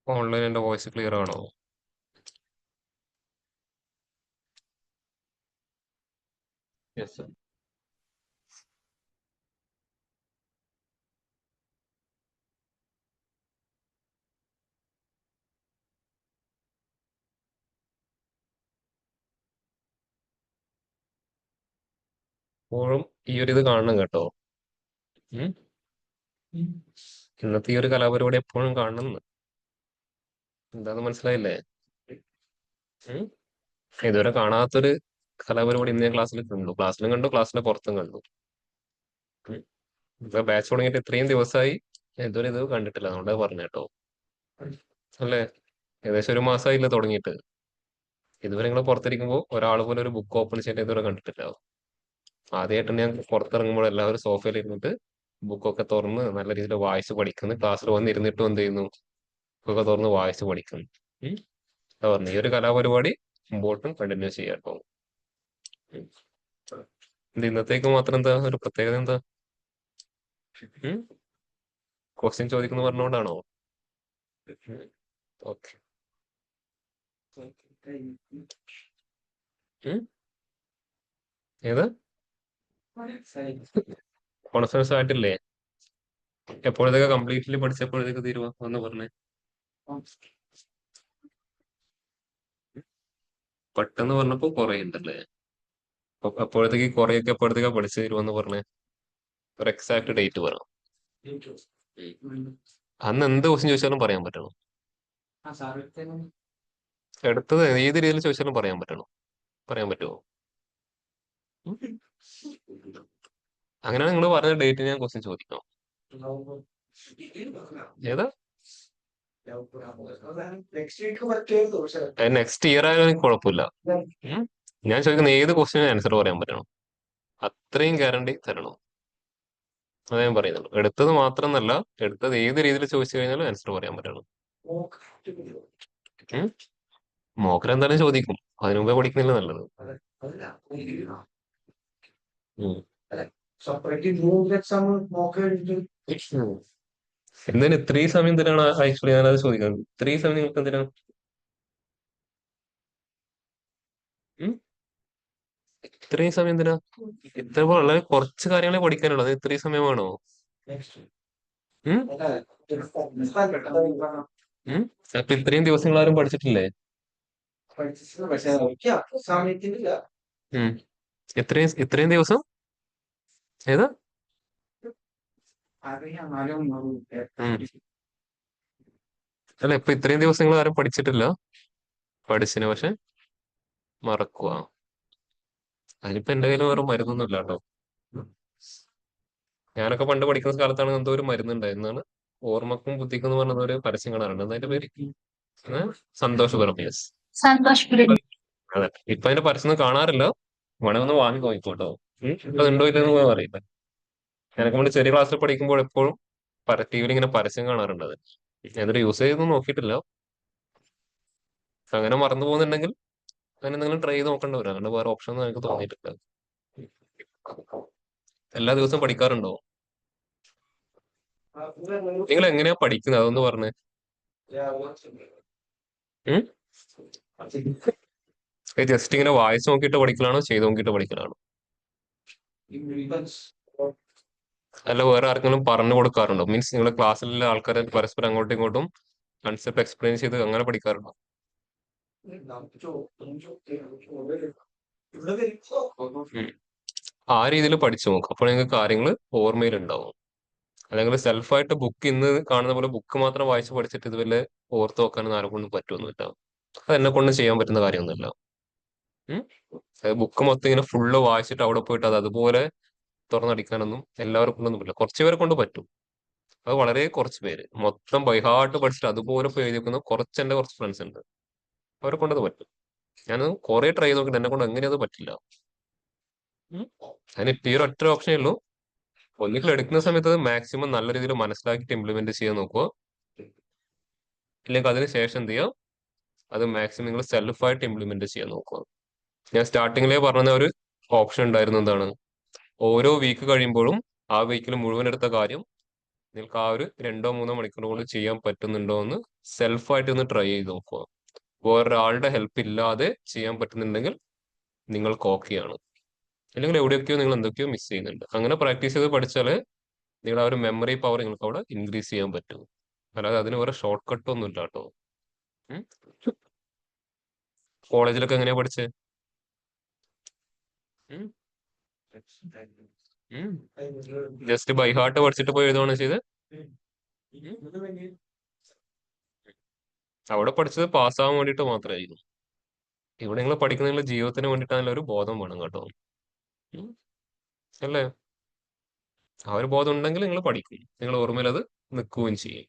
Online എന്റെ voice clear ആണോ? Yes. ഇപ്പോഴും ഈ ഒരു ഇത് കാണണം കേട്ടോ. ഉം? ഇന്നത്തെ ഈ ഒരു കലാപരിപാടി എപ്പോഴും കാണണം എന്ന്. എന്താന്ന് മനസ്സിലായില്ലേ? ഉം? ഇതുവരെ കാണാത്തൊരു കലാപരിപാടി ഇന്ന് ഞാൻ ക്ലാസ്സിലും കണ്ടു, ക്ലാസ്സിന്റെ പുറത്തും കണ്ടു. ഉം? ഇപ്പൊ ബാച്ച് തുടങ്ങിയിട്ട് ഇത്രയും ദിവസമായി ഞാൻ ഇതുവരെ ഇത് കണ്ടിട്ടില്ല, അതുകൊണ്ടാ പറഞ്ഞ കേട്ടോ. അല്ലേ? ഏകദേശം ഒരു മാസമായില്ലേ തുടങ്ങിയിട്ട്. ഇതുവരെ നിങ്ങൾ പുറത്തിരിക്കുമ്പോൾ ഒരാൾ പോലും ഒരു ബുക്ക് ഓപ്പൺ ചെയ്തിട്ട് ഇതുവരെ കണ്ടിട്ടില്ല. ആദ്യമായിട്ട് ഞാൻ പുറത്തിറങ്ങുമ്പോൾ എല്ലാവരും സോഫയിൽ ഇരുന്നിട്ട് ബുക്കൊക്കെ തുറന്ന് നല്ല രീതിയിൽ വായിച്ച് പഠിക്കുന്നു. ക്ലാസ്സിൽ വന്നിരുന്നിട്ടും എന്ത് ചെയ്യുന്നു? ബുക്കൊക്കെ തുറന്ന് വായിച്ച് പഠിക്കുന്നു. ഉം. അതാ പറഞ്ഞു, ഈ ഒരു കലാപരിപാടി മുമ്പോട്ടും കണ്ടിന്യൂ ചെയ്യാം കേട്ടോ. ഉം. ഇത് ഇന്നത്തേക്ക് മാത്രം എന്താ ഒരു പ്രത്യേകത എന്താ? ക്വസ്റ്റ്യൻ ചോദിക്കുന്നു പറഞ്ഞുകൊണ്ടാണോ? ഓക്കെ. ഏത് കോൺഫിഡൻസ് ആയിട്ടില്ലേ? എപ്പോഴത്തേക്ക് കംപ്ലീറ്റ്ലി പഠിച്ചപ്പോഴത്തേക്ക് തീരുവ എന്ന് പറഞ്ഞേ. പെട്ടെന്ന് പറഞ്ഞപ്പോ കുറെ ഉണ്ടല്ലേ? അപ്പോഴത്തേക്ക് കുറെയൊക്കെ എപ്പോഴത്തേക്കാ പഠിച്ചു തരുമെന്ന് പറഞ്ഞേ. ഒരു എക്സാക്ട് ഡേറ്റ് പറ. അന്ന് എന്ത് ക്വസ്റ്റ്യൻ ചോദിച്ചാലും പറയാൻ പറ്റണം. എടുത്തത് ഏത് രീതിയിൽ ചോദിച്ചാലും പറയാൻ പറ്റണം. പറയാൻ പറ്റുമോ? ഉം. അങ്ങനെയാണ് നിങ്ങൾ പറഞ്ഞ ഡേറ്റ് ഞാൻ ക്വസ്റ്റ്യൻ ചോദിക്കണം. ഏതാ? നെക്സ്റ്റ് ഇയർ ആയാലും എനിക്ക് കുഴപ്പമില്ല. ഉം. ഞാൻ ചോദിക്കുന്ന ഏത് ക്വസ്റ്റിനും ആൻസർ പറയാൻ പറ്റണം. അത്രയും ഗ്യാരണ്ടി തരണം. അത് ഞാൻ പറയുന്നുള്ളൂ. എടുത്തത് മാത്രമെന്നല്ല, എടുത്തത് ഏത് രീതിയിൽ ചോദിച്ചു കഴിഞ്ഞാലും ആൻസർ പറയാൻ പറ്റണം. മോക്കർ എന്തായാലും ചോദിക്കും. അതിനു മുമ്പേ പഠിക്കുന്നില്ല നല്ലത്. ഉം. എന്തിനാ ഇത്രയും സമയം എന്തിനാണ് ആക്ച്വലി ഞാനത് ചോദിക്കുന്നത്? ഇത്രയും സമയം നിങ്ങൾക്ക് എന്തിനാ? ഉം? ഇത്രയും സമയം എന്തിനാ? ഇത്ര വളരെ കുറച്ച് കാര്യങ്ങളെ പഠിക്കാനുള്ളൂ, അത് ഇത്രയും സമയമാണോ? ഉം? ഉം? അപ്പൊ ഇത്രയും ദിവസങ്ങൾ ആരും പഠിച്ചിട്ടില്ലേ? ഉം. ഇത്രയും ദിവസം ഏതാ? ഉം. അല്ല, ഇപ്പൊ ഇത്രയും ദിവസങ്ങൾ ആരും പഠിച്ചിട്ടില്ല. പഠിച്ചിന് പക്ഷെ മറക്കുക. അതിനിപ്പോ എന്റെ കയ്യിൽ വേറെ മരുന്നൊന്നും ഇല്ല കേട്ടോ. ഞാനൊക്കെ പണ്ട് പഠിക്കുന്ന കാലത്താണ് എന്തോ ഒരു മരുന്നുണ്ടായിരുന്നാണ്. ഓർമ്മക്കും ബുദ്ധിക്കും എന്ന് പറഞ്ഞ ഒരു പരസ്യം കാണാറുണ്ട്. എന്താ അതിന്റെ പേര്? ഏ? സന്തോഷ് ബർമിയസ്. സന്തോഷ് പിരടി. അതെ. ഇപ്പൊ അതിന്റെ പരസ്യം കാണാറില്ല. വേണേ ഒന്ന് വാങ്ങി നോക്കിക്കോട്ടോ. അതുണ്ടോ ഇല്ലെന്ന് അറിയില്ല. ഞാനൊക്കെ പണ്ട് ചെറിയ ക്ലാസ്സിൽ പഠിക്കുമ്പോൾ എപ്പോഴും ടിവിയിൽ ഇങ്ങനെ പരസ്യം കാണാറുണ്ട്. അത് എന്നിട്ട് യൂസ് ചെയ്തൊന്നും നോക്കിയിട്ടില്ല. അങ്ങനെ മറന്നു പോകുന്നുണ്ടെങ്കിൽ അങ്ങനെ എന്തെങ്കിലും ട്രൈ ചെയ്ത് നോക്കേണ്ടി വരും. അങ്ങനെ വേറെ ഓപ്ഷൻ ഒന്നും എനിക്ക് തോന്നിയിട്ടില്ല. എല്ലാ ദിവസവും പഠിക്കാറുണ്ടോ? നിങ്ങൾ എങ്ങനെയാ പഠിക്കുന്നത് അതൊന്ന് പറഞ്ഞേ. ജസ്റ്റ് ഇങ്ങനെ വായിച്ചു നോക്കിയിട്ട് പഠിക്കലാണോ ചെയ്ത് നോക്കിയിട്ട് പഠിക്കലാണോ? അല്ല, വേറെ ആർക്കെങ്കിലും പറഞ്ഞു കൊടുക്കാറുണ്ടോ? മീൻസ് നിങ്ങളുടെ ക്ലാസ്സിലുള്ള ആൾക്കാരെ പരസ്പരം അങ്ങോട്ടും ഇങ്ങോട്ടും കൺസെപ്റ്റ് എക്സ്പ്ലെയിൻ ചെയ്ത് അങ്ങനെ പഠിക്കാറുണ്ടോ? ഉം. ആ രീതിയിൽ പഠിച്ചു നോക്കും. അപ്പോൾ നിങ്ങൾക്ക് കാര്യങ്ങൾ ഓർമ്മയിലുണ്ടാവും. അല്ലെങ്കിൽ സെൽഫായിട്ട് ബുക്ക് ഇന്ന് കാണുന്ന പോലെ ബുക്ക് മാത്രം വായിച്ച് പഠിച്ചിട്ട് ഇതുവരെ ഓർത്ത് വെക്കാനൊന്നും ആരെ കൊണ്ടും പറ്റുമൊന്നുമില്ല. അത് എന്നെ കൊണ്ട് ചെയ്യാൻ പറ്റുന്ന കാര്യമൊന്നുമില്ല. ബുക്ക് മൊത്തം ഇങ്ങനെ ഫുള്ള് വായിച്ചിട്ട് അവിടെ പോയിട്ട് അത് അതുപോലെ തുറന്നടിക്കാനൊന്നും എല്ലാവർക്കും കൊണ്ടൊന്നുമില്ല. കുറച്ച് പേരെ കൊണ്ട് പറ്റും. അത് വളരെ കുറച്ച് പേര് മൊത്തം ബൈഹാർട്ട് പഠിച്ചിട്ട് അതുപോലെ പോയി എഴുതി വെക്കുന്ന കുറച്ച് ഫ്രണ്ട്സ് ഉണ്ട്. അവരെ കൊണ്ടത് പറ്റും. ഞാൻ കുറെ ട്രൈ ചെയ്ത് നോക്കിയിട്ട് എന്നെ കൊണ്ട് എങ്ങനെയത് പറ്റില്ല. അതിന് ഇപ്പൊ ഈ ഒരു ഒറ്റ ഓപ്ഷനേ ഉള്ളൂ. ഒന്നിക്കൽ എടുക്കുന്ന സമയത്ത് അത് മാക്സിമം നല്ല രീതിയിൽ മനസ്സിലാക്കിയിട്ട് ഇംപ്ലിമെന്റ് ചെയ്യാൻ നോക്കുക. ഇല്ലെങ്കിൽ അതിന് ശേഷം എന്ത് ചെയ്യുക, അത് മാക്സിമം നിങ്ങൾ സെൽഫായിട്ട് ഇംപ്ലിമെന്റ് ചെയ്യാൻ നോക്കുക. ഞാൻ സ്റ്റാർട്ടിങ്ങിലേ പറഞ്ഞ ഒരു ഓപ്ഷൻ ഉണ്ടായിരുന്നു. എന്താണ്? ഓരോ വീക്ക് കഴിയുമ്പോഴും ആ വീക്കിൽ മുഴുവൻ എടുത്ത കാര്യം നിങ്ങൾക്ക് ആ ഒരു 2-3 മണിക്കൂർ കൊണ്ട് ചെയ്യാൻ പറ്റുന്നുണ്ടോ എന്ന് സെൽഫായിട്ട് ഒന്ന് ട്രൈ ചെയ്ത് നോക്കുക. വേറൊരാളുടെ ഹെൽപ്പ് ഇല്ലാതെ ചെയ്യാൻ പറ്റുന്നുണ്ടെങ്കിൽ നിങ്ങൾക്ക് ഓക്കെയാണ്. അല്ലെങ്കിൽ എവിടെയൊക്കെയോ നിങ്ങൾ എന്തൊക്കെയോ മിസ് ചെയ്യുന്നുണ്ട്. അങ്ങനെ പ്രാക്ടീസ് ചെയ്ത് പഠിച്ചാൽ നിങ്ങളുടെ ആ ഒരു മെമ്മറി പവർ നിങ്ങൾക്ക് അവിടെ ഇൻക്രീസ് ചെയ്യാൻ പറ്റും. അല്ലാതെ അതിന് വേറെ ഷോർട്ട് കട്ട് ഒന്നും ഇല്ല കേട്ടോ. കോളേജിലൊക്കെ എങ്ങനെയാ പഠിച്ചേ? ജസ്റ്റ് ബൈ ഹാർട്ട് പഠിച്ചിട്ട് പോയി എഴുതുകയാണ് ചെയ്ത്. അവിടെ പഠിച്ചത് പാസ്സാവാൻ വേണ്ടിയിട്ട് മാത്രമായിരുന്നു. ഇവിടെ നിങ്ങൾ പഠിക്കുന്ന നിങ്ങളുടെ ജീവിതത്തിന് വേണ്ടിയിട്ടാണല്ലോ ഒരു ബോധം വേണം കേട്ടോ. ഉം. അല്ലേ? ആ ഒരു ബോധം ഉണ്ടെങ്കിൽ നിങ്ങൾ പഠിക്കും, നിങ്ങൾ ഓർമ്മയിൽ അത് നിൽക്കുകയും ചെയ്യും.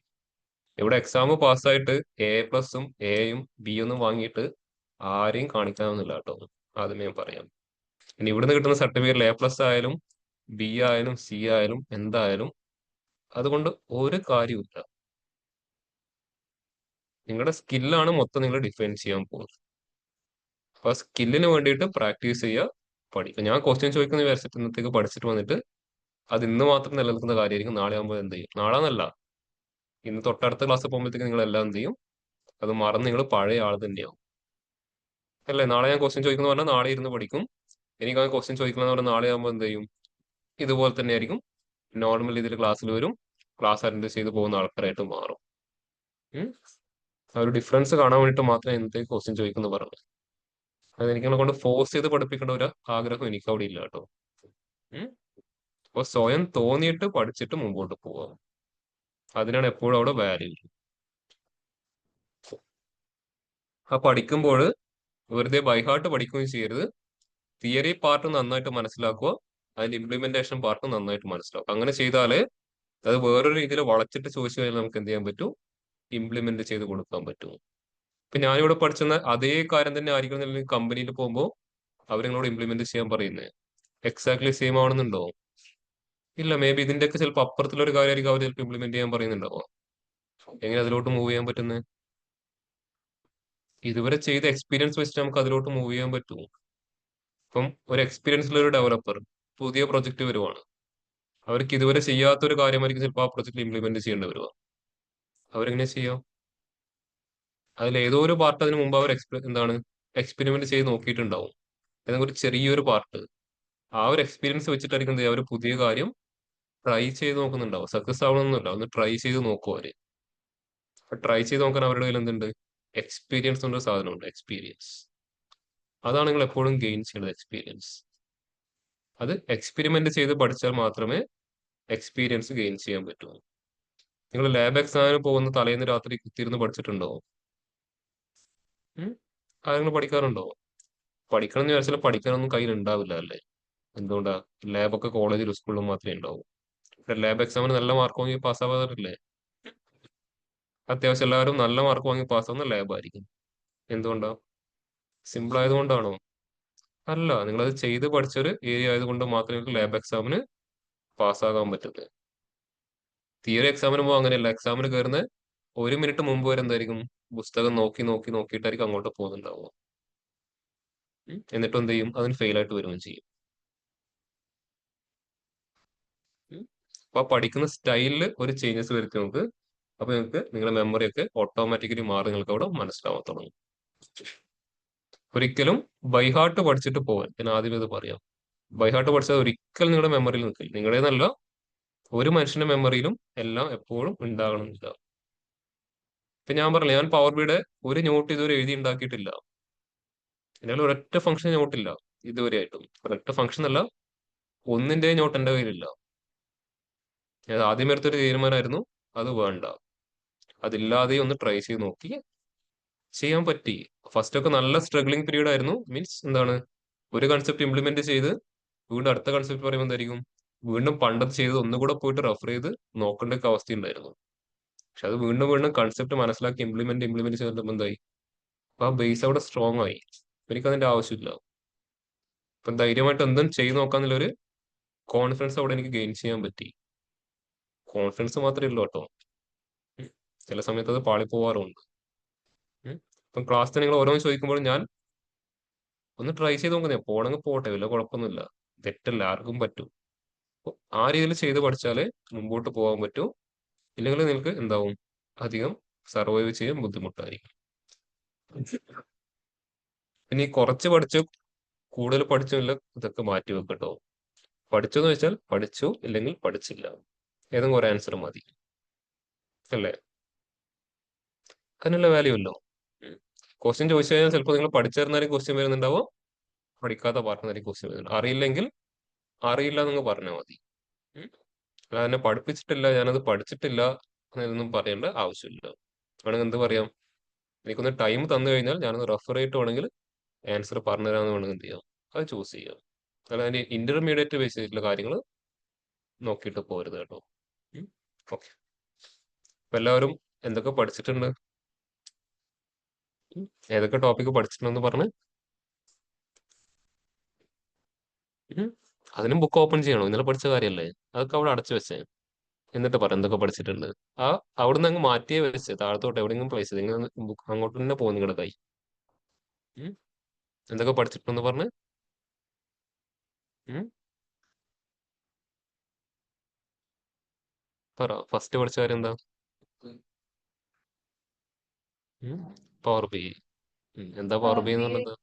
ഇവിടെ എക്സാം പാസ്സായിട്ട് A+ഉം Aയും B ഒന്നും വാങ്ങിയിട്ട് ആരെയും കാണിക്കാവുന്നില്ല കേട്ടോ. ആദ്യമേ ഞാൻ പറയാം. ഇനി ഇവിടുന്ന് കിട്ടുന്ന സർട്ടിഫിക്കറ്റിൽ A+ ആയാലും B ആയാലും C ആയാലും എന്തായാലും അതുകൊണ്ട് ഒരു കാര്യമില്ല. നിങ്ങളുടെ സ്കില്ലാണ് മൊത്തം നിങ്ങൾ ഡിഫൈൻ ചെയ്യാൻ പോകുന്നത്. അപ്പൊ ആ സ്കില്ലിന് വേണ്ടിയിട്ട് പ്രാക്ടീസ് ചെയ്യുക, പഠിക്കുക. ഞാൻ ക്വസ്റ്റ്യൻ ചോദിക്കുന്ന വിചാരിച്ചിട്ട് ഇന്നത്തേക്ക് പഠിച്ചിട്ട് വന്നിട്ട് അത് ഇന്ന് മാത്രം നിലനിൽക്കുന്ന കാര്യമായിരിക്കും. നാളെ ആകുമ്പോൾ എന്ത് ചെയ്യും? നാളെ എന്നല്ല, ഇന്ന് തൊട്ടടുത്ത ക്ലാസ് പോകുമ്പോഴത്തേക്ക് നിങ്ങൾ എല്ലാം എന്ത് ചെയ്യും? അത് മറന്ന് നിങ്ങൾ പഴയ ആൾ തന്നെയാവും. അല്ലേ? നാളെ ഞാൻ ക്വസ്റ്റ്യൻ ചോദിക്കുന്നു പറഞ്ഞാൽ നാളെ ഇരുന്ന് പഠിക്കും. എനിക്ക് ആ ക്വസ്റ്റ്യൻ ചോദിക്കണമെന്ന് പറഞ്ഞാൽ നാളെ ആകുമ്പോൾ എന്ത് ചെയ്യും? ഇതുപോലെ തന്നെ ആയിരിക്കും. നോർമൽ ഇതിൽ ക്ലാസ്സിൽ വരും, ക്ലാസ് അറ്റൻഡ് ചെയ്ത് പോകുന്ന ആൾക്കാരായിട്ട് മാറും. ഉം. ആ ഒരു ഡിഫറൻസ് കാണാൻ വേണ്ടിയിട്ട് മാത്രമേ ഇന്നത്തേക്ക് ക്വസ്റ്റ്യൻ ചോദിക്കുന്നു പറഞ്ഞു. അത് എനിക്കതിനെ കൊണ്ട് ഫോഴ്സ് ചെയ്ത് പഠിപ്പിക്കേണ്ട ഒരു ആഗ്രഹം എനിക്ക് അവിടെ ഇല്ല കേട്ടോ. ഉം. അപ്പൊ സ്വയം തോന്നിയിട്ട് പഠിച്ചിട്ട് മുമ്പോട്ട് പോവാം. അതിനാണ് എപ്പോഴും അവിടെ വാല്യൂ. ആ പഠിക്കുമ്പോൾ വെറുതെ ബൈഹാർട്ട് പഠിക്കുകയും ചെയ്യരുത്. തിയറി പാർട്ട് നന്നായിട്ട് മനസ്സിലാക്കുക, അതിന്റെ ഇംപ്ലിമെന്റേഷൻ പാർട്ട് നന്നായിട്ട് മനസ്സിലാക്കുക. അങ്ങനെ ചെയ്താലേ അത് വേറൊരു രീതിയിൽ വളച്ചിട്ട് ചോദിച്ചു കഴിഞ്ഞാൽ നമുക്ക് എന്ത് ചെയ്യാൻ പറ്റും? ഇംപ്ലിമെന്റ് ചെയ്ത് കൊടുക്കാൻ പറ്റും. ഇപ്പൊ ഞാനിവിടെ പഠിച്ചെന്ന അതേ കാര്യം തന്നെ ആയിരിക്കും കമ്പനിയിൽ പോകുമ്പോൾ അവർ നിങ്ങളോട് ഇംപ്ലിമെന്റ് ചെയ്യാൻ പറയുന്നത്. എക്സാക്ട്ലി സെയിം ആവണമെന്നുണ്ടോ? ഇല്ല. മേ ബി ഇതിന്റെയൊക്കെ ചിലപ്പോൾ അപ്പുറത്തുള്ള ഒരു കാര്യമായിരിക്കും അവർ ചിലപ്പോൾ ഇംപ്ലിമെന്റ് ചെയ്യാൻ പറയുന്നുണ്ടാവോ. എങ്ങനെ അതിലോട്ട് മൂവ് ചെയ്യാൻ പറ്റുന്നത്? ഇതുവരെ ചെയ്ത എക്സ്പീരിയൻസ് വെച്ചിട്ട് നമുക്ക് അതിലോട്ട് മൂവ് ചെയ്യാൻ പറ്റുമോ? ഇപ്പം ഒരു എക്സ്പീരിയൻസ് ഒരു ഡെവലപ്പർ പുതിയ പ്രൊജക്ട് വരുവാണ്. അവർക്ക് ഇതുവരെ ചെയ്യാത്ത ഒരു കാര്യമായിരിക്കും ചിലപ്പോൾ ആ പ്രൊജക്ട് ഇംപ്ലിമെന്റ് ചെയ്യേണ്ടി വരുക. അവരെങ്ങനെ ചെയ്യാം? അതിൽ ഏതോ ഒരു പാർട്ട് അതിന് മുമ്പ് അവർ എന്താണ് എക്സ്പെരിമെന്റ് ചെയ്ത് നോക്കിയിട്ടുണ്ടാവും. ഏതെങ്കിലും ഒരു ചെറിയൊരു പാർട്ട്. ആ ഒരു എക്സ്പീരിയൻസ് വെച്ചിട്ടായിരിക്കും എന്ത് ചെയ്യുക, അവർ പുതിയ കാര്യം ട്രൈ ചെയ്ത് നോക്കുന്നുണ്ടാവും. സക്സസ് ആവണമെന്നില്ല, ഒന്ന് ട്രൈ ചെയ്ത് നോക്കും അവര്. ട്രൈ ചെയ്ത് നോക്കാൻ അവരുടെ കയ്യിൽ എന്തുണ്ട്? എക്സ്പീരിയൻസ് കൊണ്ട് സാധനമുണ്ട്, എക്സ്പീരിയൻസ്. അതാണ് നിങ്ങൾ എപ്പോഴും ഗെയിൻ ചെയ്യേണ്ടത്, എക്സ്പീരിയൻസ്. അത് എക്സ്പെരിമെന്റ് ചെയ്ത് പഠിച്ചാൽ മാത്രമേ എക്സ്പീരിയൻസ് ഗെയിൻ ചെയ്യാൻ പറ്റൂ. നിങ്ങൾ ലാബ് എക്സാമിന് പോകുന്ന തലേന്ന് രാത്രി കുത്തിയിരുന്ന് പഠിച്ചിട്ടുണ്ടോ? ഉം? കാര്യങ്ങൾ പഠിക്കാറുണ്ടോ? പഠിക്കണം എന്ന് വിചാരിച്ചാൽ പഠിക്കാനൊന്നും കയ്യിൽ ഉണ്ടാവില്ല അല്ലേ? എന്തുകൊണ്ടാ? ലാബൊക്കെ കോളേജിലും സ്കൂളിലും മാത്രമേ ഉണ്ടാവൂ. ലാബ് എക്സാമിന് നല്ല മാർക്ക് വാങ്ങി പാസ്സാവാറില്ലേ? അത്യാവശ്യം എല്ലാവരും നല്ല മാർക്ക് വാങ്ങി പാസ്സാവുന്ന ലാബ് ആയിരിക്കും. എന്തുകൊണ്ടാ? സിമ്പിൾ ആയതുകൊണ്ടാണോ? അല്ല, നിങ്ങളത് ചെയ്ത് പഠിച്ചൊരു ഏരിയ ആയതുകൊണ്ട് മാത്രമേ ലാബ് എക്സാമിന് പാസ്സാകാൻ പറ്റുന്നത്. തിയറി എക്സാമിന് പോകുമ്പോൾ അങ്ങനെയല്ല. എക്സാമിന് കയറുന്ന 1 മിനിറ്റ് മുമ്പ് വരെ എന്തായിരിക്കും? പുസ്തകം നോക്കി നോക്കി നോക്കിയിട്ടായിരിക്കും അങ്ങോട്ട് പോകുന്നുണ്ടാവുക. എന്നിട്ട് എന്ത് ചെയ്യും? അതിന് ഫെയിൽ ആയിട്ട് വരികയും ചെയ്യും. ഉം. അപ്പൊ ആ പഠിക്കുന്ന സ്റ്റൈലിൽ ഒരു ചേഞ്ചസ് വരുത്തി നമുക്ക്. അപ്പൊ നിങ്ങൾക്ക് നിങ്ങളുടെ മെമ്മറി ഒക്കെ ഓട്ടോമാറ്റിക്കലി മാറി നിങ്ങൾക്ക് അവിടെ മനസ്സിലാവാൻ തുടങ്ങും. ഒരിക്കലും ബൈഹാർട്ട് പഠിച്ചിട്ട് പോവാൻ ഞാൻ ആദ്യം ഇത് പറയാം. ബൈഹാർട്ട് പഠിച്ചാൽ ഒരിക്കലും നിങ്ങളുടെ മെമ്മറിയിൽ നിൽക്കില്ല. നിങ്ങളുടേതല്ല, ഒരു മനുഷ്യന്റെ മെമ്മറിയിലും എല്ലാം എപ്പോഴും ഉണ്ടാകണമെന്നില്ല. ഇപ്പൊ ഞാൻ പറഞ്ഞില്ല, ഞാൻ പവർ ബിയുടെ ഒരു നോട്ട് ഇതുവരെ എഴുതി ഉണ്ടാക്കിയിട്ടില്ല. എന്നാൽ ഒരൊറ്റ ഫംഗ്ഷൻ നോട്ടില്ല ഇതുവരെ ആയിട്ടും. ഒരൊറ്റ ഫംഗ്ഷൻ അല്ല, ഒന്നിന്റെ നോട്ട് എന്റെ കയ്യിലില്ല. ഞാൻ ആദ്യം എടുത്തൊരു തീരുമാനമായിരുന്നു, അത് വേണ്ട. അതില്ലാതെ ഒന്ന് ട്രൈ ചെയ്ത് നോക്കി, ചെയ്യാൻ പറ്റി. ഫസ്റ്റ് ഒക്കെ നല്ല സ്ട്രഗ്ലിംഗ് പീരീഡ് ആയിരുന്നു. മീൻസ് എന്താണ്, ഒരു കൺസെപ്റ്റ് ഇംപ്ലിമെന്റ് ചെയ്ത് വീണ്ടും അടുത്ത കൺസെപ്റ്റ് പറയുമ്പോൾ എന്തായിരിക്കും, വീണ്ടും പണ്ടത് ചെയ്ത് ഒന്നുകൂടെ പോയിട്ട് റെഫർ ചെയ്ത് നോക്കേണ്ട ഒക്കെ അവസ്ഥയുണ്ടായിരുന്നു. പക്ഷെ അത് വീണ്ടും വീണ്ടും കൺസെപ്റ്റ് മനസ്സിലാക്കി ഇംപ്ലിമെന്റ് ചെയ്തിട്ട് എന്തായി, അപ്പൊ ആ ബേസ് അവിടെ സ്ട്രോങ് ആയി. എനിക്ക് അതിന്റെ ആവശ്യമില്ല. ഇപ്പം ധൈര്യമായിട്ട് എന്തും ചെയ്ത് നോക്കാന്നുള്ളൊരു കോൺഫിഡൻസ് അവിടെ എനിക്ക് ഗെയിൻ ചെയ്യാൻ പറ്റി. കോൺഫിഡൻസ് മാത്രമേ ഉള്ളൂ കേട്ടോ. ഉം. ചില സമയത്ത് അത് പാളിപ്പോവാറുണ്ട്. ഇപ്പം ക്ലാസ്സിൽ നിങ്ങൾ ഓരോന്ന് ചോദിക്കുമ്പോൾ ഞാൻ ഒന്ന് ട്രൈ ചെയ്ത് നോക്കുന്നേ, പോണെങ്കിൽ പോട്ടെ, വല്ല കുഴപ്പമൊന്നുമില്ല. തെറ്റല്ല, ആർക്കും പറ്റും. അപ്പൊ ആ രീതിയിൽ ചെയ്ത് പഠിച്ചാലേ മുമ്പോട്ട് പോകാൻ പറ്റൂ. ഇല്ലെങ്കിൽ നിങ്ങൾക്ക് എന്താവും, അധികം സർവൈവ് ചെയ്യാൻ ബുദ്ധിമുട്ടായിരിക്കും. പിന്നെ ഈ കുറച്ച് പഠിച്ചു കൂടുതൽ പഠിച്ചില്ല ഇതൊക്കെ മാറ്റി വെക്കട്ടോ. പഠിച്ചു എന്ന് വെച്ചാൽ പഠിച്ചു, ഇല്ലെങ്കിൽ പഠിച്ചില്ല, ഏതെങ്കിലും ഒരു ആൻസർ മതി, അല്ലേ? അതിനുള്ള വാല്യൂ ഉള്ളോ? ക്വസ്റ്റ്യൻ ചോദിച്ചു കഴിഞ്ഞാൽ ചിലപ്പോൾ നിങ്ങൾ പഠിച്ചിരുന്നാലും ക്വസ്റ്റ്യൻ വരുന്നുണ്ടാവോ, പഠിക്കാത്ത പറഞ്ഞാലും ക്വസ്റ്റ്യൻ വരുന്നുണ്ട്. അറിയില്ലെങ്കിൽ അറിയില്ല എന്നങ്ങ് പറഞ്ഞാൽ മതി. അല്ല എന്നെ പഠിപ്പിച്ചിട്ടില്ല, ഞാനത് പഠിച്ചിട്ടില്ല എന്നൊന്നും പറയേണ്ട ആവശ്യമില്ല. വേണമെങ്കിൽ എന്ത് പറയാം, എനിക്കൊന്ന് ടൈം തന്നു കഴിഞ്ഞാൽ ഞാനൊന്ന് റെഫർ ചെയ്തിട്ട് വേണമെങ്കിൽ ആൻസർ പറഞ്ഞുതരാമെന്ന് വേണമെങ്കിൽ എന്ത് ചെയ്യാം, അത് ചൂസ് ചെയ്യാം. അല്ല അതിന്റെ ഇന്റർമീഡിയറ്റ് ബേസ് ചെയ്തിട്ടുള്ള കാര്യങ്ങൾ നോക്കിയിട്ട് പോരുത് കേട്ടോ. ഓക്കെ, അപ്പൊ എല്ലാവരും എന്തൊക്കെ പഠിച്ചിട്ടുണ്ട്? ഏതൊക്കെ ടോപ്പിക്ക് പഠിച്ചിട്ടുണ്ടെന്ന് പറഞ്ഞ്. അതിനും ബുക്ക് ഓപ്പൺ ചെയ്യണോ? ഇന്നലെ പഠിച്ച കാര്യമല്ലേ, അതൊക്കെ അവിടെ അടച്ചു വെച്ചേ. എന്നിട്ട് പറ എന്തൊക്കെ പഠിച്ചിട്ടുണ്ട്. ആ അവിടുന്ന് അങ്ങ് മാറ്റിയേ വെച്ച് താഴത്തോട്ട് എവിടെയെങ്കിലും പ്ലേസ് ചെയ്ത് നിങ്ങൾ അങ്ങോട്ട് തന്നെ പോകും നിങ്ങളുടെ കൈ. എന്തൊക്കെ പഠിച്ചിട്ടുണ്ടെന്ന് പറഞ്ഞ്. പറ, ഫസ്റ്റ് പഠിച്ച കാര്യം എന്താ? Power B. എന്താ പവർ ബി എന്ന് പറഞ്ഞത്?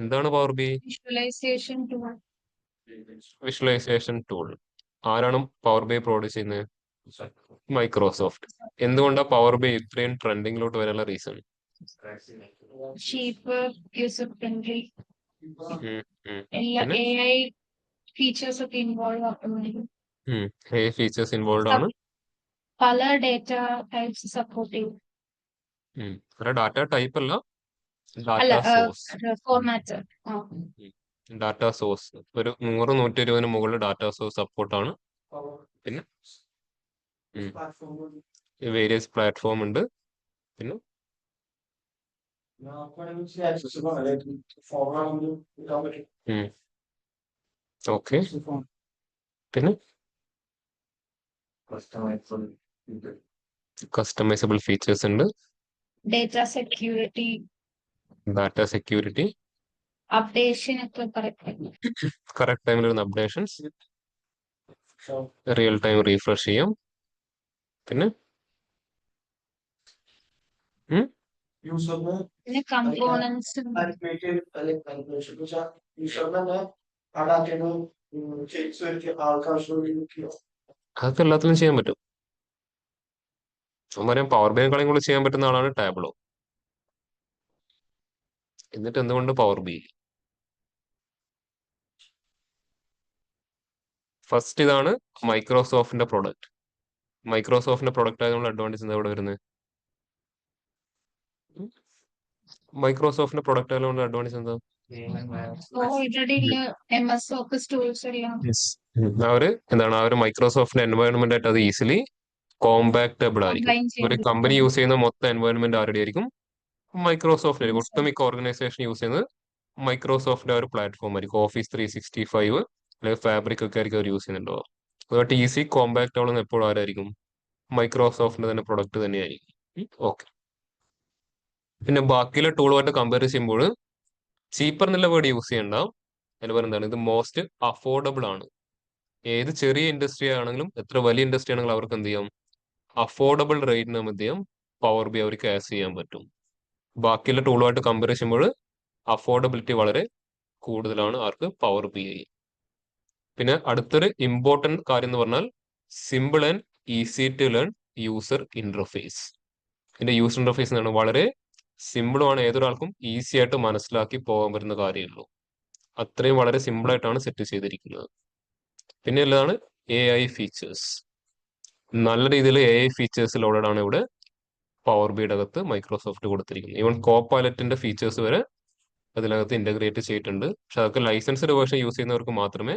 എന്താണ് power B? Visualisation tool. Visualisation tool. ആരാണ് പവർ ബി പ്രൊഡ്യൂസ് ചെയ്യുന്നത്? മൈക്രോസോഫ്റ്റ്. എന്തുകൊണ്ടാണ് പവർ ബി ഇത്രയും ട്രെൻഡിങ്ങിലോട്ട് വരാനുള്ള റീസൺ? ചീപ്പ്, യൂസർ ഫ്രണ്ട്ലി, എല്ലാ പിന്നെ AI ഫീച്ചേഴ്സ് ഒക്കെ ഇൻവോൾവ് ആക്കുന്നു. ഫീച്ചേഴ്സ് ഇൻവോൾവ് ആണ്. പല ഡേറ്റ ടൈപ്സ് സപ്പോർട്ട് ചെയ്യും. ഡാറ്റ ടൈപ്പ് അല്ല, അല്ല, data source. Format. Data source ഒരു 100-120 മുകളിൽ ഡാറ്റ സോഴ്സ് സപ്പോർട്ടാണ്. പിന്നെ വേരിയസ് പ്ലാറ്റ്ഫോം ഉണ്ട്. പിന്നെ ഓക്കെ, പിന്നെ കസ്റ്റമൈസബിൾ ഫീച്ചേഴ്സ് ഉണ്ട്. Data security, data security, updation ഒക്കെ കറക്റ്റ് ടൈമിൽ വരുന്ന അപ്ഡേഷൻസ്, റിയൽ ടൈം റീഫ്രഷ് ചെയ്യാം. പിന്നെ പിന്നെ കമ്പോണൻസ്. അതൊക്കെ എല്ലാത്തിലും ചെയ്യാൻ പറ്റും. പറയാം പവർ ബിയേക്കാളും കൂടി ചെയ്യാൻ പറ്റുന്ന ആളാണ് ടാബ്ലോ. എന്നിട്ട് എന്തുകൊണ്ട് പവർ ബി? ഫസ്റ്റ് ഇതാണ് മൈക്രോസോഫ്റ്റിന്റെ പ്രൊഡക്റ്റ്. മൈക്രോസോഫ്റ്റിന്റെ പ്രൊഡക്റ്റ് ആയതുകൊണ്ട് അഡ്വാൻറ്റേജ് എന്താ ഇവിടെ വരുന്നത്? മൈക്രോസോഫ്റ്റിന്റെ പ്രൊഡക്റ്റ് ആയതുകൊണ്ട് അഡ്വാൻറ്റേജ് എന്താ? അവര് എന്താണ്, ആ ഒരു മൈക്രോസോഫ്റ്റിന്റെ എൻവയോൺമെന്റ് ആയിട്ട് അത് ഈസിലി കോമ്പാക്റ്റബിൾ ആയിരിക്കും. ഒരു കമ്പനി യൂസ് ചെയ്യുന്ന മൊത്തം എൻവയോൺമെന്റ് ആരുടെ ആയിരിക്കും? മൈക്രോസോഫ്റ്റ് ആയിരിക്കും. ഒട്ടുമിക്ക ഓർഗനൈസേഷൻ യൂസ് ചെയ്യുന്നത് മൈക്രോസോഫ്റ്റിന്റെ ഒരു പ്ലാറ്റ്ഫോം ആയിരിക്കും. ഓഫീസ് 365 അല്ലെങ്കിൽ ഫാബ്രിക് ഒക്കെ ആയിരിക്കും അവർ യൂസ് ചെയ്യുന്നുണ്ടോ. അതുമായിട്ട് ഈസി കോമ്പാക്ട് ആവുന്ന എപ്പോഴും ആരായിരിക്കും? മൈക്രോസോഫ്റ്റിന്റെ തന്നെ പ്രൊഡക്റ്റ് തന്നെയായിരിക്കും. ഓക്കെ, പിന്നെ ബാക്കിയുള്ള ടൂളുമായിട്ട് കമ്പയർ ചെയ്യുമ്പോൾ ചീപ്പർ എന്നുള്ള വേർഡ് യൂസ് ചെയ്യണ്ട. അതിന് പറയുന്നത് എന്താണ്, ഇത് മോസ്റ്റ് അഫോർഡബിൾ ആണ്. ഏത് ചെറിയ ഇൻഡസ്ട്രി ആണെങ്കിലും എത്ര വലിയ ഇൻഡസ്ട്രി ആണെങ്കിലും അവർക്ക് എന്ത് ചെയ്യാം, അഫോർഡബിൾ റേറ്റിന് എന്ത് ചെയ്യാം, പവർ ബി അവർക്ക് ആക്സസ് ചെയ്യാൻ പറ്റും. ബാക്കിയുള്ള ടൂളുമായിട്ട് കമ്പയർ ചെയ്യുമ്പോൾ അഫോർഡബിലിറ്റി വളരെ കൂടുതലാണ് ആർക്ക്? Power B I. പിന്നെ അടുത്തൊരു ഇമ്പോർട്ടന്റ് കാര്യം എന്ന് പറഞ്ഞാൽ simple and easy to learn user interface. ഇതിന്റെ യൂസർ ഇന്റർഫേസ് എന്നാണ് വളരെ സിമ്പിളുമാണ്, ഏതൊരാൾക്കും ഈസി ആയിട്ട് മനസ്സിലാക്കി പോകാൻ പറ്റുന്ന കാര്യമുള്ളൂ. അത്രയും വളരെ സിമ്പിൾ ആയിട്ടാണ് സെറ്റ് ചെയ്തിരിക്കുന്നത്. പിന്നെ ഉള്ളതാണ് AI ഫീച്ചേഴ്സ്. നല്ല രീതിയിൽ AI ഫീച്ചേഴ്സ് ലോഡഡ് ആണ് ഇവിടെ പവർ ബിയുടെ അകത്ത് മൈക്രോസോഫ്റ്റ് കൊടുത്തിരിക്കുന്നത്. ഈവൻ കോ പൈലറ്റിന്റെ ഫീച്ചേഴ്സ് വരെ അതിനകത്ത് ഇന്റഗ്രേറ്റ് ചെയ്തിട്ടുണ്ട്. പക്ഷെ അതൊക്കെ ലൈസൻസ്ഡ് വേർഷൻ യൂസ് ചെയ്യുന്നവർക്ക് മാത്രമേ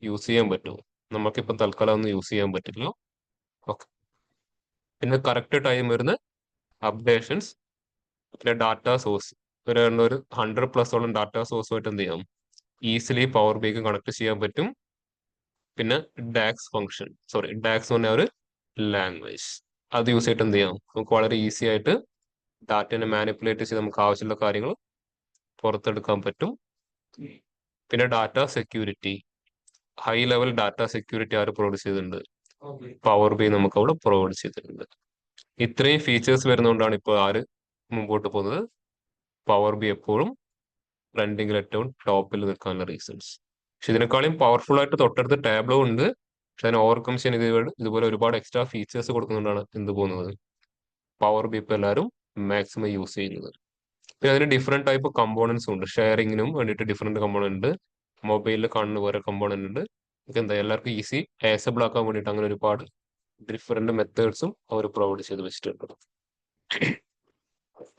യൂസ് ചെയ്യാൻ പറ്റൂ. നമുക്കിപ്പം തൽക്കാലം ഒന്നും യൂസ് ചെയ്യാൻ പറ്റില്ല. ഓക്കെ, പിന്നെ കറക്റ്റ് ടൈം വരുന്ന അപ്ഡേഷൻസ്, പിന്നെ ഡാറ്റ സോഴ്സ്. ഒരു 100+ ഡാറ്റ സോഴ്സുമായിട്ട് എന്ത് ചെയ്യാം, ഈസിലി പവർ ബിക്ക് കണക്ട് ചെയ്യാൻ പറ്റും. പിന്നെ ഡാക്സ് ഫംഗ്ഷൻ, ഡാക്സ് എന്ന് പറഞ്ഞ ഒരു ലാംഗ്വേജ്, അത് യൂസ് ചെയ്തിട്ട് എന്ത് ചെയ്യാം, നമുക്ക് വളരെ ഈസി ആയിട്ട് ഡാറ്റനെ മാനിപ്പുലേറ്റ് ചെയ്ത് നമുക്ക് ആവശ്യമുള്ള കാര്യങ്ങൾ പുറത്തെടുക്കാൻ പറ്റും. പിന്നെ data security, high level data security ആര് പ്രൊവൈഡ് ചെയ്തിട്ടുണ്ട്? പവർ ബി നമുക്ക് അവിടെ പ്രൊവൈഡ് ചെയ്തിട്ടുണ്ട്. ഇത്രയും ഫീച്ചേഴ്സ് വരുന്നതുകൊണ്ടാണ് ഇപ്പോൾ ആര് മുമ്പോട്ട് പോകുന്നത്? പവർ ബി എപ്പോഴും ട്രെൻഡിങ്ങിൽ ഏറ്റവും ടോപ്പിൽ നിൽക്കാനുള്ള റീസൺസ്. പക്ഷെ ഇതിനേക്കാളും പവർഫുൾ ആയിട്ട് തൊട്ടടുത്ത് ടാബ്ലോ ഉണ്ട്. പക്ഷെ അതിനെ ഓവർകം ചെയ്യാൻ ഇതുപോലെ ഒരുപാട് എക്സ്ട്രാ ഫീച്ചേഴ്സ് കൊടുക്കുന്നതുകൊണ്ടാണ് എന്ത് പോകുന്നത്? പവർ ബി ഇപ്പോൾ എല്ലാവരും മാക്സിമം യൂസ് ചെയ്യുന്നത്. പിന്നെ അതിന് ഡിഫറെന്റ് ടൈപ്പ് കമ്പോണൻസും ഉണ്ട്. ഷെയറിങ്ങിനും വേണ്ടിയിട്ട് ഡിഫറെന്റ് കമ്പോണന്റ് ഉണ്ട്. മൊബൈലിൽ കാണുന്ന വേറെ കമ്പോണന്റ് ഉണ്ട്. എന്താ എല്ലാവർക്കും ഈസി ആക്സബിൾ ആക്കാൻ വേണ്ടിയിട്ട് അങ്ങനെ ഒരുപാട് ഡിഫറെന്റ് മെത്തേഡ്സും അവർ പ്രൊവൈഡ് ചെയ്ത് വെച്ചിട്ടുണ്ട്.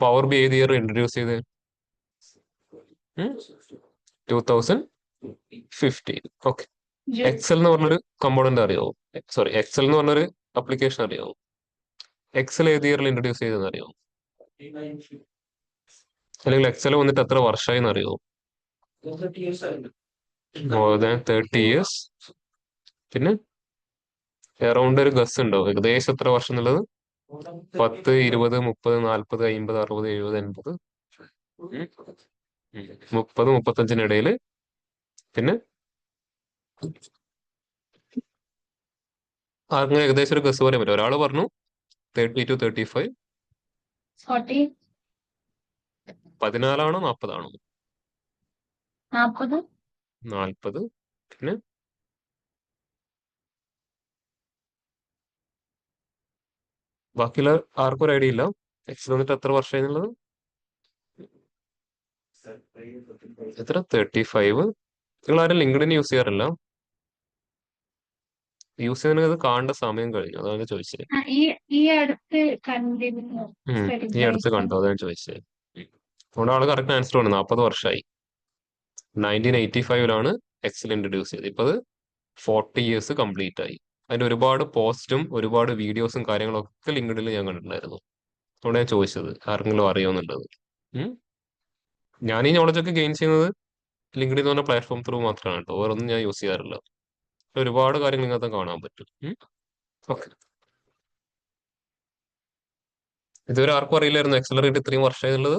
പവർ ബി ഏത് ഇയർ ഇൻട്രൊഡ്യൂസ് ചെയ്ത്? 2015. ഓക്കെ. എക്സൽ എന്ന് പറഞ്ഞൊരു കമ്പോണന്റ് അറിയാവോ? സോറി, എക്സൽ എന്ന് പറഞ്ഞൊരു അപ്ലിക്കേഷൻ അറിയാവോ? എക്സൽ ഏത് ഇയറിൽ ഇൻട്രൊഡ്യൂസ് ചെയ്തെന്ന് അറിയാവോ? അല്ലെങ്കിൽ എക്സൽ വന്നിട്ട് എത്ര വർഷമായി അറിയാവോ? More than 30 years. പിന്നെ അറൗണ്ട് ഒരു ഗസ് ഉണ്ടോ ഏകദേശം എത്ര വർഷം എന്നുള്ളത്? 10, 20, 30, 40, 50, 60, 70, 80, 30, 35 പിന്നെ അങ്ങനെ ഏകദേശം ഒരു ഗസ് പറയാൻ പറ്റും. ഒരാൾ പറഞ്ഞു 30 to 35. 40. 14 ആണോ 40 ആണോ? 40. 40. പിന്നെ ബാക്കിയുള്ള ആർക്കും ഒരു ഐഡിയ ഇല്ല. എക്സ് വന്നിട്ട് എത്ര വർഷമായി എന്നുള്ളത്? എത്ര? 35. നിങ്ങൾ ആരും ലിങ്ക്ഡിൻ യൂസ് ചെയ്യാറില്ല? യൂസ് ചെയ്യുന്നത് കാണേണ്ട സമയം കഴിഞ്ഞു, അതാണ് ചോദിച്ചത്. ഈ അടുത്ത് കണ്ടിരുന്നു. ഈ അടുത്ത് കണ്ടോ, അതാണ് ചോദിച്ചത്. അതുകൊണ്ട് ആള് കറക്റ്റ് ആൻസർ ആണ്. 40 വർഷമായി. 1985 എക്സൽ ഇൻട്രൊഡ്യൂസ് ചെയ്തത്. ഇപ്പൊ അത് 40 ഇയേഴ്സ് കംപ്ലീറ്റ് ആയി. അതിന്റെ ഒരുപാട് പോസ്റ്റും ഒരുപാട് വീഡിയോസും കാര്യങ്ങളൊക്കെ ലിങ്ക്ഡിനിൽ ഞാൻ കണ്ടിട്ടുണ്ടായിരുന്നു. അതുകൊണ്ട് ഞാൻ ചോദിച്ചത് ആർക്കെങ്കിലും അറിയാമെന്നുള്ളത്. ഞാൻ ഈ നോളജ് ഒക്കെ ഗെയിൻ ചെയ്യുന്നത് ലിങ്ക്ഡിൻ എന്ന് പറഞ്ഞ പ്ലാറ്റ്ഫോം ത്രൂ മാത്രമാണ് കേട്ടോ. വേറൊന്നും ഞാൻ യൂസ് ചെയ്യാറില്ല. ഒരുപാട് കാര്യങ്ങൾ ഇതിനകത്ത് കാണാൻ പറ്റും. ഓക്കെ. ഇതുവരെ ആർക്കും അറിയില്ലായിരുന്നു എക്സലറേറ്റ് ഇത്രയും വർഷം എന്നുള്ളത്.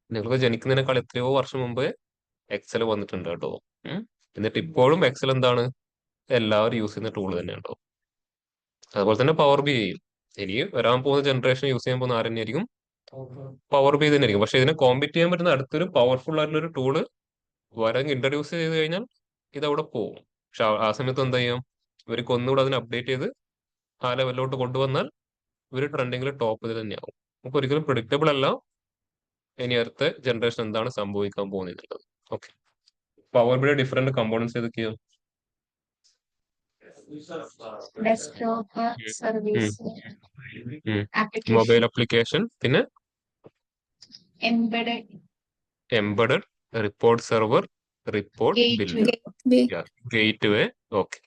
നിങ്ങൾക്ക് ജനിക്കുന്നതിനേക്കാൾ എത്രയോ വർഷം മുമ്പേ എക്സൽ വന്നിട്ടുണ്ട് കേട്ടോ. എന്നിട്ട് ഇപ്പോഴും എക്സൽ എന്താണ് എല്ലാവരും യൂസ് ചെയ്യുന്ന ടൂൾ തന്നെ കേട്ടോ. അതുപോലെ തന്നെ പവർ ബി ചെയ്യും. ഇനി വരാൻ പോകുന്ന ജനറേഷൻ യൂസ് ചെയ്യാൻ പോകുന്ന ആരെന്നെയായിരിക്കും? പവർ ബി തന്നെ ആയിരിക്കും. പക്ഷെ ഇതിനെ കോമ്പീറ്റ് ചെയ്യാൻ പറ്റുന്ന അടുത്തൊരു പവർഫുൾ ആയിട്ടുള്ള ഒരു ടൂള് വരാൻ ഇൻട്രൊഡ്യൂസ് ചെയ്ത് കഴിഞ്ഞാൽ ഇതവിടെ പോകും. പക്ഷെ ആ സമയത്ത് എന്താ ചെയ്യും? ഇവർക്ക് ഒന്നുകൂടെ അതിനെ അപ്ഡേറ്റ് ചെയ്ത് ആ ലെവലിലോട്ട് കൊണ്ടുവന്നാൽ ഇവർ ട്രെൻഡിങ്ങിൽ ടോപ്പ് ഇത് തന്നെയാവും. നമുക്ക് ഒരിക്കലും പ്രിഡിക്റ്റബിൾ അല്ല ഇനി അടുത്ത ജനറേഷൻ എന്താണ് സംഭവിക്കാൻ പോകുന്നത്. ഓക്കെ. പവർ ബിയുടെ ഡിഫറെന്റ് കമ്പോണൻസ് ഏതൊക്കെയാണ്? Desktop service, mobile application, application, പിന്നെ embedded, report server, report builder, gateway. Gateway. Okay.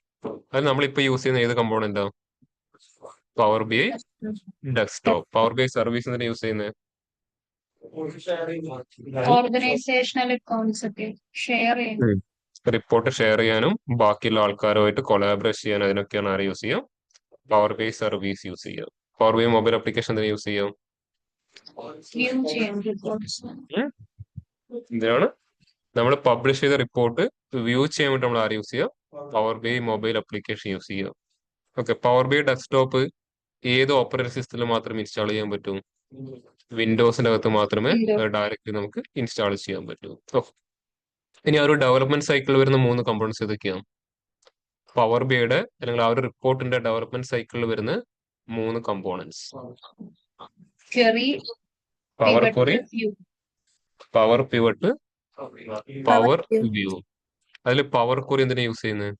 അത് നമ്മളിപ്പോ യൂസ് ചെയ്യുന്ന ഏത് കമ്പോണന്റാ? Power B I desktop. Power B I service എന്തിനാ യൂസ് ചെയ്യുന്നത്? ഓർഗനൈസേഷണൽ അക്കൗണ്ട്സ് ഒക്കെ ഷെയർ ചെയ്യുന്നു. റിപ്പോർട്ട് ഷെയർ ചെയ്യാനും ബാക്കിയുള്ള ആൾക്കാരുമായിട്ട് കൊളാബറേറ്റ് ചെയ്യാനും അതിനൊക്കെയാണ് ആര് യൂസ് ചെയ്യാം? Power B I service use ചെയ്യാം. Power B I mobile application എന്തിനാ യൂസ് ചെയ്യാം? വ്യൂ ചെയ്യാൻ റിപ്പോർട്ട്സ്. എന്തിനാണ്? നമ്മൾ പബ്ലിഷ് ചെയ്ത റിപ്പോർട്ട് വ്യൂ ചെയ്യാൻ വേണ്ടി നമ്മൾ ആര് യൂസ് ചെയ്യാം? Power B I mobile application use ചെയ്യാം. Okay. Power B I desktop ഏത് ഓപ്പറേറ്റിംഗ് സിസ്റ്റത്തിൽ മാത്രം ഇൻസ്റ്റാൾ ചെയ്യാൻ പറ്റും? വിൻഡോസിന്റെ അകത്ത് മാത്രമേ ഡയറക്റ്റ്ലി നമുക്ക് ഇൻസ്റ്റാൾ ചെയ്യാൻ പറ്റൂ. ഇനി ആ ഒരു ഡെവലപ്മെന്റ് സൈക്കിൾ വരുന്ന 3 കമ്പോണൻസ് ഏതൊക്കെയാണ്? പവർ ബിയുടെ അല്ലെങ്കിൽ ആ ഒരു റിപ്പോർട്ടിന്റെ ഡെവലപ്മെന്റ് സൈക്കിളിൽ വരുന്ന 3 components. Query, power query, power pivot, power view. അതിൽ പവർ ക്വറി എന്തിനാ യൂസ് ചെയ്യുന്നത്?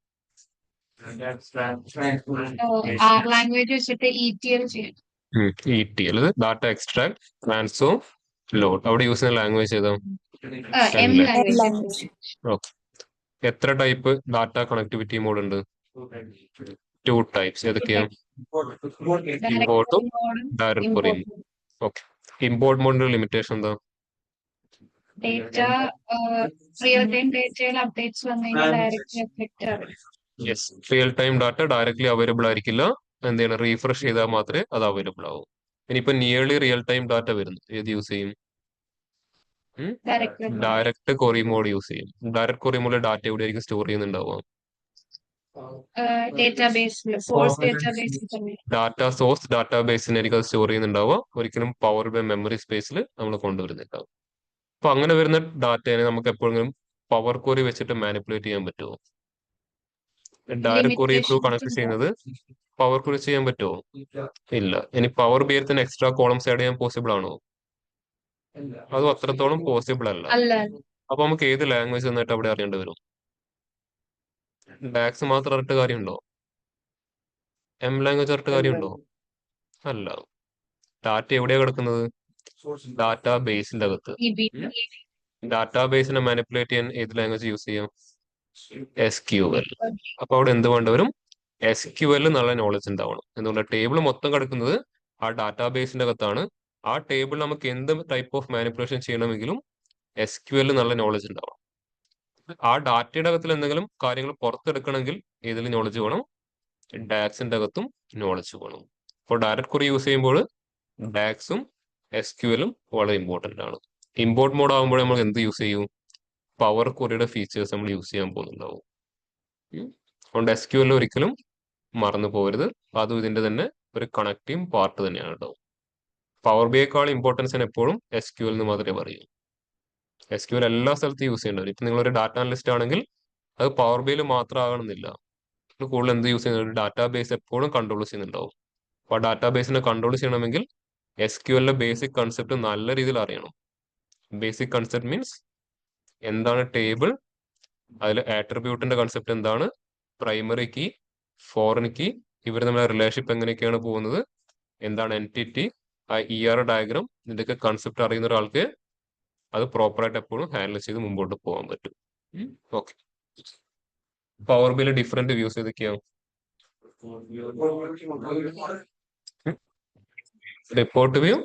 ആർ ലാംഗ്വേജ് വെച്ചിട്ട് ETL ചെയ്യും. ETL, data extract, transform, load. അവിടെ യൂസ് ചെയ്യുന്ന ലാംഗ്വേജ് ഏതാ? M language. ഓക്കെ. എത്ര ടൈപ്പ് ഡാറ്റ കണക്ടിവിറ്റി മോഡ് ഉണ്ട്? 2 ടൈപ്സ്. ഏതൊക്കെയാണ്? ഇമ്പോർട്ടും ഡയറക്റ്റ് ക്വറിയും. ഓക്കെ. ഇമ്പോർട്ട് മോഡിന്റെ ലിമിറ്റേഷൻ എന്താ? ഡേറ്റ റിയൽ ടൈം ഡേറ്റയിൽ അപ്ഡേറ്റ്സ് വന്നു കഴിഞ്ഞാൽ ഡയറക്റ്റ്ലി എഫക്റ്റ് ആവും. Yes. Real time data directly available ആയിരിക്കില്ല. എന്ത് ചെയ്യണം? റീഫ്രഷ് ചെയ്താൽ മാത്രമേ അത് അവൈലബിൾ ആവും. ഇനിയിപ്പോ നിയർലി റിയൽ ടൈം ഡാറ്റ വരുന്നു, ഏത് യൂസ് ചെയ്യും? ഡയറക്റ്റ് ക്വറി മോഡ് യൂസ് ചെയ്യും. ഡയറക്റ്റ് ക്വറി മോഡിൽ ഡാറ്റ എവിടെയായിരിക്കും സ്റ്റോർ ചെയ്യുന്നുണ്ടാവുക? ഡേറ്റാബേസിൽ സോഴ്സ് ഡേറ്റാബേസിൽ തന്നെ. ഡാറ്റ സോഴ്സ് ഡാറ്റാബേസിനായിരിക്കും അത് സ്റ്റോർ ചെയ്യുന്നുണ്ടാവുക, ഒരിക്കലും പവർ ബൈ മെമ്മറി സ്പേസിൽ നമ്മൾ കൊണ്ടുവരുന്നുണ്ടാവും. അപ്പൊ അങ്ങനെ വരുന്ന ഡാറ്റയെ നമുക്ക് എപ്പോഴെങ്കിലും പവർ ക്വറി വെച്ചിട്ട് മാനിപ്പുലേറ്റ് ചെയ്യാൻ പറ്റുമോ? Direct query through limitations connect ഉണ്ടോ? ചെയ്യുന്നത് പവർ ക്വറി ചെയ്യാൻ പറ്റുമോ? ഇല്ല. ഇനി പവർ ബി തന്നെ എക്സ്ട്രാ കോളംസ് ആഡ് ചെയ്യാൻ പോസിബിൾ ആണോ? അതും അത്രത്തോളം പോസിബിൾ അല്ല. അല്ല. അപ്പൊ നമുക്ക് ഏത് ലാംഗ്വേജ് എന്നിട്ട് അവിടെ അറിയേണ്ടി വരും? ഡാക്സ് മാത്രം അറിഞ്ഞിട്ട് കാര്യമുണ്ടോ? എം ലാംഗ്വേജ് അറിഞ്ഞിട്ട് കാര്യമുണ്ടോ? അല്ല. ഡാറ്റ എവിടെയാ കിടക്കുന്നത്? ഡാറ്റാ ബേസിന്റെ അകത്ത്. ഈ ബി ഡാറ്റാ ബേസിനെ മാനിപ്പുലേറ്റ് ചെയ്യാൻ ഏത് ലാംഗ്വേജ് യൂസ് ചെയ്യാം? SQL. അപ്പൊ അവിടെ എന്ത് വേണ്ടി വരും? SQL എന്നുള്ള നോളജ് ഉണ്ടാവണം. എന്തുകൊണ്ട് ടേബിൾ മൊത്തം കിടക്കുന്നത് ആ ഡാറ്റാ ബേസിന്റെ അകത്താണ്. ആ ടേബിൾ നമുക്ക് എന്ത് ടൈപ്പ് ഓഫ് മാനിപ്പുലേഷൻ ചെയ്യണമെങ്കിലും SQL എന്നുള്ള നോളജ് ഉണ്ടാവണം. ആ ഡാറ്റയുടെ അകത്തിൽ എന്തെങ്കിലും കാര്യങ്ങൾ പുറത്തെടുക്കണമെങ്കിൽ ഏതിൽ നോളജ് വേണം? ഡാക്സിന്റെ അകത്തും നോളജ് വേണം. അപ്പോൾ ഡയറക്റ്റ് ക്വറി യൂസ് ചെയ്യുമ്പോൾ ഡാക്സും SQLും വളരെ ഇമ്പോർട്ടന്റ് ആണ്. ഇമ്പോർട്ട് മോഡ് ആകുമ്പോൾ നമ്മൾ എന്ത് യൂസ് ചെയ്യും? പവർ ക്വറിയുടെ ഫീച്ചേഴ്സ് നമ്മൾ യൂസ് ചെയ്യാൻ പോകുന്നുണ്ടാവും. അതുകൊണ്ട് SQL ഒരിക്കലും മറന്നു പോകരുത്. അതും ഇതിന്റെ തന്നെ ഒരു കണക്റ്റീവ് പാർട്ട് തന്നെയാണ് കേട്ടോ. പവർ ബിയേക്കാൾ ഇമ്പോർട്ടൻസ് എപ്പോഴും SQL എന്ന് മാത്രമേ പറയൂ. SQL എല്ലാ സ്ഥലത്തും യൂസ് ചെയ്യേണ്ടത്. ഇപ്പൊ നിങ്ങൾ ഒരു ഡാറ്റ അനലിസ്റ്റ് ആണെങ്കിൽ അത് പവർ ബിയിൽ മാത്രം ആകണമെന്നില്ല. കൂടുതൽ എന്ത് യൂസ് ചെയ്യുന്നത്? ഡാറ്റാ ബേസ് എപ്പോഴും കൺട്രോൾ ചെയ്യുന്നുണ്ടാവും. അപ്പൊ ആ ഡാറ്റാ ബേസിനെ കൺട്രോൾ ചെയ്യണമെങ്കിൽ SQLിന്റെ ബേസിക് കൺസെപ്റ്റ് നല്ല രീതിയിൽ അറിയണം. ബേസിക് കൺസെപ്റ്റ് മീൻസ് എന്താണ് ടേബിൾ, അതിൽ ആട്രിബ്യൂട്ടിന്റെ കൺസെപ്റ്റ് എന്താണ്, പ്രൈമറി കീ, ഫോറിൻ കീ, ഇവർ തമ്മിലുള്ള റിലേഷൻഷിപ്പ് എങ്ങനെയൊക്കെയാണ് പോകുന്നത്, എന്താണ് എൻറ്റിറ്റി, ആ ഡയഗ്രാം, ഇതിന്റെയൊക്കെ കൺസെപ്റ്റ് അറിയുന്ന ഒരാൾക്ക് അത് പ്രോപ്പറായിട്ട് എപ്പോഴും ഹാൻഡിൽ ചെയ്ത് മുമ്പോട്ട് പോകാൻ പറ്റും. ഓക്കെ. പവർ ബിയിൽ ഡിഫറെന്റ് വ്യൂസ് ഏതൊക്കെയാവും? Report view,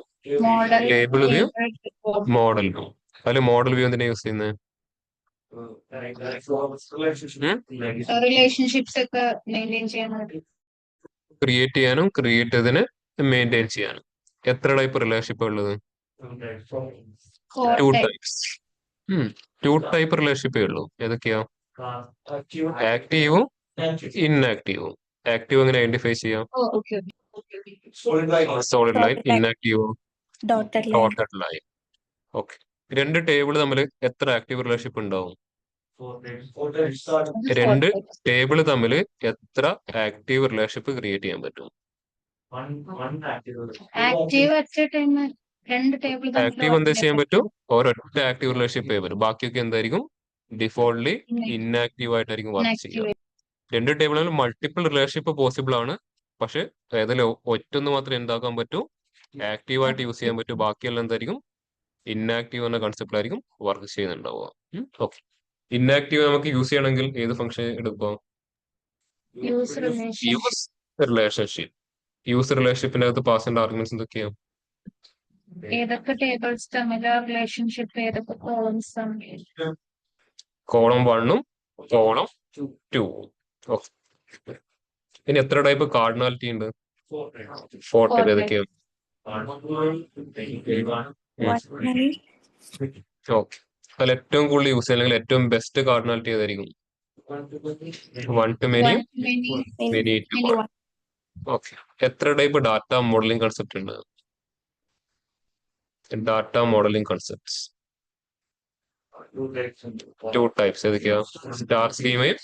model table view, report model view. അതിൽ മോഡൽ വ്യൂ എന്തിനാ യൂസ് ചെയ്യുന്നത്? റിലേഷൻഷിപ്സ് ഒക്കെ മെയിൻറ്റെയിൻ ചെയ്യാനായിട്ട്. ക്രിയേറ്റ് ചെയ്യാനും ക്രിയേറ്റ് ചെയ്തതിനെ മെയിൻറ്റെയിൻ ചെയ്യാനും. എത്ര ടൈപ്പ് റിലേഷൻഷിപ്പ് ഉള്ളത്? Four two type. Types. Two type റിലേഷൻഷിപ്പേ ഉള്ളൂ. ഏതൊക്കെയാ? ആക്റ്റീവും ഇൻആക്റ്റീവും. ആക്റ്റീവ് എങ്ങനെ ഐഡന്റിഫൈ ചെയ്യാം? Okay. Solid line. Dotted line. ഇൻആക്റ്റീവോ? Dotted line. Dotted line. Okay. രണ്ട് ടേബിൾ തമ്മിൽ എത്ര ആക്റ്റീവ് റിലേഷൻഷിപ്പ് ഉണ്ടാവും? രണ്ട് ടേബിൾ തമ്മിൽ എത്ര ആക്റ്റീവ് റിലേഷൻഷിപ്പ് ക്രിയേറ്റ് ചെയ്യാൻ പറ്റും? ആക്റ്റീവ് അറ്റ് ടൈം രണ്ട് ടേബിൾ ആക്റ്റീവ് എന്താ ചെയ്യാൻ പറ്റും? ഒരൊറ്റ ആക്റ്റീവ് റിലേഷൻഷിപ്പ് ചെയ്യാൻ പറ്റും. ബാക്കിയൊക്കെ എന്തായിരിക്കും? ഡിഫോൾട്ട്ലി ഇൻആക്റ്റീവ് ആയിട്ടായിരിക്കും വർക്ക് ചെയ്യുക. രണ്ട് ടേബിളിൽ മൾട്ടിപ്പിൾ റിലേഷൻഷിപ്പ് പോസിബിൾ ആണ്. പക്ഷെ അതിൽ ഒറ്റൊന്ന് മാത്രമേ എന്താക്കാൻ പറ്റൂ? ആക്റ്റീവ് ആയിട്ട് യൂസ് ചെയ്യാൻ പറ്റൂ. ബാക്കിയെല്ലാം എന്തായിരിക്കും? ഇൻആക്റ്റീവ് എന്ന കൺസെപ്റ്റിലായിരിക്കും വർക്ക് ചെയ്യുന്നുണ്ടാവുക. ഓക്കെ. ഇൻആക്റ്റീവ് നമുക്ക് യൂസ് ചെയ്യണമെങ്കിൽ ഏത് ഫംഗ്ഷൻ എടുക്കാം? Use relation. Use relationship. Use റിലേഷൻഷിപ്പിന്റെ അകത്ത് പാസ് ചെയ്യേണ്ട ആർഗ്യുമെന്റ്സ് എന്തൊക്കെയാണ്? ഏതൊക്കെ ടേബിൾസ് തമ്മിൽ റിലേഷൻഷിപ്പ്, ഏതൊക്കെ കോളംസ് തമ്മിൽ. കോളം 1ഉം കോളം 2. ഇനി എത്ര ടൈപ്പ് കാർഡിനാലിറ്റി ഉണ്ട്? 4 ടൈപ്പ്. ഏതൊക്കെയാണ്? Many. ഓക്കെ. അതിൽ ഏറ്റവും കൂടുതൽ യൂസ് ചെയ്യുക അല്ലെങ്കിൽ ഏറ്റവും ബെസ്റ്റ് കാർഡിനാലിറ്റി ഏതായിരിക്കും? 1 to many, many to Many 1. one. Okay. എത്ര ടൈപ്പ് ഡാറ്റ മോഡലിംഗ് കൺസെപ്റ്റ് ഉണ്ട്? Data modelling concepts 2 types. ഏതൊക്കെയാ? സ്റ്റാർ സ്കീമയും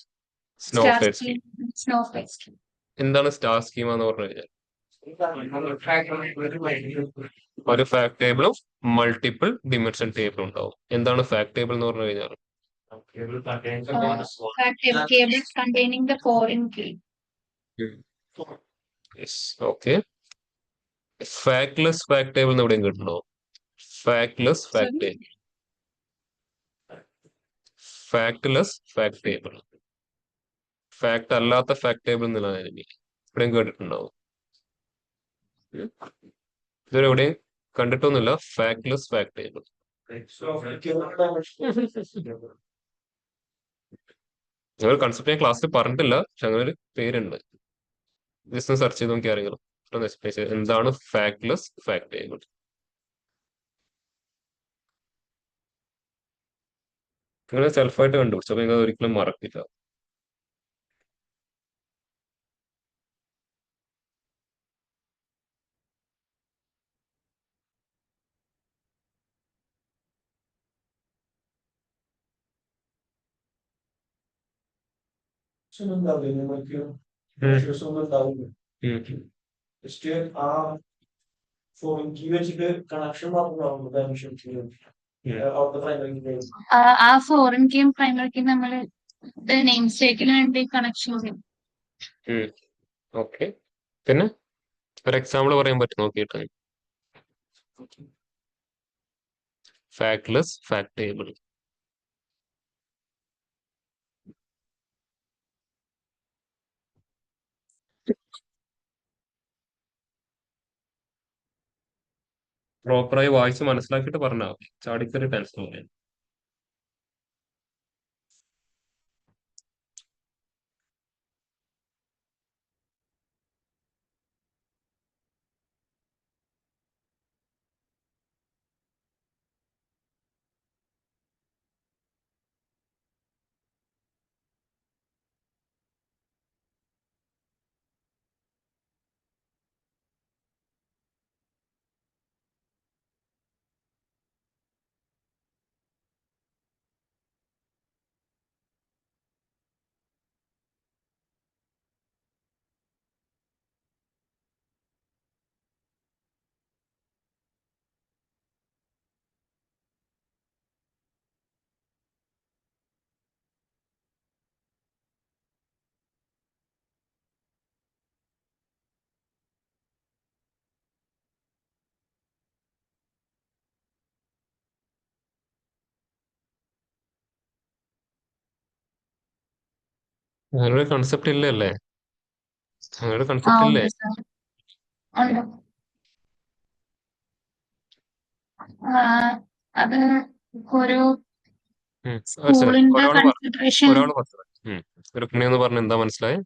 സ്നോഫ്ലേക്ക് സ്കീം. സ്നോഫ്ലേക്ക്. എന്താണ് സ്റ്റാർ സ്കീമ എന്ന് പറഞ്ഞു കഴിഞ്ഞാൽ? ഒരു ഫാക്ട് ടേബിളും മൾട്ടിപ്പിൾ ഡിമെൻഷൻ ടേബിളും ഉണ്ടാവും. എന്താണ് ഫാക്ട് ടേബിൾ എന്ന് പറഞ്ഞു കഴിഞ്ഞാൽ? Tables containing the foreign key. Okay. Factless fact table എന്ന് എവിടെയും കിട്ടുന്നുണ്ടോ? Factless fact Sorry? Table. Factless fact table. Fact അല്ലാത്ത ഫാക്ട് ടേബിൾ എന്നുള്ളതാണ് എവിടെയും കേട്ടിട്ടുണ്ടാവും. ഇതുവരെ എവിടെയും കണ്ടിട്ടൊന്നുമില്ല ഫാക്ട്ലെസ് ഫാക്ട് ടേബിൾ. ഞങ്ങൾ കൺസെപ്റ്റ് ഞാൻ ക്ലാസ്സിൽ പറഞ്ഞിട്ടില്ല, പക്ഷെ അങ്ങനെ ഒരു പേരുണ്ട്. ജസ്റ്റ് സെർച്ച് ചെയ്ത് നോക്കി ആരെങ്കിലും എന്താണ് ഫാക്ട്ലെസ് ഫാക്ട് ടേബിൾ. നിങ്ങൾ സെൽഫായിട്ട് കണ്ടുപിടിച്ചു. അപ്പൊ നിങ്ങൾ ഒരിക്കലും മറക്കില്ല. ഒന്നും ഉണ്ടാവില്ല നമുക്ക് ഉം, issues ഒന്നും ഉണ്ടാവില്ല. ഉം. ജസ്റ്റ് ആ ഫോൺ കീ വെച്ചിട്ട് കണക്ഷൻ മാത്രമാവും പെർമിഷൻ അവിടുത്തെ പ്രൈമറി. ആ ഫോറിൻ കീയും പ്രൈമറി കീയും നമ്മൾ നെയിം സ്റ്റേക്കിന് വേണ്ടി കണക്ഷൻ ചെയ്യും. ഓക്കെ. പിന്നെ ഒരു എക്സാമ്പിൾ പറയാൻ പറ്റും നോക്കിയിട്ട്. ഫാക്ട്ലെസ് ഫാക്ട് ടേബിൾ. പ്രോപ്പറായി വായിച്ച് മനസ്സിലാക്കിയിട്ട് പറഞ്ഞാൽ മതി. ചാടിക്കറി ടെൻഷൻ പറയാൻ. അങ്ങനൊരു കൺസെപ്റ്റ് ഇല്ലല്ലേ? അങ്ങനൊരു കൺസെപ്റ്റ് ഇല്ലേ? ഉണ്ട് സാർ, ഉണ്ട്. അത് ഒരു ഒരു സെക്കൻഡ്, സ്കൂളിന്റെ ഒരാൾ പറഞ്ഞു, കൺസിഡറേഷൻ. ഒരാൾ പറഞ്ഞു. ഒരു പുണ്യെന്ന് പറഞ്ഞ എന്താ മനസ്സിലായേ?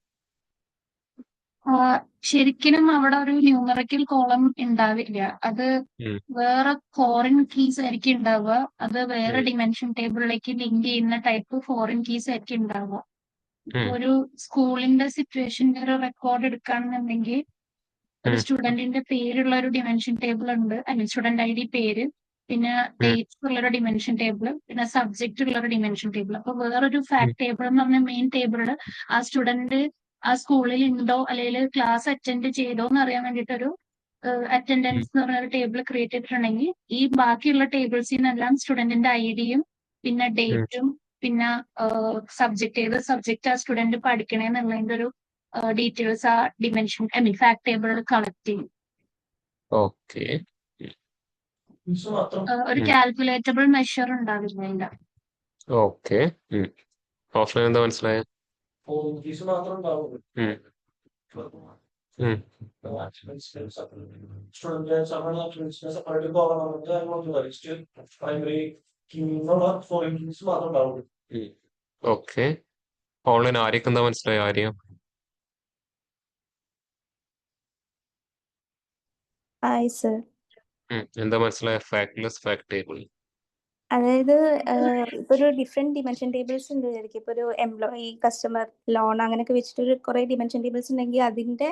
ശരിക്കും അവിടെ ഒരു ന്യൂമറിക്കൽ കോളം ഉണ്ടാവില്ല. അത് ഉം, വേറെ ഫോറിൻ കീസ് ആയിരിക്കും ഉണ്ടാവുക. അത് വേറെ ഉം, ഡിമെൻഷൻ ടേബിളിലേക്ക് ലിങ്ക് ചെയ്യുന്ന ടൈപ്പ് ഫോറിൻ കീസ് ആയിരിക്കും ഉണ്ടാവുക. ഉം, ഒരു സ്കൂളിന്റെ സിറ്റുവേഷന്റെ ഒരു റെക്കോർഡ് എടുക്കുകയാണെന്നുണ്ടെങ്കിൽ ഒരു ഉം, സ്റ്റുഡന്റിന്റെ പേരുള്ള ഒരു ഡിമെൻഷൻ ടേബിൾ ഉണ്ട്, അല്ലെങ്കിൽ സ്റ്റുഡന്റ് ഐ ഡി പേര്, പിന്നെ ഉം, ഡേറ്റ്സ് ഉള്ളൊരു ഡിമെൻഷൻ ടേബിൾ, പിന്നെ സബ്ജക്റ്റ് ഉള്ളൊരു ഡിമെൻഷൻ ടേബിൾ. അപ്പൊ വേറൊരു ഉം, ഫാക്ട് ടേബിൾ എന്ന് പറഞ്ഞ മെയിൻ ടേബിളിൽ ആ സ്റ്റുഡന്റ് ആ സ്കൂളിൽ ഉണ്ടോ അല്ലെങ്കിൽ ക്ലാസ് അറ്റൻഡ് ചെയ്തോ എന്ന് അറിയാൻ വേണ്ടിയിട്ട് ഒരു ഉം, അറ്റൻഡൻസ് എന്ന് പറഞ്ഞ ഒരു ടേബിൾ ക്രിയേറ്റ് ചെയ്തിട്ടുണ്ടെങ്കിൽ ഈ ബാക്കിയുള്ള ടേബിൾസിൽ നിന്നെല്ലാം സ്റ്റുഡന്റിന്റെ ഐഡിയും പിന്നെ ഉം. ഡേറ്റും പിന്നെ സബ്ജക്ട് ഏത് സബ്ജക്റ്റ് ആ സ്റ്റുഡന്റ് പഠിക്കണേന്നുള്ളതിന്റെ ഒരു ഡീറ്റെയിൽസ് ആ ഡിമെൻഷൻ ഐ മീൻ ഫാക്ട് ടേബിളിൽ കളക്ട് ചെയ്യും. ഓക്കെ. മാത്രം ഒരു കാൽക്കുലേറ്റബിൾ മെഷർ ഉണ്ടാവില്ല അതിന്റെ. ഓക്കെ. ഓഫ്ലൈൻ എന്താ മനസ്സിലായത്? ഫോൺ കീസ് മാത്രം ഉണ്ടാവും. ഉം, ഉം. പ്രൈമറി കീന്നുള്ള ഫോറിൻ കീസ് മാത്രം ഉണ്ടാവും. ഓക്കെ. ഓൺലൈൻ ആര്യക്ക് എന്താ മനസ്സിലായ? ആര്യ ആയി സർ. എന്താ മനസ്സിലായ? ഫാക്ട്ലെസ് ഫാക്ട് ടേബിൾ. അതായത് ഇപ്പൊ ഒരു ഡിഫറെന്റ് ഡിമെൻഷൻ ടേബിൾസ് ഉണ്ട് വിചാരിക്കും. ഇപ്പൊ ഒരു എംപ്ലോയി, കസ്റ്റമർ, ലോൺ അങ്ങനെയൊക്കെ വെച്ചിട്ട് ഒരു കുറെ ഡിമെൻഷൻ ടേബിൾസ് ഉണ്ടെങ്കിൽ അതിന്റെ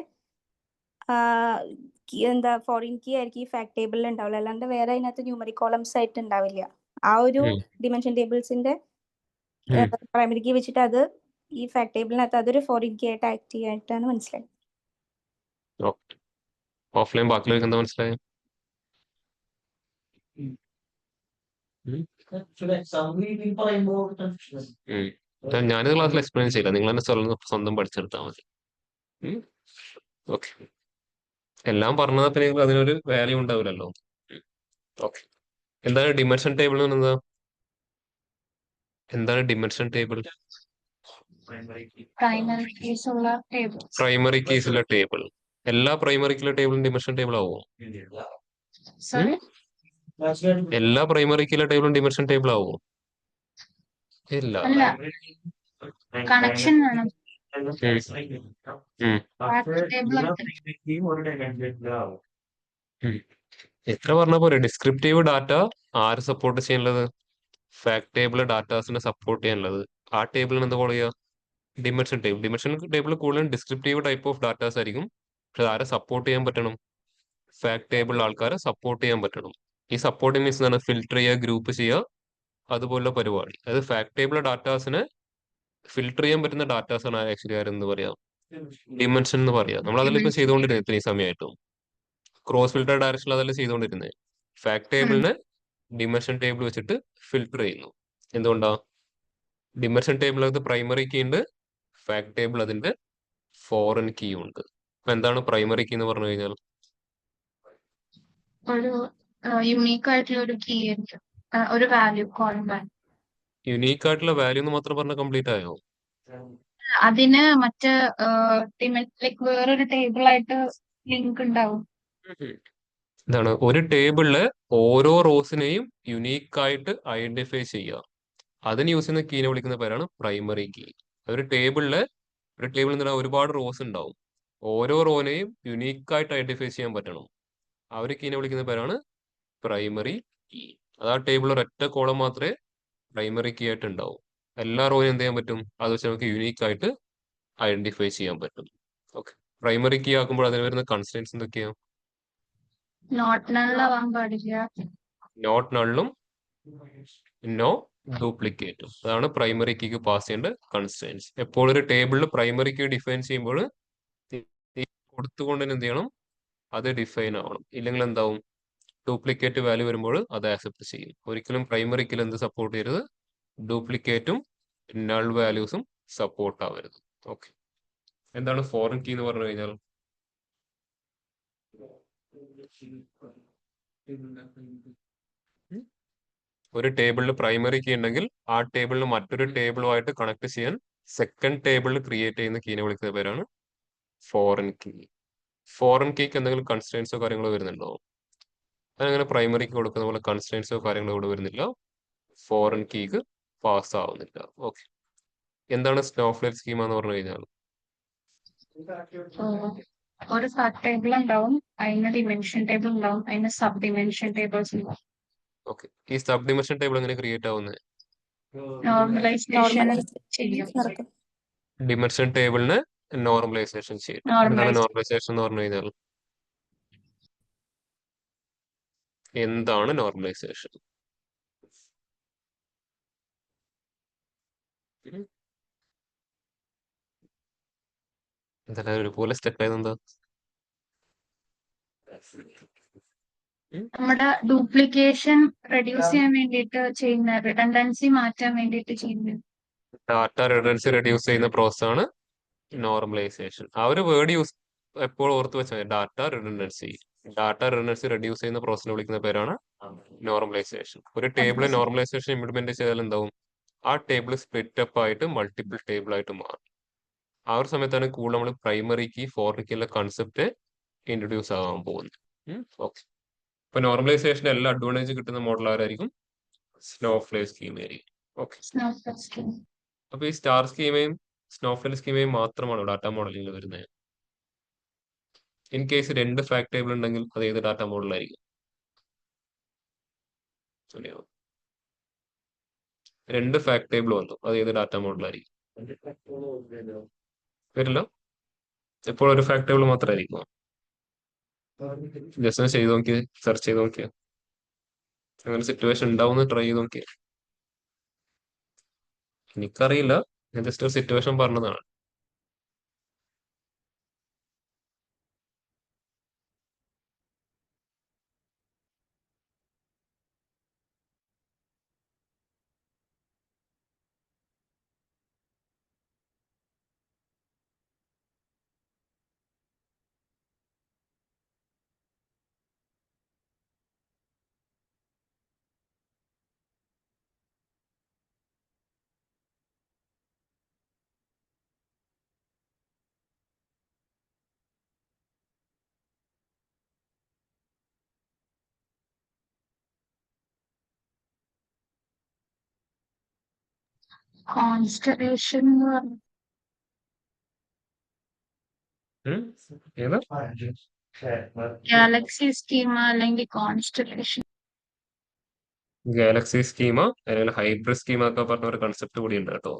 എന്താ ഫോറിൻ കീ ആയിരിക്കും ഈ ഫാക്ട് ടേബിളിൽ ഉണ്ടാവില്ല. അല്ലാണ്ട് വേറെ അതിനകത്ത് ന്യൂമറിക് കോളംസ് ആയിട്ട് ഉണ്ടാവില്ല. ആ ഒരു ഡിമെൻഷൻ ടേബിൾസിന്റെ പ്രൈമറി കീ വെച്ചിട്ട് അത് ഈ ഫാക്ട് ടേബിളിനകത്ത് അതൊരു ഫോറിൻ കീ ആയിട്ട് ആക്ട് ചെയ്യാനായിട്ടാണ് മനസ്സിലായത്. ഓഫ്ലൈൻ ബാക്കിയുള്ളവർക്ക് എന്താ മനസ്സിലായത്? ഞാനിത് ക്ലാസ്സിൽ എക്സ്പ്ലെയിൻ ചെയ്യില്ല, നിങ്ങൾ തന്നെ സ്വന്തം പഠിച്ചെടുത്താൽ മതി. ഓക്കെ. എല്ലാം പറഞ്ഞാൽ പിന്നെ നിങ്ങൾക്ക് അതിനൊരു വാല്യൂ ഉണ്ടാവില്ലല്ലോ. ഓക്കെ. എന്താണ് ഡിമെൻഷൻ ടേബിൾ എന്ന് പറയുന്നത്? എന്താണ് ഡിമെൻഷൻ ടേബിൾ? പ്രൈമറി കീസ് ഉള്ള ടേബിൾ. പ്രൈമറി കീസിലെ ടേബിൾ. എല്ലാ പ്രൈമറി കീയിലെ ടേബിളും ഡിമെൻഷൻ ടേബിൾ ആവുമോ? സോറി, എല്ലാ പ്രൈമറി കീയിലെ ടേബിളും ഡിമെൻഷൻ ടേബിൾ ആവുമോ? ഇല്ല. അല്ല, കണക്ഷൻ വേണം. ഫാക്ട് ടേബിൾ എത്ര പറഞ്ഞ പോലെ ഡിസ്ക്രിപ്റ്റീവ് ഡാറ്റ ആര് സപ്പോർട്ട് ചെയ്യാനുള്ളത്? ഫാക്ട് ടേബിൾ ഡാറ്റാസിനെ സപ്പോർട്ട് ചെയ്യാനുള്ളത്. ആ ടേബിളിന് എന്താ കോൾ ചെയ്യുക? Dimension table. ഡിമെൻഷൻ ടേബിൾ കൂടുതലും ഡിസ്ക്രിപ്റ്റീവ് ടൈപ്പ് ഓഫ് ഡാറ്റാസ് ആയിരിക്കും. പക്ഷെ ആരെ സപ്പോർട്ട് ചെയ്യാൻ പറ്റണം? ഫാക്ട് ടേബിൾ ആൾക്കാരെ സപ്പോർട്ട് ചെയ്യാൻ പറ്റണം. ഈ സപ്പോർട്ടിംഗ് മീൻസ് എന്താണ്? ഫിൽട്ടർ ചെയ്യുക, ഗ്രൂപ്പ് ചെയ്യുക, അതുപോലുള്ള പരിപാടി. അതായത് ഫാക്ട് ടേബിൾ ഡാറ്റാസിനെ ഫിൽട്ടർ ചെയ്യാൻ പറ്റുന്ന ഡാറ്റാസ് ആണ് ആക്ച്വലി ആരെന്ന് പറയാം, ഡിമെൻഷൻ എന്ന് പറയാം. നമ്മൾ അതിലിപ്പോ Dimension. ചെയ്തുകൊണ്ടിരുന്നത് ഇത്രയും സമയമായിട്ടും ക്രോസ് ഫിൽട്ടർ ഡയറക്ഷനിൽ അതല്ല ചെയ്തുകൊണ്ടിരുന്നത്. ഫാക്ട് ടേബിളിനെ ഡിമെൻഷൻ ടേബിൾ വെച്ചിട്ട് ഫിൽട്ടർ ചെയ്യുന്നു. എന്തുകൊണ്ടാ? ഡിമെൻഷൻ ടേബിളിനകത്ത് പ്രൈമറി കീ ഉണ്ട്, ഫാക്ട് ടേബിൾ അതിന്റെ ഫോറിൻ കീ ഉണ്ട്. അപ്പൊ എന്താണ് പ്രൈമറി കീ എന്ന് പറഞ്ഞു കഴിഞ്ഞാൽ? ഒരു യുണീക്ക് ആയിട്ടുള്ള ഒരു കീ ആയിരിക്കും, ഒരു വാല്യൂ കോളം വാല്യൂ. യുണീക്ക് ആയിട്ടുള്ള വാല്യൂ എന്ന് മാത്രം പറഞ്ഞാൽ കംപ്ലീറ്റ് ആയോ? അതിന് മറ്റ് ലൈക്ക് വേറൊരു ടേബിൾ ആയിട്ട് ലിങ്ക് ഉണ്ടാവും. എന്താണ് ഒരു ടേബിളില് ഓരോ റോസിനെയും യുണീക്ക് ആയിട്ട് ഐഡന്റിഫൈ ചെയ്യുക, അതിന് യൂസ് ചെയ്യുന്ന കീനെ വിളിക്കുന്ന പേരാണ് പ്രൈമറി കീ. ഒരു ടേബിളിൽ എന്താ ഒരുപാട് റോസ് ഉണ്ടാവും, ഓരോ റോനെയും യുണീക്ക് ആയിട്ട് ഐഡന്റിഫൈ ചെയ്യാൻ പറ്റണം, ആ ഒരു കീനെ വിളിക്കുന്ന പേരാണ് പ്രൈമറി കീ. അത് ആ ടേബിൾ ഒരൊറ്റ കോളം മാത്രമേ പ്രൈമറി കീ ആയിട്ട് ഉണ്ടാവും. എല്ലാ റോയും എന്ത് ചെയ്യാൻ പറ്റും? അത് വെച്ച് നമുക്ക് യുണീക്ക് ആയിട്ട് ഐഡന്റിഫൈ ചെയ്യാൻ പറ്റും. ഓക്കെ, പ്രൈമറി കീ ആക്കുമ്പോൾ അതിന് വരുന്ന കൺസ്ട്രെയിൻസ് എന്തൊക്കെയാണ്? നോട്ട് നള്ളാവാൻ പാടില്ല, നോട്ട് നള്ളും നോ ഡ്യൂപ്ലിക്കേറ്റും. അതാണ് പ്രൈമറി കീക്ക് പാസ് ചെയ്യേണ്ട കൺസ്ട്രെയിൻസ്. എപ്പോഴും ഒരു ടേബിളിൽ പ്രൈമറി കീ ഡിഫൈൻ ചെയ്യുമ്പോൾ കൊടുത്തുകൊണ്ട് തന്നെ എന്ത് ചെയ്യണം? അത് ഡിഫൈൻ ആവണം. ഇല്ലെങ്കിൽ എന്താവും? ഡ്യൂപ്ലിക്കേറ്റ് വാല്യൂ വരുമ്പോൾ അത് ആക്സെപ്റ്റ് ചെയ്യും. ഒരിക്കലും പ്രൈമറി കീയിൽ എന്ത് സപ്പോർട്ട് ചെയ്യരുത്? ഡ്യൂപ്ലിക്കേറ്റും നൾ വാല്യൂസും സപ്പോർട്ട് ആവരുത്. ഓക്കെ, എന്താണ് ഫോറിൻ കീ എന്ന് പറഞ്ഞു കഴിഞ്ഞാൽ? ഒരു ടേബിളിൽ പ്രൈമറി കീ ഉണ്ടെങ്കിൽ ആ ടേബിളിന് മറ്റൊരു ടേബിളുമായിട്ട് കണക്ട് ചെയ്യാൻ സെക്കൻഡ് ടേബിളിൽ ക്രിയേറ്റ് ചെയ്യുന്ന കീനെ വിളിക്കുന്ന പേരാണ് ഫോറിൻ കീ. ഫോറിൻ കീക്ക് എന്തെങ്കിലും കൺസ്ട്രെയിൻസോ കാര്യങ്ങളോ വരുന്നുണ്ടോ? അതങ്ങനെ പ്രൈമറിക്ക് കൊടുക്കുന്ന പോലെ കൺസ്ട്രെയിൻസോ കാര്യങ്ങളോ ഇവിടെ വരുന്നില്ല, ഫോറിൻ കീക്ക് പാസ് ആവുന്നില്ല. ഓക്കെ, എന്താണ് സ്നോഫ്ലേക്ക് സ്കീമ എന്ന് പറഞ്ഞു കഴിഞ്ഞാൽ? ഒരു ഫാക്ട് ടേബിൾ ഉണ്ടാവും, അതിന് ഡിമെൻഷൻ ടേബിൾ ഉണ്ടാവും, അതിന് സബ് ഡിമെൻഷൻ ടേബിൾസ് ഉണ്ടാവും. ഓക്കെ, ഈ സബ് ഡിമെൻഷൻ ടേബിൾ എങ്ങനെ ക്രിയേറ്റ് ആവുന്നത്? നോർമലൈസേഷൻ ചെയ്യും. നടക്കും. ഡിമെൻഷൻ ടേബിളിന് നോർമലൈസേഷൻ ചെയ്യും. എന്താണ് നോർമലൈസേഷൻ എന്ന് പറഞ്ഞു കഴിഞ്ഞാൽ? എന്താണ് നോർമലൈസേഷൻ? എന്താ ഒരുപോലെ സ്റ്റെപ്പ് ആയതെന്താ? നമ്മുടെ ഡ്യൂപ്ലിക്കേഷൻ റെഡ്യൂസ് ചെയ്യാൻ വേണ്ടിയിട്ട് ചെയ്യുന്ന, റിഡൻഡൻസി മാറ്റാൻ വേണ്ടിയിട്ട് ചെയ്യുന്നത്. ഡാറ്റ റിഡൻഡൻസി റെഡ്യൂസ് ചെയ്യുന്ന പ്രോസസ് ആണ് നോർമലൈസേഷൻ. ആ ഒരു വേർഡ് യൂസ് എപ്പോഴും ഓർത്ത് വെച്ചാൽ data redundancy. Data redundancy reduce ചെയ്യുന്ന പ്രോസസ്സിനെ വിളിക്കുന്ന പേരാണ് നോർമലൈസേഷൻ. ഒരു ടേബിൾ നോർമലൈസേഷൻ ഇംപ്ലിമെന്റ് ചെയ്താൽ എന്താവും? ആ ടേബിൾ സ്പ്ലിറ്റ് അപ്പ് ആയിട്ട് മൾട്ടിപ്പിൾ ടേബിൾ ആയിട്ട് മാറും. ആ ഒരു സമയത്താണ് കൂടുതൽ നമ്മൾ primary key foreign key concept introduce ആവാൻ പോകുന്നത്. ഓക്കെ, ഇപ്പൊ നോർമലൈസേഷന്റെ എല്ലാ അഡ്വാൻറ്റേജ് കിട്ടുന്ന മോഡൽ ആരായിരിക്കും? സ്നോഫ്ലേക്ക് സ്കീം ആയിരിക്കും. ഓക്കെ, അപ്പൊ ഈ സ്റ്റാർ സ്കീമയും സ്നോഫ്ലേക്ക് സ്കീമയും മാത്രമാണ് ഡാറ്റ മോഡലിംഗിൽ വരുന്നത്. ഇൻ കേസ് രണ്ട് ഫാക്ട് ടേബിൾ ഉണ്ടെങ്കിൽ അത് ഏത് ഡാറ്റ മോഡലായിരിക്കും? രണ്ട് ഫാക്ട് ടേബിൾ വന്നു, അത് ഏത് ഡാറ്റ മോഡലായിരിക്കും? വരില്ല, എപ്പോഴും ഒരു ഫാക്ട് ടേബിൾ മാത്രമായിരിക്കും. ജസ്റ്റ് ചെയ്ത് നോക്കിയ, സെർച്ച് ചെയ്ത് നോക്കിയ അങ്ങനെ സിറ്റുവേഷൻ ഉണ്ടാവുന്ന ട്രൈ ചെയ്ത് നോക്കിയ. എനിക്കറിയില്ല, ഞാൻ ജസ്റ്റ് ഒരു സിറ്റുവേഷൻ പറഞ്ഞതാണ്. കോൺസ്റ്റലേഷൻ ഏതാ? ഗാലക്സി സ്കീമ അല്ലെങ്കിൽ കോൺസ്റ്റലേഷൻ. ഗാലക്സി സ്കീമ അല്ലെങ്കിൽ ഹൈബ്രിഡ് സ്കീമ ഒക്കെ പറഞ്ഞ ഒരു കൺസെപ്റ്റ് കൂടി ഉണ്ട് കേട്ടോ.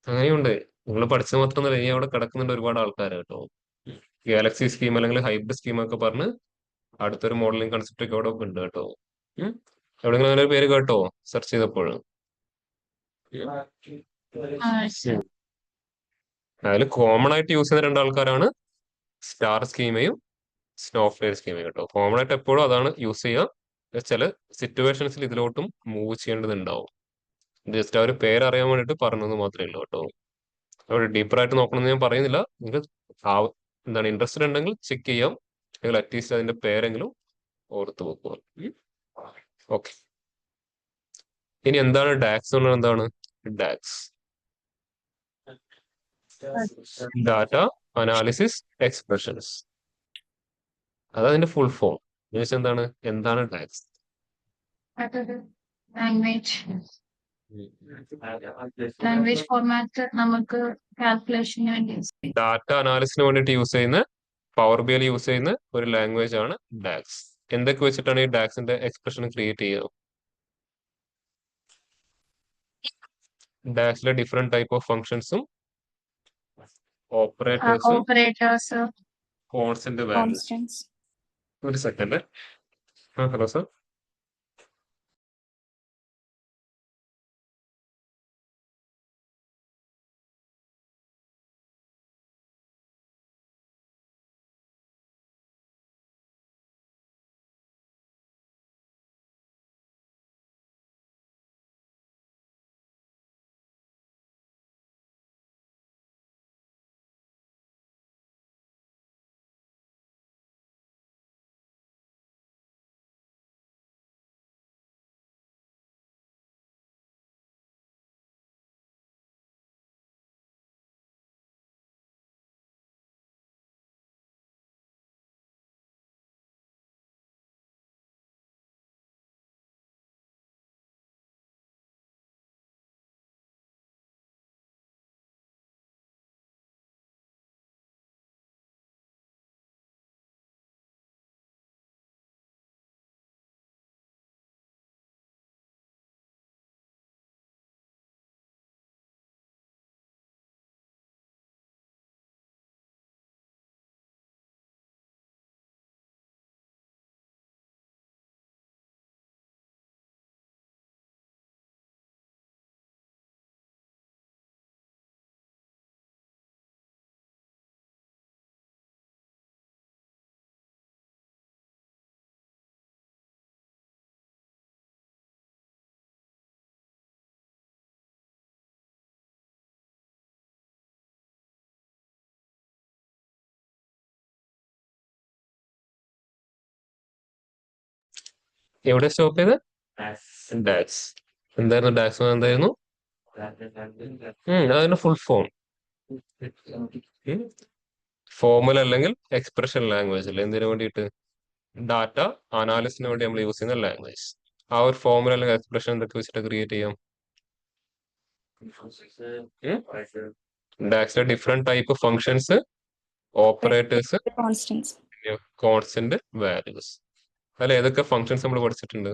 അങ്ങനെയുണ്ട്, നിങ്ങൾ പഠിച്ചത് മാത്രമല്ല, ഇനി അവിടെ കിടക്കുന്നുണ്ട് ഒരുപാട് ആൾക്കാർ കേട്ടോ. ഗാലക്സി സ്കീം അല്ലെങ്കിൽ ഹൈബ്രിഡ് സ്കീം ഒക്കെ പറഞ്ഞ് അടുത്തൊരു മോഡലിംഗ് കൺസെപ്റ്റ് ഒക്കെ അവിടെ ഉണ്ട് കേട്ടോ. എവിടെയെങ്കിലും അങ്ങനെ ഒരു പേര് കേട്ടോ സെർച്ച് ചെയ്തപ്പോൾ? അതിൽ കോമൺ ആയിട്ട് യൂസ് ചെയ്യുന്ന രണ്ടാൾക്കാരാണ് സ്റ്റാർ സ്കീമയും സ്നോഫ്ലെയർ സ്കീമയും കേട്ടോ. കോമൺ ആയിട്ട് എപ്പോഴും അതാണ് യൂസ് ചെയ്യുക. ചില സിറ്റുവേഷൻസിൽ ഇതിലോട്ടും മൂവ് ചെയ്യേണ്ടതുണ്ടാവും. ജസ്റ്റ് ആ ഒരു പേരറിയാൻ വേണ്ടിയിട്ട് പറഞ്ഞത് മാത്രമേ ഉള്ളൂ കേട്ടോ. അവിടെ ഡീപ്പറായിട്ട് നോക്കണമെന്ന് ഞാൻ പറയുന്നില്ല. നിങ്ങൾക്ക് എന്താണ് ഇൻട്രസ്റ്റഡ് ഉണ്ടെങ്കിൽ ചെക്ക് ചെയ്യാം, അല്ലെങ്കിൽ അറ്റ്ലീസ്റ്റ് അതിന്റെ പേരെങ്കിലും ഓർത്ത് വെക്കുക. ഓക്കെ, ഇനി എന്താണ് ഡാക്സ് എന്ന് പറഞ്ഞാൽ എന്താണ് ഡാക്സ്? Data analysis expressions. അതതിന്റെ ഫുൾ ഫോം. എന്താണ് എന്താണ് ഡാക്സ്? ലാംഗ്വേജ് ഫോർമാറ്റ് നമുക്ക് കാൽക്കുലേഷന് വേണ്ടി ഡാറ്റ അനാലിസിന് വേണ്ടിയിട്ട് യൂസ് ചെയ്യുന്ന, പവർ ബി ഐ യൂസ് ചെയ്യുന്ന ഒരു ലാംഗ്വേജ് ആണ് ഡാക്സ്. എന്തൊക്കെ വെച്ചിട്ടാണ് ഈ ഡാക്സിന്റെ എക്സ്പ്രഷൻ ക്രിയേറ്റ് ചെയ്യുക? ഡാക്സിലെ ഡിഫറെന്റ് ടൈപ്പ് ഓഫ് ഫങ്ഷൻസും ഓപ്പറേറ്റേഴ്സും ഓപ്പറേറ്റേഴ്സ് കോൺസ്റ്റന്റ് വാല്യൂസ്. കോൺസ്റ്റൻസ്. ഒരു സെക്കൻഡ്. Hello sir. എവിടെ സ്റ്റോപ്പ് ചെയ്ത്? ഡാക്സ്. എന്തായിരുന്നു ഡാക്സ്? എന്തായിരുന്നു അതിന്റെ ഫുൾ ഫോം? ഫോർമുല അല്ലെങ്കിൽ എക്സ്പ്രഷൻ ലാംഗ്വേജ് അല്ലേ? എന്തിനു വേണ്ടിയിട്ട്? ഡാറ്റ അനാലിസിന് വേണ്ടി നമ്മൾ യൂസ് ചെയ്യുന്ന ലാംഗ്വേജ്. ആ ഒരു ഫോർമുല അല്ലെങ്കിൽ എക്സ്പ്രഷൻ എന്തൊക്കെ വെച്ചിട്ട് ക്രിയേറ്റ് ചെയ്യാം? ഡാക്സിലെ different type functions, operators, constants. Constant values. അതിൽ ഏതൊക്കെ ഫങ്ഷൻസ് നമ്മൾ പഠിച്ചിട്ടുണ്ട്?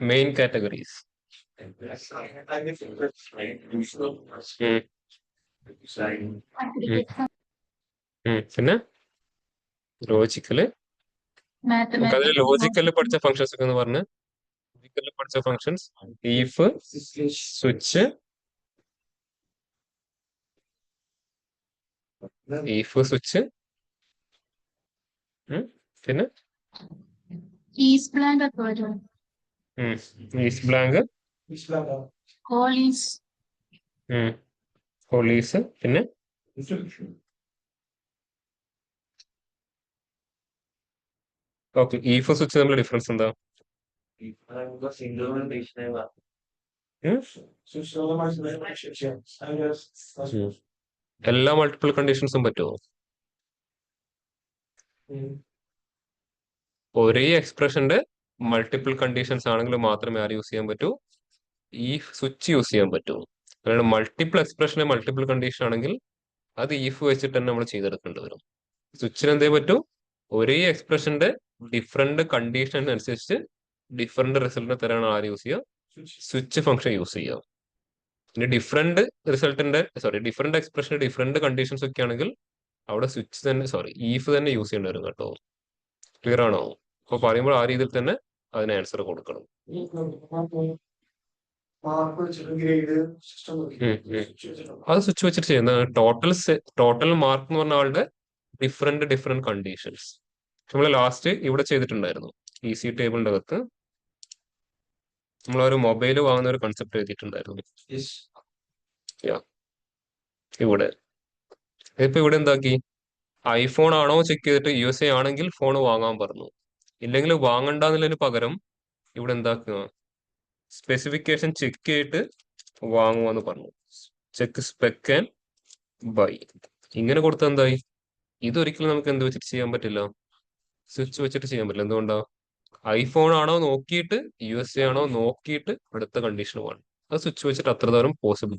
Main categories. പിന്നെ ലോജിക്കല്. നമുക്ക് അതിൽ ലോജിക്കലിൽ പഠിച്ച ഫങ്ഷൻസ് ഒക്കെ എന്ന് പറഞ്ഞ്, ലോജിക്കലിൽ പഠിച്ച ഫങ്ഷൻസ് ഈഫ്, സ്വിച്ച്, പിന്നെ ഈസ് ബ്ലാങ്ക് ഒക്കെ വരും. ഈസ് ബ്ലാങ്ക്, കോളീസ്, പോലീസ്, പിന്നെ ഓക്കെ. ഈഫ് സ്വിച്ച് തമ്മിൽ ഡിഫറൻസ് എന്താ? എല്ലാ മൾട്ടിപ്പിൾ കണ്ടീഷൻസും പറ്റുമോ? ഒരേ എക്സ്പ്രഷന്റെ മൾട്ടിപ്പിൾ കണ്ടീഷൻസ് ആണെങ്കിൽ മാത്രമേ ആര് യൂസ് ചെയ്യാൻ പറ്റൂ? ഈ സ്വിച്ച് യൂസ് ചെയ്യാൻ പറ്റൂ. അതായത് മൾട്ടിപ്പിൾ എക്സ്പ്രഷന് മൾട്ടിപ്പിൾ കണ്ടീഷൻ ആണെങ്കിൽ അത് ഈഫ് വെച്ചിട്ട് തന്നെ നമ്മൾ ചെയ്തെടുക്കേണ്ടി വരും. സ്വിച്ചിന് എന്തേ പറ്റൂ? ഒരേ എക്സ്പ്രഷന്റെ ഡിഫറെന്റ് കണ്ടീഷൻ അനുസരിച്ച് ഡിഫറെന്റ് റിസൾട്ടിനെ തരാണ് ആര് യൂസ് ചെയ്യുക? സ്വിച്ച് ഫംഗ്ഷൻ യൂസ് ചെയ്യുക. ഇനി ഡിഫറെന്റ് എക്സ്പ്രഷൻ ഡിഫറെന്റ് കണ്ടീഷൻസ് ഒക്കെ ആണെങ്കിൽ അവിടെ സ്വിച്ച് തന്നെ ഈഫ് തന്നെ യൂസ് ചെയ്യേണ്ടി വരും കേട്ടോ. ക്ലിയർ ആണോ? അപ്പൊ പറയുമ്പോൾ ആ രീതിയിൽ തന്നെ അതിന് ആൻസർ കൊടുക്കണം. മാർക്ക് വെച്ചിട്ട് ഗ്രേഡ് സിസ്റ്റം അത് സ്വിച്ച് വെച്ചിട്ട് ചെയ്യുന്നത് ടോട്ടൽ മാർക്ക് എന്ന് പറഞ്ഞ ആളുടെ ഡിഫറെന്റ് കണ്ടീഷൻസ് നമ്മൾ ലാസ്റ്റ് ഇവിടെ ചെയ്തിട്ടുണ്ടായിരുന്നു. ഈസി ടേബിളിന്റെ അകത്ത് നമ്മളൊരു മൊബൈൽ വാങ്ങുന്ന ഒരു കൺസെപ്റ്റ് എഴുതിയിട്ടുണ്ടായിരുന്നു. ഇവിടെ ഇപ്പൊ ഇവിടെ എന്താക്കി, ഐഫോൺ ആണോ ചെക്ക് ചെയ്തിട്ട് USA ആണെങ്കിൽ ഫോൺ വാങ്ങാൻ പറഞ്ഞു. ഇല്ലെങ്കിൽ വാങ്ങണ്ടെന്നുള്ളതിന് പകരം ഇവിടെ എന്താക്കുക, സ്പെസിഫിക്കേഷൻ ചെക്ക് ചെയ്തിട്ട് വാങ്ങുവാന്ന് പറഞ്ഞു. ചെക്ക് സ്പെക്ക് ആൻഡ് ബൈ ഇങ്ങനെ കൊടുത്താൽ എന്തായി, ഇതൊരിക്കലും നമുക്ക് എന്ത് വെച്ചിട്ട് ചെയ്യാൻ പറ്റില്ല, സ്വിച്ച് വെച്ചിട്ട് ചെയ്യാൻ പറ്റില്ല. എന്തുകൊണ്ടാ, ഐഫോൺ ആണോ നോക്കിയിട്ട് USA ആണോ നോക്കിയിട്ട് അടുത്ത കണ്ടീഷൻ വേണം. അത് സ്വിച്ച് വെച്ചിട്ട് അത്ര തരം പോസിബിൾ.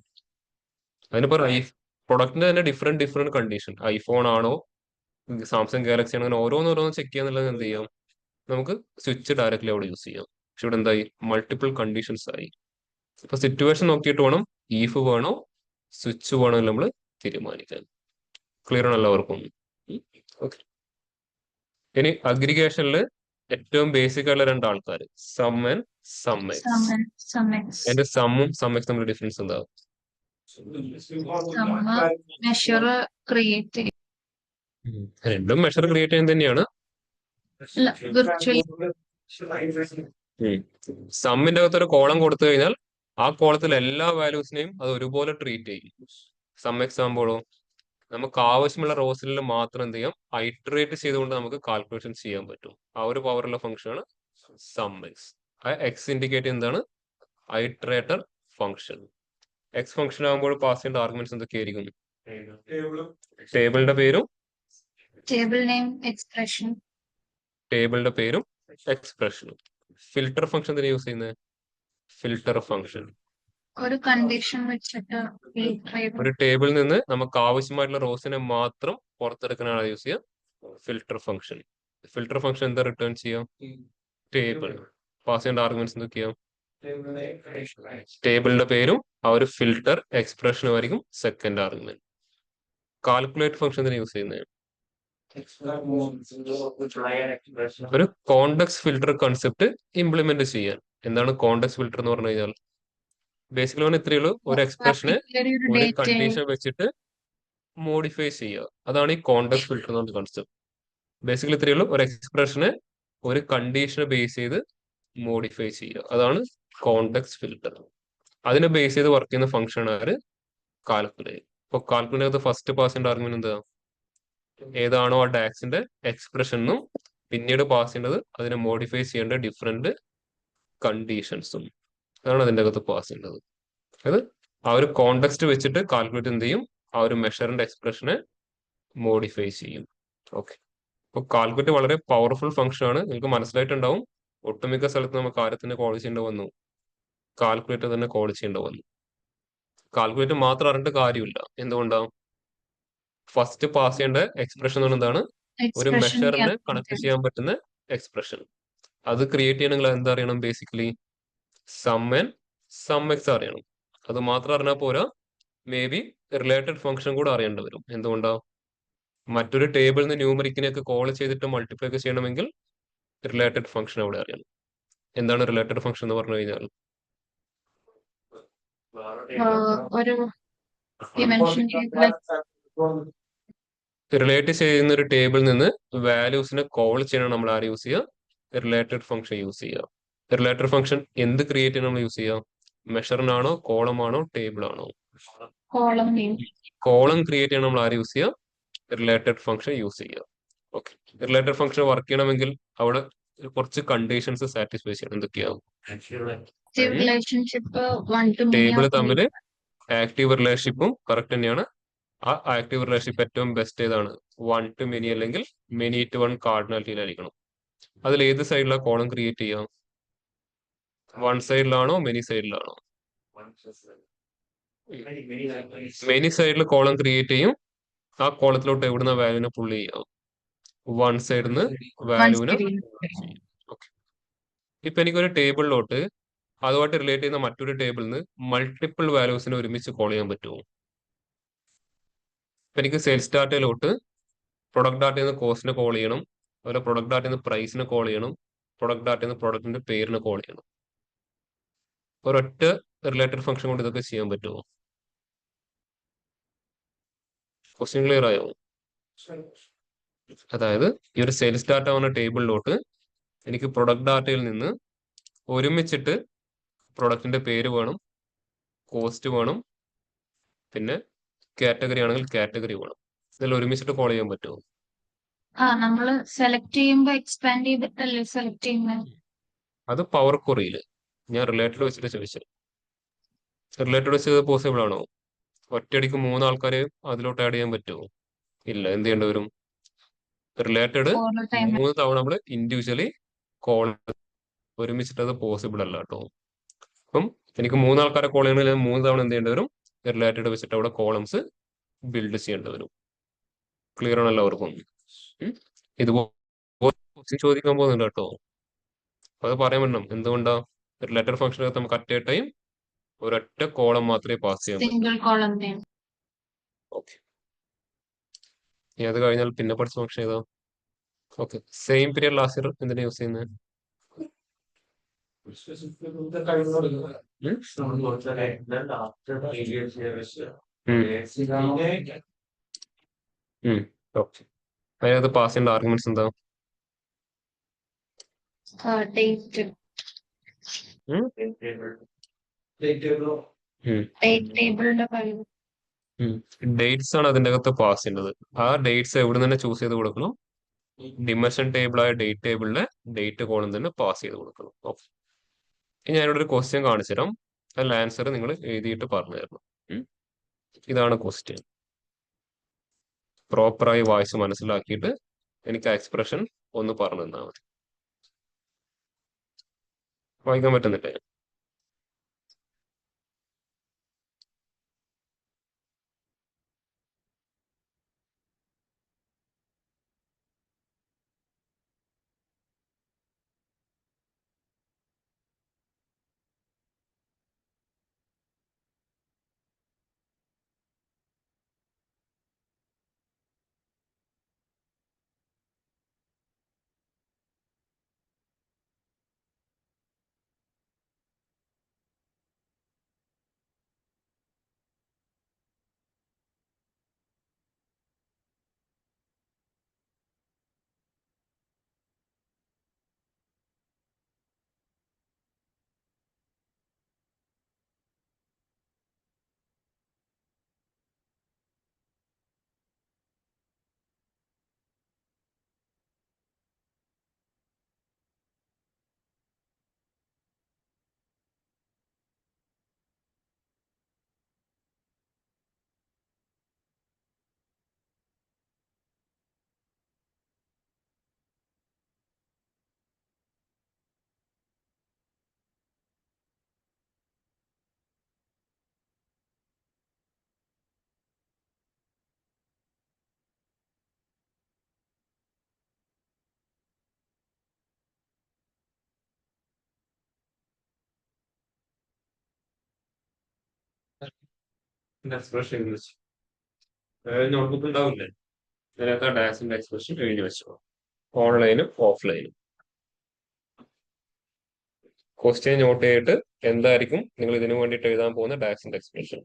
അതിന് പറയും പ്രൊഡക്റ്റിന്റെ തന്നെ ഡിഫറെന്റ് കണ്ടീഷൻ. ഐഫോൺ ആണോ സാംസങ് ഗാലക്സി ആണോ, അങ്ങനെ ഓരോന്നോരോന്ന് ചെക്ക് ചെയ്യാന്നുള്ളത് എന്ത് ചെയ്യാം, നമുക്ക് സ്വിച്ച് ഡയറക്റ്റ്ലി അവിടെ യൂസ് ചെയ്യാം. പക്ഷെ ഇവിടെ എന്തായി, മൾട്ടിപ്പിൾ കണ്ടീഷൻസ് ആയി. ഇപ്പൊ സിറ്റുവേഷൻ നോക്കിയിട്ട് വേണം ഈഫ് വേണോ സ്വിച്ച് വേണോ നമ്മൾ തീരുമാനിക്കാൻ. ക്ലിയർ ആണ് എല്ലാവർക്കും? ഓക്കെ. ഇനി അഗ്രിഗേഷനിൽ ഏറ്റവും ബേസിക് ആയിട്ടുള്ള രണ്ടാൾക്കാർ, സം ആൻഡ് സം എക്സ്. അതിന്റെ സമ്മും സം എക്സ് തമ്മിൽ ഡിഫറൻസ് എന്താ? മെഷർ ക്രിയേറ്റ് രണ്ടും മെഷർ ക്രിയേറ്റ് ചെയ്യാൻ തന്നെയാണ്. വിർച്വലി സമ്മിന്റെ അകത്ത് ഒരു കോളം കൊടുത്തു കഴിഞ്ഞാൽ ആ കോളത്തിൽ എല്ലാ വാല്യൂസിനെയും അത് ഒരുപോലെ ട്രീറ്റ് ചെയ്യും. സം എക്സ് ആകുമ്പോഴോ നമുക്ക് ആവശ്യമുള്ള റോസിൽ മാത്രം എന്ത് ചെയ്യാം, ഐറ്ററേറ്റ് ചെയ്തുകൊണ്ട് നമുക്ക് കാൽക്കുലേഷൻ ചെയ്യാൻ പറ്റും. ആ ഒരു പവറുള്ള ഫംഗ്ഷനാണ് സം എക്സ്. ആ എക്സ് ഇൻഡിക്കേറ്റ് എന്താണ്, ഐറ്ററേറ്റർ ഫംഗ്ഷൻ. എക്സ് ഫംഗ്ഷൻ ആകുമ്പോൾ പാസ് ചെയ്യേണ്ട ആർഗ്യുമെന്റ്സ് എന്തൊക്കെയായിരിക്കും, ടേബിളിന്റെ പേരും ടേബിൾ നെയിം എക്സ്പ്രഷൻ. ടേബിളിന്റെ പേരും എക്സ്പ്രഷനും. ഫിൽട്ടർ ഫംഗ്ഷൻ തന്നെ യൂസ് ചെയ്യുന്നത്, ഫിൽട്ടർ ഫംഗ്ഷൻ ഒരു കണ്ടീഷൻ വെച്ചിട്ട് ഒരു ടേബിളിൽ നിന്ന് നമുക്ക് ആവശ്യമായിട്ടുള്ള റോസിനെ മാത്രം പുറത്തെടുക്കാനാണ് യൂസ് ചെയ്യുക ഫിൽട്ടർ ഫംഗ്ഷൻ. ഫിൽട്ടർ ഫംഗ്ഷൻ എന്താ റിട്ടേൺ ചെയ്യാം, ടേബിൾ. പാസ് ചെയ്യേണ്ട ആർഗ്യുമെന്റ്സ് എന്തൊക്കെയാ, ടേബിളിന്റെ പേരും ആ ഒരു ഫിൽട്ടർ എക്സ്പ്രഷനും ആയിരിക്കും സെക്കൻഡ് ആർഗ്യുമെന്റ്. കാൽക്കുലേറ്റ് ഫംഗ്ഷൻ തന്നെ യൂസ് ചെയ്യുന്നത് ഒരു കോണ്ടെക്സ്റ്റ് ഫിൽട്ടർ കൺസെപ്റ്റ് ഇംപ്ലിമെന്റ് ചെയ്യാൻ. എന്താണ് കോണ്ടെക്സ്റ്റ് ഫിൽട്ടർ എന്ന് പറഞ്ഞു കഴിഞ്ഞാൽ, ബേസിക്കലി പറഞ്ഞാൽ ഇത്രയേ ഉള്ളൂ, ഒരു എക്സ്പ്രഷനെ ഒരു കണ്ടീഷൻ വെച്ചിട്ട് മോഡിഫൈ ചെയ്യുക. അതാണ് ഈ കോണ്ടെക്സ്റ്റ് ഫിൽട്ടർ എന്ന് പറഞ്ഞ കൺസെപ്റ്റ്. ബേസിക്കലി ഇത്രയേ ഉള്ളൂ, ഒരു എക്സ്പ്രഷനെ ഒരു കണ്ടീഷനെ ബേസ് ചെയ്ത് മോഡിഫൈ ചെയ്യുക. അതാണ് കോണ്ടെക്സ്റ്റ് ഫിൽട്ടർ. അതിനെ ബേസ് ചെയ്ത് വർക്ക് ചെയ്യുന്ന ഫംഗ്ഷൻ ആണ് കാൽക്കുലേറ്റ്. ഇപ്പൊ കാൽക്കുലേറ്റ് ഫസ്റ്റ് പാസ് ചെയ്യേണ്ട ആർഗ്യുമെന്റ് എന്താ, ഏതാണോ ആ ഡാക്സിന്റെ എക്സ്പ്രഷനും പിന്നീട് പാസ് ചെയ്യേണ്ടത് അതിനെ മോഡിഫൈ ചെയ്യേണ്ട ഡിഫറെന്റ് കണ്ടീഷൻസും അതാണ് അതിന്റെ അകത്ത് പാസ് ചെയ്യേണ്ടത്. അത് ആ ഒരു കോണ്ടെക്സ്റ്റ് വെച്ചിട്ട് കാൽക്കുലേറ്റ് എന്ത് ചെയ്യും, ആ ഒരു മെഷറിന്റെ എക്സ്പ്രഷനെ മോഡിഫൈ ചെയ്യും. ഓക്കെ. അപ്പൊ കാൽക്കുലേറ്റ് വളരെ പവർഫുൾ ഫംഗ്ഷൻ ആണ്. നിങ്ങൾക്ക് മനസ്സിലായിട്ടുണ്ടാവും, ഒട്ടുമിക്ക സ്ഥലത്ത് നമുക്ക് കാര്യത്തിന് കോൾ ചെയ്യേണ്ടി വന്നു, കാൽക്കുലേറ്റർ തന്നെ കോൾ ചെയ്യേണ്ടി വന്നു. കാൽക്കുലേറ്റർ മാത്രം അറിഞ്ഞിട്ട് കാര്യമില്ല. എന്തുകൊണ്ടാവും, ഫസ്റ്റ് പാസ് ചെയ്യേണ്ട എക്സ്പ്രഷൻ എന്താണ്, ഒരു മെഷറിനെ കണക്ട് ചെയ്യാൻ പറ്റുന്ന എക്സ്പ്രഷൻ. അത് ക്രിയേറ്റ് ചെയ്യണമെങ്കിൽ എന്താ അറിയണം, basically sum and sum x അറിയണം. അത് മാത്രം അറിഞ്ഞാൽ പോരാ, മേ ബി റിലേറ്റഡ് ഫംഗ്ഷൻ കൂടെ അറിയേണ്ടി വരും. എന്തുകൊണ്ടാ, മറ്റൊരു ടേബിളിൽ നിന്ന് ന്യൂമറിക്കിനെയൊക്കെ കോൾ ചെയ്തിട്ട് മൾട്ടിപ്ലൈ ഒക്കെ ചെയ്യണമെങ്കിൽ റിലേറ്റഡ് ഫംഗ്ഷൻ അവിടെ അറിയണം. എന്താണ് റിലേറ്റഡ് ഫംഗ്ഷൻ എന്ന് പറഞ്ഞു കഴിഞ്ഞാൽ, ഒരു ഡിമെൻഷൻ റിലേറ്റ് ചെയ്യുന്ന ഒരു ടേബിളിൽ നിന്ന് വാല്യൂസിനെ കോൾ ചെയ്യണം നമ്മൾ ആര് യൂസ് ചെയ്യുക, റിലേറ്റഡ് ഫംഗ്ഷൻ യൂസ് ചെയ്യുക. റിലേറ്റഡ് ഫംഗ്ഷൻ എന്ത് ക്രിയേറ്റ് ചെയ്യണം നമ്മൾ യൂസ് ചെയ്യുക, മെഷറിനാണോ കോളം ആണോ ടേബിൾ ആണോ? കോളം ക്രിയേറ്റ് ചെയ്യണം നമ്മൾ ആര് യൂസ് ചെയ്യുക, റിലേറ്റഡ് ഫംഗ്ഷൻ യൂസ് ചെയ്യുക. ഓക്കെ. റിലേറ്റഡ് ഫംഗ്ഷൻ വർക്ക് ചെയ്യണമെങ്കിൽ അവിടെ കുറച്ച് കണ്ടീഷൻസ് സാറ്റിസ്ഫൈ ചെയ്യണം. എന്തൊക്കെയാവും, ടേബിൾ തമ്മിൽ ആക്റ്റീവ് റിലേഷൻഷിപ്പും കറക്റ്റ് തന്നെയാണ്. ആ ആക്റ്റീവ് റിലേഷൻഷിപ്പ് ഏറ്റവും ബെസ്റ്റ് ഏതാണ്, 1 to many അല്ലെങ്കിൽ many to 1 കാർഡിനാലിറ്റിയിലായിരിക്കണം. അതിൽ ഏത് സൈഡിലാണ് കോളം ക്രിയേറ്റ് ചെയ്യാം, 1 സൈഡിലാണോ മെനി സൈഡിലാണോ? മെനി സൈഡിൽ കോളം ക്രിയേറ്റ് ചെയ്യും. ആ കോളത്തിലോട്ട് എവിടുന്ന വാല്യൂനെ പുള്ളി ചെയ്യാം, 1 സൈഡിൽ നിന്ന് വാല്യൂവിനെ. ഓക്കെ. ഇപ്പൊ എനിക്കൊരു ടേബിളിലോട്ട് അതുമായിട്ട് റിലേറ്റ് ചെയ്യുന്ന മറ്റൊരു ടേബിളിൽ നിന്ന് മൾട്ടിപ്പിൾ വാല്യൂസിനെ ഒരുമിച്ച് കോൾ ചെയ്യാൻ പറ്റുമോ? ഇപ്പൊ എനിക്ക് സെയിൽസ് ഡാറ്റയിലോട്ട് പ്രൊഡക്റ്റ് ഡാറ്റയിൽ നിന്ന് കോസ്റ്റിനെ കോൾ ചെയ്യണം, അതുപോലെ പ്രൊഡക്റ്റ് ഡാറ്റയിൽ നിന്ന് പ്രൈസിനെ കോൾ ചെയ്യണം, പ്രൊഡക്റ്റ് ഡാറ്റയിൽ നിന്ന് പ്രൊഡക്റ്റിന്റെ പേരിനെ കോൾ ചെയ്യണം. ഒരൊറ്റ റിലേറ്റഡ് ഫംഗ്ഷൻ കൊണ്ട് ഇതൊക്കെ ചെയ്യാൻ പറ്റുമോ? ക്വസ്റ്റ്യൻ ക്ലിയർ ആയോ? അതായത് ഈ ഒരു സെയിൽസ് ഡാറ്റ എന്ന ടേബിളിലോട്ട് എനിക്ക് പ്രൊഡക്റ്റ് ഡാറ്റയിൽ നിന്ന് ഒരുമിച്ചിട്ട് പ്രൊഡക്റ്റിന്റെ പേര് വേണം, കോസ്റ്റ് വേണം, പിന്നെ കാറ്റഗറി ആണെങ്കിൽ കാറ്റഗറി വേണം. ഇതെല്ലാം ഒരുമിച്ചിട്ട് കോൾ ചെയ്യാൻ പറ്റുമോ? നമ്മള് സെലക്ട് ചെയ്യുമ്പോ എക്സ്പാൻഡ് ചെയ്തിട്ടല്ലേ സെലക്ട് ചെയ്യുന്നത്? അത് പവർ ക്വറിയിൽ ഞാൻ റിലേറ്റഡ് വെച്ചിട്ട് ചോദിച്ചത്. റിലേറ്റഡ് വെച്ചത് പോസിബിൾ ആണോ? ഒറ്റയടിക്ക് 3 ആൾക്കാരെ അതിലോട്ട് ആഡ് ചെയ്യാൻ പറ്റുമോ? ഇല്ല. എന്ത് ചെയ്യേണ്ടി വരും? റിലേറ്റഡ് ഓരോ ടൈം 3 തവണ നമ്മൾ ഇൻഡിവിജ്വലി കോൾ ഒരുമിച്ചിട്ട് അത് പോസിബിൾ അല്ല കേട്ടോ. അപ്പം എനിക്ക് 3 ആൾക്കാരെ കോൾ ചെയ്യണമെങ്കിൽ ഞാൻ 3 തവണ എന്ത് ചെയ്യേണ്ടി വരും? റിലേറ്റഡ് വെച്ചിട്ട് അവിടെ കോളംസ് ബിൽഡ് ചെയ്യേണ്ടി വരും. ക്ലിയർ ആണല്ലോ അവർക്കും? ഇതുപോലെ ക്വസ്റ്റ്യൻ ചോദിക്കാൻ പോകുന്നുണ്ട് കേട്ടോ. അപ്പൊ അത് പറയാൻ പറ്റണം. എന്തുകൊണ്ടാ? റിലേറ്റഡ് ഫംഗ്ഷനകത്ത് നമുക്ക് അറ്റ് എ ടൈം ഒരൊറ്റ കോളം മാത്രമേ പാസ് ചെയ്യാൻ പറ്റൂ. സിംഗിൾ കോളം നേം. ഓക്കെ. ഇനി അത് കഴിഞ്ഞാൽ പിന്നെ പഠിച്ച ഫംഗ്ഷൻ ഏതാ? Okay. Same period last year എന്തിനാ യൂസ് ചെയ്യുന്നത്? ഓക്കെ. അതിനകത്ത് പാസ് ചെയ്യേണ്ട ആർഗ്യുമെന്റ്സ് എന്താ? ഡേറ്റ് ഡേറ്റ് ടേബിളിന്റെ കാര്യം. ഡേറ്റ്സ് ആണ് അതിന്റെ അകത്ത് പാസ് ചെയ്യേണ്ടത്. ആ ഡേറ്റ്സ് എവിടെ നിന്ന് ചൂസ് ചെയ്ത് കൊടുക്കണം? ഡിമെൻഷൻ ടേബിൾ ആയ ഡേറ്റ് ടേബിളിലെ ഡേറ്റ് കോളം തന്നെ പാസ് ചെയ്ത് കൊടുക്കണം. ഓക്കെ. ഇനി ഞാനിവിടെ ഒരു ക്വസ്റ്റ്യൻ കാണിച്ചു തരാം. അതിൽ ആൻസർ നിങ്ങൾ എഴുതിയിട്ട് പറഞ്ഞു തരണം. ഇതാണ് ക്വസ്റ്റ്യൻ. പ്രോപ്പറായി വായിച്ച് മനസ്സിലാക്കിയിട്ട് എനിക്ക് ആ എക്സ്പ്രഷൻ ഒന്ന് പറഞ്ഞു തന്നാൽ മതി. വായിക്കാൻ പറ്റുന്നില്ലേ? എക്സ്പ്രഷൻ നോട്ട്ബുക്ക് ഉണ്ടാവില്ലേ? അതിനകത്ത് ഡാൻസിന്റെ എക്സ്പ്രഷൻ എഴുതി വെച്ചോ. ഓൺലൈനും ഓഫ്ലൈനും. ക്വസ്റ്റ്യൻ നോട്ട് ചെയ്തിട്ട് എന്തായിരിക്കും നിങ്ങൾ ഇതിനു വേണ്ടിയിട്ട് എഴുതാൻ പോകുന്ന ഡാക്സിന്റെ എക്സ്പ്രഷൻ.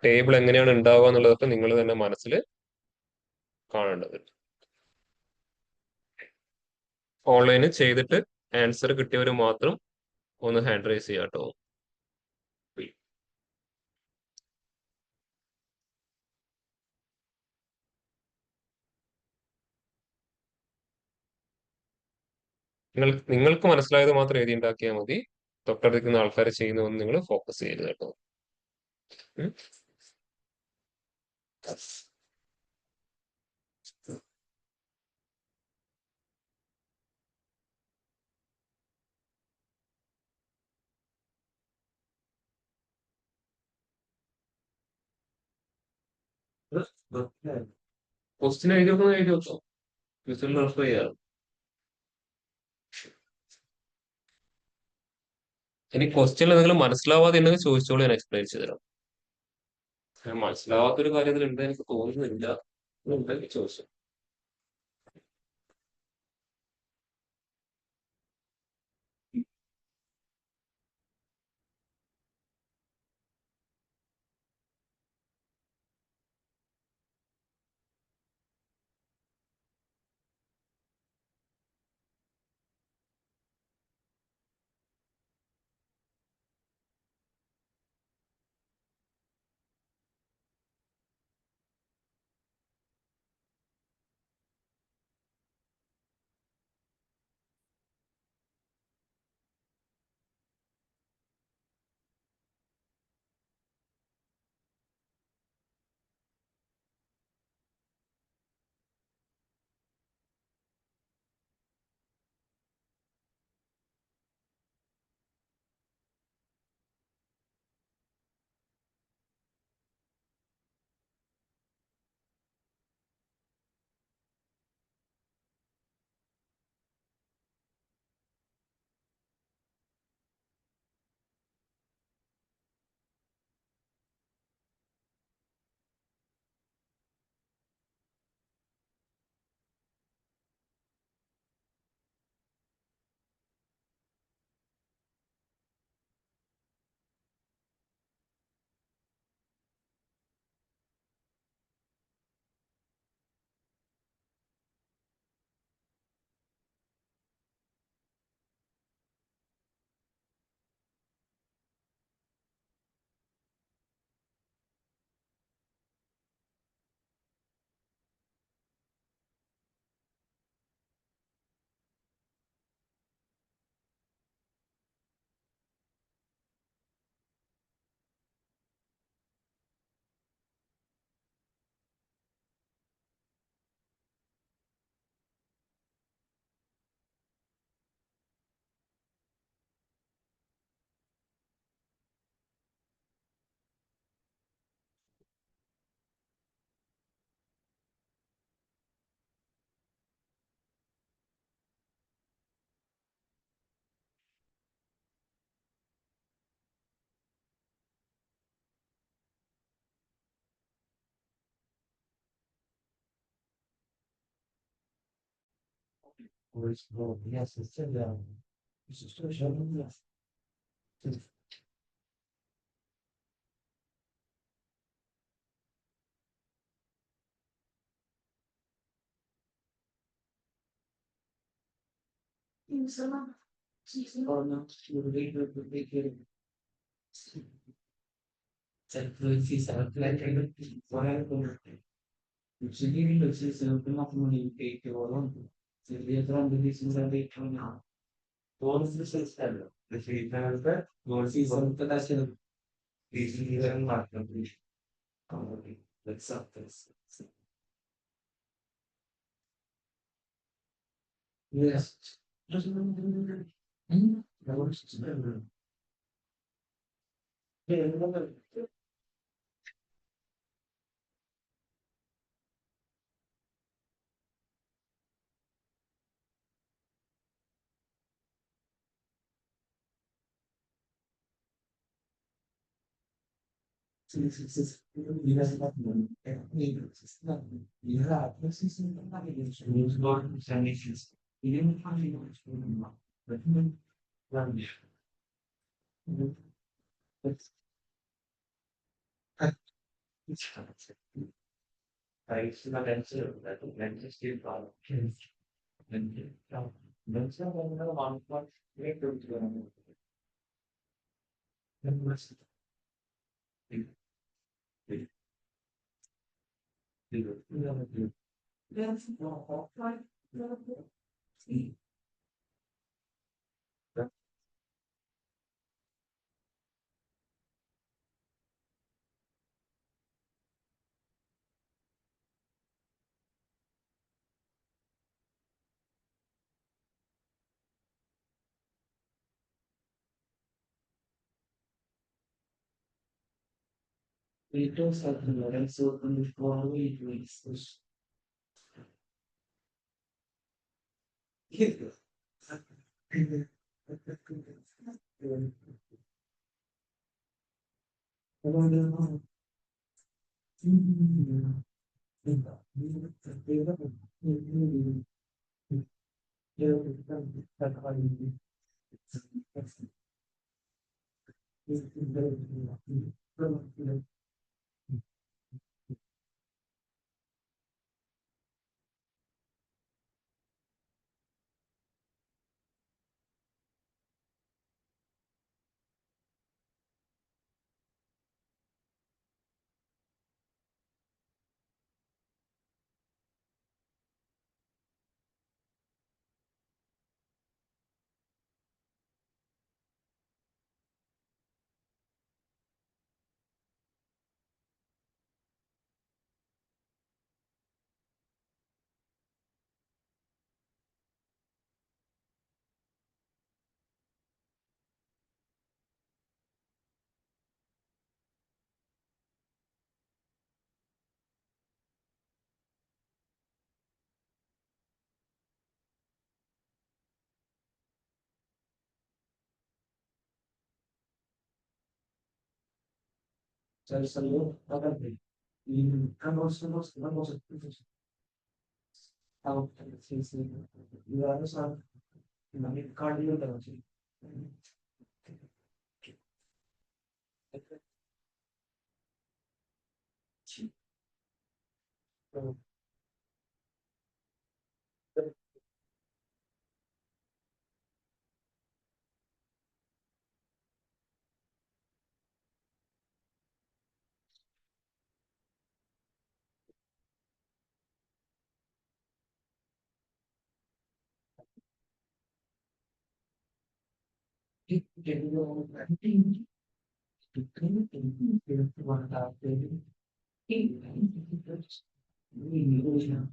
ടേബിൾ എങ്ങനെയാണ് ഉണ്ടാവുക എന്നുള്ളതൊക്കെ നിങ്ങൾ തന്നെ മനസ്സിൽ കാണേണ്ടത്. ഓൺലൈനിൽ ചെയ്തിട്ട് ആൻസർ കിട്ടിയവർ മാത്രം ഒന്ന് ഹാൻഡ് റൈസ് ചെയ്യാം കേട്ടോ. നിങ്ങൾക്ക് മനസ്സിലായത് മാത്രം എഴുതി ഉണ്ടാക്കിയാൽ മതി. തൊട്ടടുക്കുന്ന ആൾക്കാർ ചെയ്യുന്നതൊന്നും നിങ്ങൾ ഫോക്കസ് ചെയ്യരുത് കേട്ടോ. ക്വസ്റ്റ്യൻ എഴുതി വെക്കുന്നത് എഴുതി വെച്ചോ. ക്വസ്റ്റ്യൻ റെഫർ ചെയ്യാം. ഇനി ക്വസ്റ്റ്യൻ എന്തെങ്കിലും മനസ്സിലാവാതെ ഉണ്ടെങ്കിൽ ചോദിച്ചോളൂ, ഞാൻ എക്സ്പ്ലെയിൻ ചെയ്തുതരാം. മനസ്സിലാവാത്തൊരു കാര്യത്തിൽ ഉണ്ട് എനിക്ക് തോന്നുന്നില്ല. ഉണ്ടെങ്കിൽ ചോദിച്ചു. Yes, it's still there. It's still showing, yes. Oh, no, you read the big. Self-release, self-like, what happened? Usually, which is not only take your own. So, later on, the reasons are they come out. One is the self-style. The feedback that was is on the national. These are not complete. Let's up this. Yes. That was yeah, you have nothing. It's nothing. You have this is nothing. You got examinations. You didn't find it was going on. But you run. But it's I still answer that mental state of mental mental one part make to it does have to learn so before we do this. Saya selalu akan di kan kalau sisi dia harus namanya cardio dalam sih. Jadi orang penting itu kan warna ini yang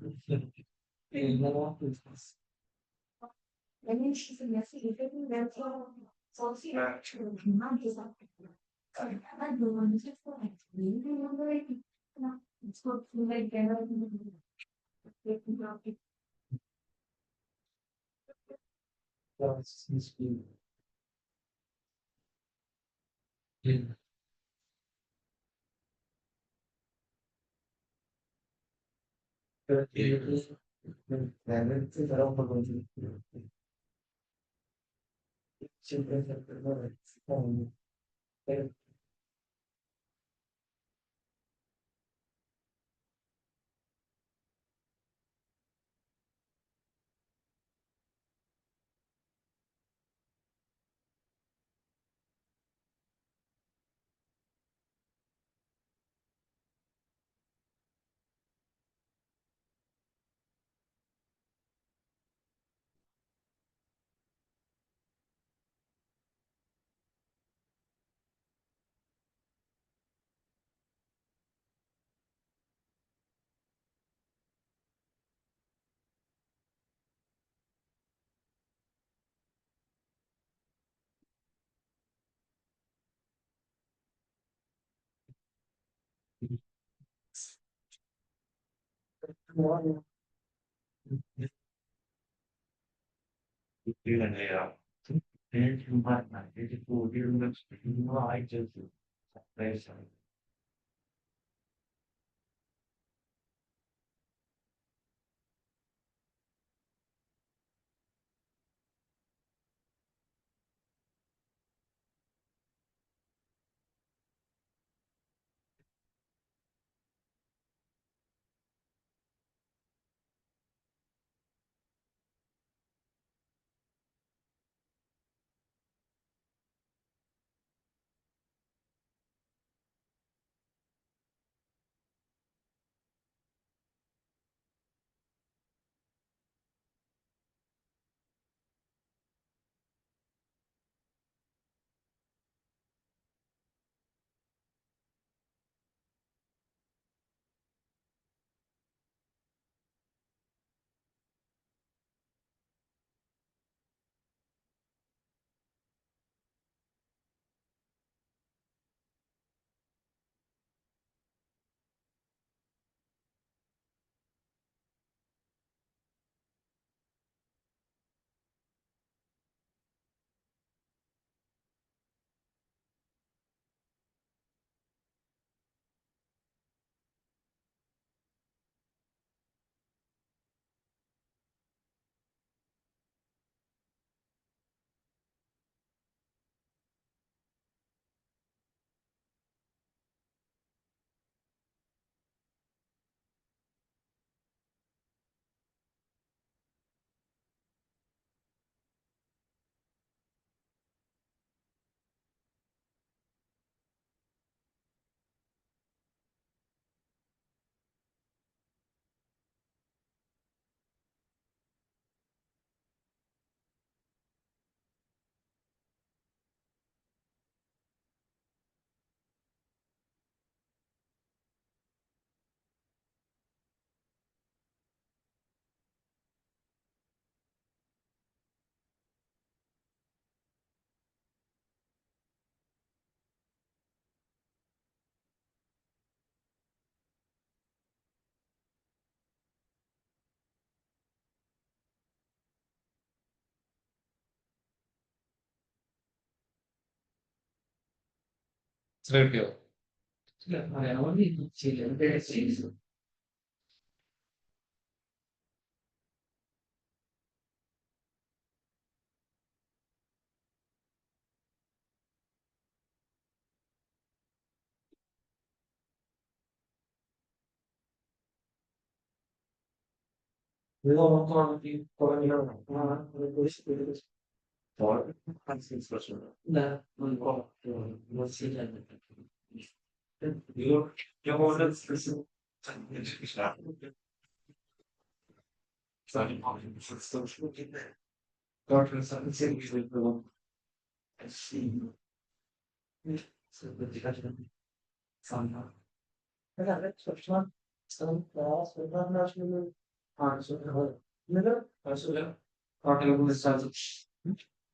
Veramente sarà un po' così. Sempre per noi. Iya. Ini cuma nanti di podium semua aja tuh. Sampai saya. കിട്ടിയോ? പറയാൻ ചില season Да,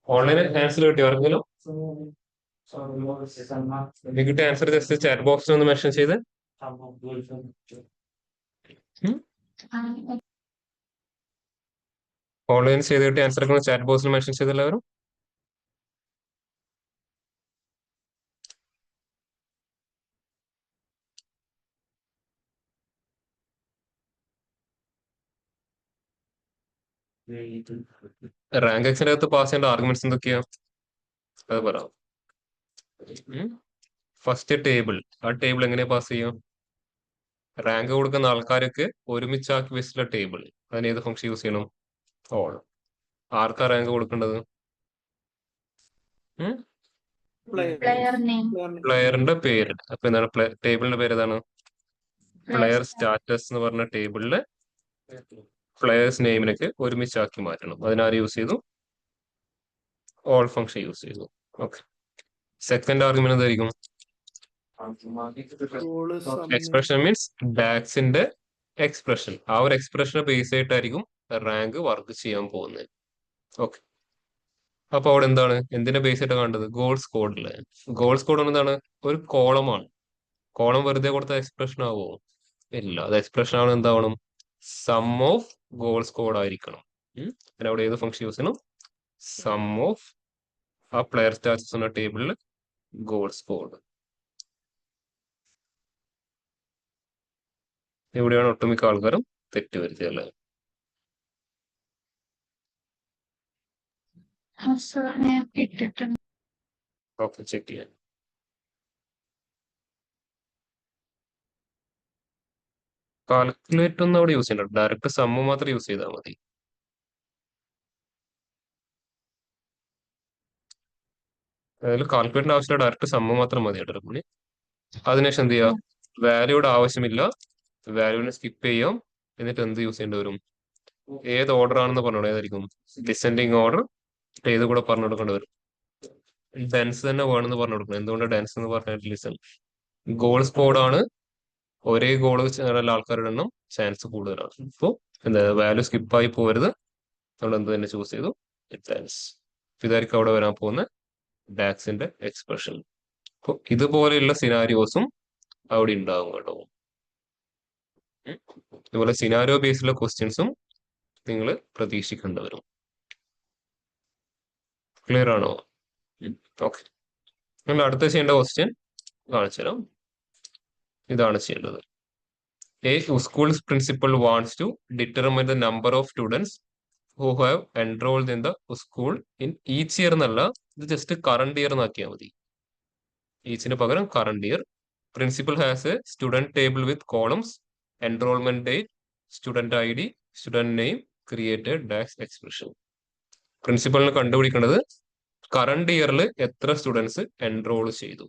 ഓൺലൈനിൽ answer കിട്ടിയോ ആർക്കെങ്കിലും? നിങ്ങൾക്ക് കിട്ടിയ answer just chat ബോക്സിൽ ഒന്ന് മെൻഷൻ ചെയ്ത്. ഓൺലൈൻ ചെയ്ത് കിട്ടിയ ആൻസർ ഒക്കെ ചാറ്റ് ബോക്സിൽ മെൻഷൻ ചെയ്ത് എല്ലാവരും. റാങ്ക് എക്സിന്റെ അകത്ത് പാസ് ചെയ്യേണ്ട ആർഗ്യുമെന്റ്സ് എന്തൊക്കെയാ അത് പറ. ഫസ്റ്റ് ടേബിൾ, ആ ടേബിൾ എങ്ങനെയാ പാസ് ചെയ്യും? റാങ്ക് കൊടുക്കുന്ന ആൾക്കാർക്ക് ഒരുമിച്ചാക്കി വെച്ചിട്ടുള്ള ടേബിൾ, അതിന് ഏത് ഫംഗ്ഷൻ യൂസ് ചെയ്യണം? ഓൾ. ആർക്കാ റാങ്ക് കൊടുക്കേണ്ടത്? Player name. പ്ലെയറിന്റെ പേര്. അപ്പൊ എന്താണ് ടേബിളിന്റെ പേര് ഏതാണ്? പ്ലെയർ സ്റ്റാറ്റസ് എന്ന് പറഞ്ഞ ടേബിളില് പ്ലെയേഴ്സ് നെയിമിനൊക്കെ ഒരുമിച്ചാക്കി മാറ്റണം. അതിനാര് യൂസ് ചെയ്തു? ഓൾ ഫംഗ്ഷൻ യൂസ് ചെയ്തു. ഓക്കെ. സെക്കൻഡ് ആർഗ്യുമെന്റ് എന്തായിരിക്കും? എക്സ്പ്രഷൻ മീൻസ് ഡാക്സിന്റെ എക്സ്പ്രഷൻ. ആ ഒരു എക്സ്പ്രഷനെ ബേസ് ആയിട്ടായിരിക്കും റാങ്ക് വർക്ക് ചെയ്യാൻ പോകുന്നത്. ഓക്കെ. അപ്പൊ അവിടെ എന്താണ്, എന്തിനെ ബേസ് ആയിട്ട് കണ്ടത്? ഗോൾ സ്കോഡില്. ഗോൾ സ്കോഡ് എന്താണ്? ഒരു കോളമാണ്. കോളം വെറുതെ കൊടുത്ത എക്സ്പ്രഷൻ ആവോ? ഇല്ല. അത് എക്സ്പ്രഷൻ ആണ് എന്താവണം? സം ഓഫ് ഗോൾ സ്കോഡ് ആയിരിക്കണം. പിന്നെ അവിടെ ഏത് ഫംഗ്ഷൻ യൂസ് ചെയ്യണം? സം ഓഫ് ആ പ്ലെയർ സ്റ്റാറ്റസ് എന്ന ടേബിളിൽ ഗോൾ സ്കോഡ്. ഇവിടെയാണ് ഒട്ടുമിക്ക ആൾക്കാരും തെറ്റ് വരുത്തിയത് അല്ലേ? ഞാൻ ഇട്ടിട്ടുണ്ട്. ഓക്കെ, ചെക്ക് ചെയ്യാൻ. കാൽക്കുലേറ്റ് ഒന്നും അവിടെ യൂസ് ചെയ്യണ്ട, ഡയറക്റ്റ് സമ്മ് മാത്രം യൂസ് ചെയ്താൽ മതി. അതിൽ കാൽക്കുലേറ്റിന്റെ ആവശ്യമില്ല, ഡയറക്റ്റ് സമ്മ് മാത്രം മതി എടുക്കും. അതിനുശേഷം എന്ത് ചെയ്യുക? വാല്യൂയുടെ ആവശ്യമില്ല, വാല്യൂവിനെ സ്കിപ്പ് ചെയ്യാം. എന്നിട്ട് എന്ത് യൂസ് ചെയ്യേണ്ടി വരും? ഏത് ഓർഡർ ആണെന്ന് പറഞ്ഞോളൂ. ഏതായിരിക്കും? Descending order. ഏത് കൂടെ പറഞ്ഞു കൊടുക്കേണ്ടി വരും? ഡെൻസ് തന്നെ വേണമെന്ന് പറഞ്ഞു കൊടുക്കണം. എന്തുകൊണ്ട് ഡെൻസ് എന്ന് പറഞ്ഞിട്ട് ലിസൺ. ഗോൾ സ്കോഡ് ആണ്, ഒരേ ഗോൾ ആൾക്കാരുടെ എണ്ണം ചാൻസ് കൂടുതലാണ്. ഇപ്പോൾ എന്താ, വാല്യൂ സ്കിപ്പായി പോകരുത്. നമ്മൾ എന്ത് തന്നെ ചൂസ് ചെയ്തു? ഡെൻസ്. ഇതായിരിക്കും അവിടെ വരാൻ പോകുന്ന ഡാക്സിന്റെ എക്സ്പ്രഷൻ. അപ്പോൾ ഇതുപോലെയുള്ള സിനാരിയോസും അവിടെ ഉണ്ടാവും കേട്ടോ. ഇതുപോലെ സിനാരിയോ ബേസ്ഡുള്ള ക്വസ്റ്റ്യൻസും നിങ്ങൾ പ്രതീക്ഷിക്കേണ്ടി വരും. ക്ലിയർ ആണോ? ഓക്കെ. നമ്മൾ അടുത്ത ചെയ്യേണ്ട ക്വസ്റ്റ്യൻ കാണിച്ചു തരാം. ഇതാണ് ചെയ്യേണ്ടത്. A school's principal wants to determine the number of students who have enrolled in the school in each year എന്നല്ല, ഇത് ജസ്റ്റ് കറണ്ട് ഇയർ എന്നാക്കിയാൽ മതി. ഈച്ചിന് പകരം current year. Principal has a student table with columns, enrolment date, student I D, student name, created dash expression. പ്രിൻസിപ്പലിന് കണ്ടുപിടിക്കേണ്ടത് current ഇയറിൽ എത്ര students enrol ചെയ്തു.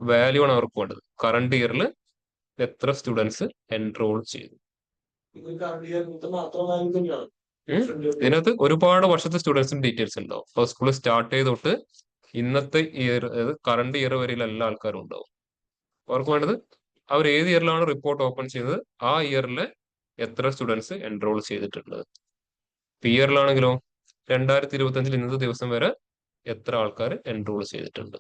വാല്യൂ ആണ് അവർക്ക് വേണ്ടത്. കറണ്ട് ഇയറിൽ എത്ര സ്റ്റുഡൻസ് എൻറോൾ ചെയ്തു. ഇതിനകത്ത് ഒരുപാട് വർഷത്തെ സ്റ്റുഡൻസിന്റെ ഡീറ്റെയിൽസ് ഉണ്ടാവും. അപ്പോൾ സ്കൂൾ സ്റ്റാർട്ട് ചെയ്ത് തൊട്ട് ഇന്നത്തെ ഇയർ, അതായത് കറണ്ട് ഇയർ വരെയുള്ള എല്ലാ ആൾക്കാരും ഉണ്ടാവും. അവർക്ക് വേണ്ടത് അവർ ഏത് ഇയറിലാണ് റിപ്പോർട്ട് ഓപ്പൺ ചെയ്തത്, ആ ഇയറിൽ എത്ര സ്റ്റുഡൻസ് എൻറോൾ ചെയ്തിട്ടുണ്ട്. ഇയറിലാണെങ്കിലോ 2025 ഇന്നത്തെ ദിവസം വരെ എത്ര ആൾക്കാർ എൻറോൾ ചെയ്തിട്ടുണ്ട്.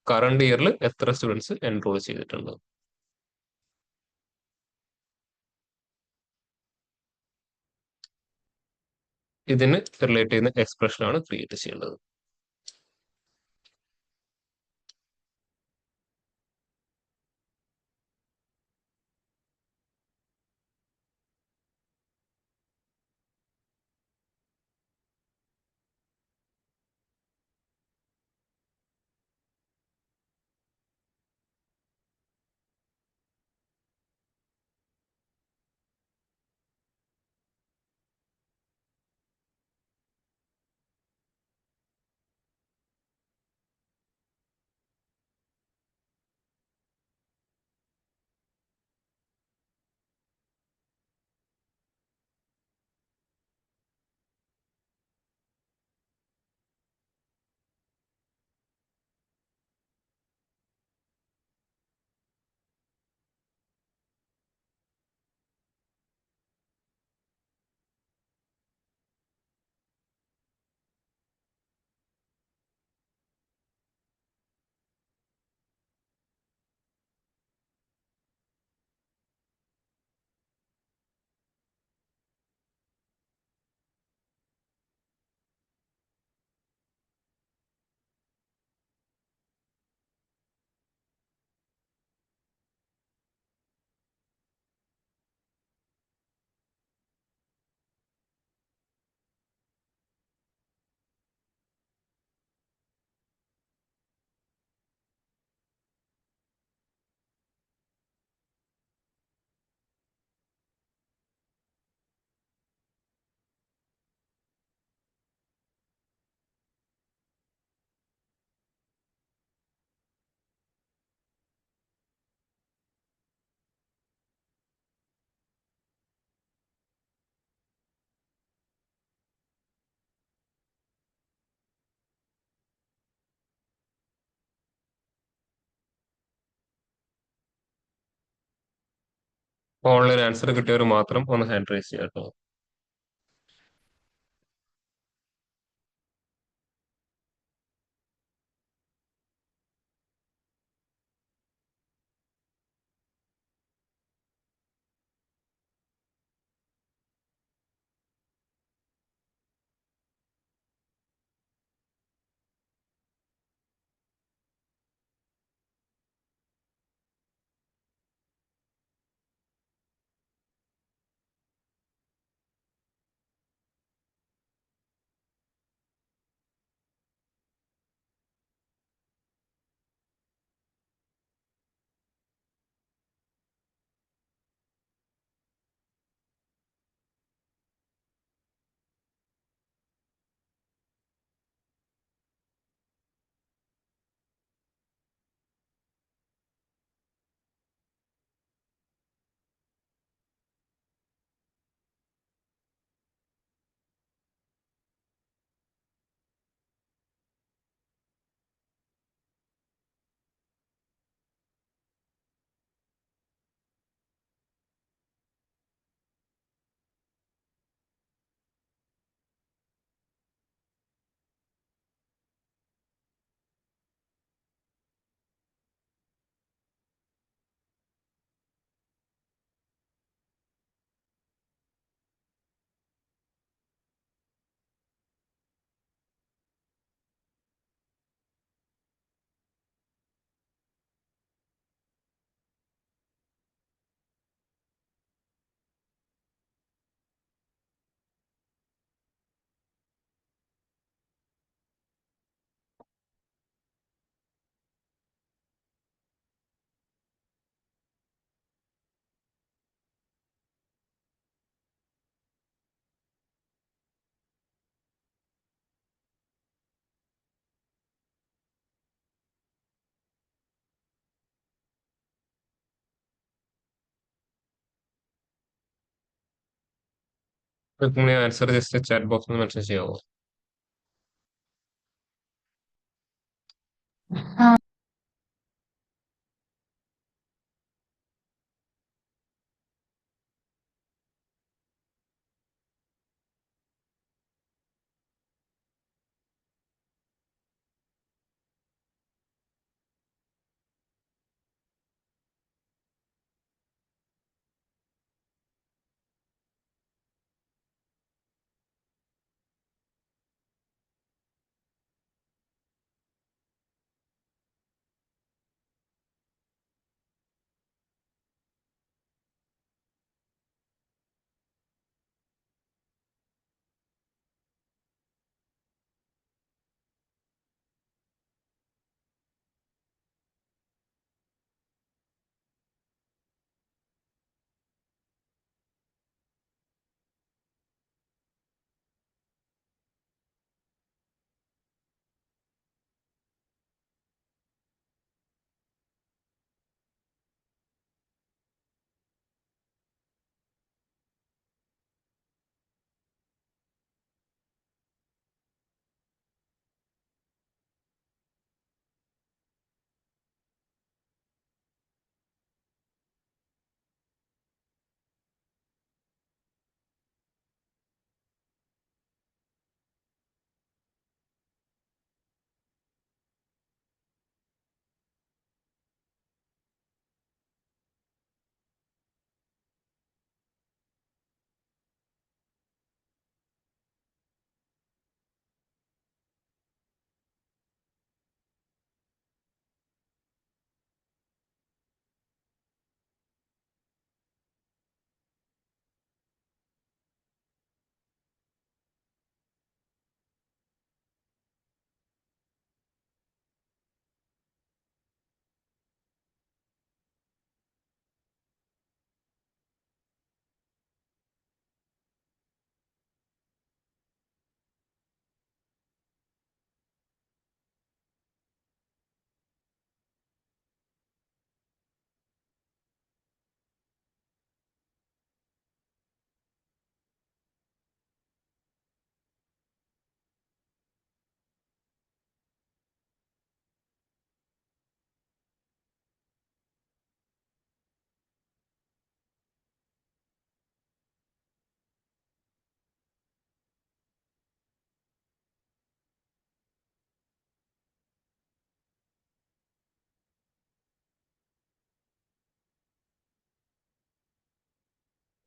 കറണ്ട് ഇയറിൽ എത്ര സ്റ്റുഡൻസ് എൻറോൾ ചെയ്തിട്ടുണ്ട്. ഇതിന് റിലേറ്റ് ചെയ്യുന്ന എക്സ്പ്രഷൻ ആണ് ക്രിയേറ്റ് ചെയ്യേണ്ടത്. ഓൺലൈൻ ആൻസർ കിട്ടിയവർ മാത്രം ഒന്ന് ഹാൻഡ് റൈസ് ചെയ്യാം കേട്ടോ. റുക്മിണി ആൻസർ ജസ്റ്റ് ചാറ്റ് ബോക്സിൽ മെൻഷൻ ചെയ്യാവോ? ആ,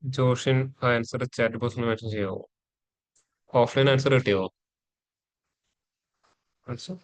ജോഷിൻ ആൻസർ ചാറ്റ് ബോക്സിൽ മെൻഷൻ ചെയ്യാവോ? ഓഫ്ലൈൻ ആൻസർ കിട്ടിയോ? ആൻസർ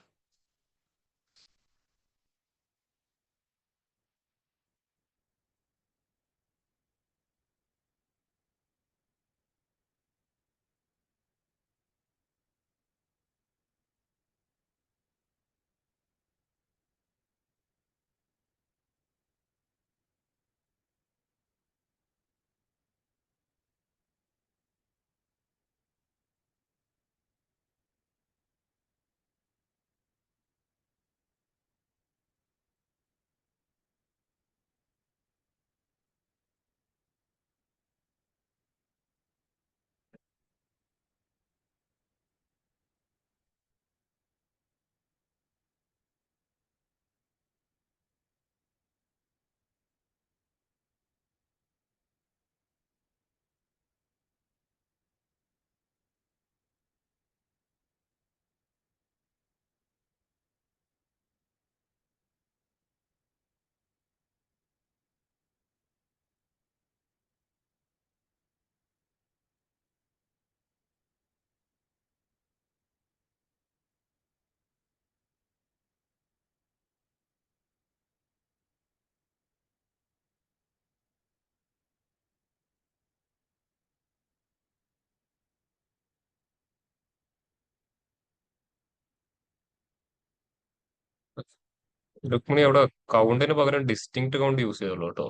രുക്മിണി അവിടെ കൗണ്ടിന് പകരം ഡിസ്റ്റിങ്ക്ട് കൗണ്ട് യൂസ് ചെയ്തോളൂ കേട്ടോ.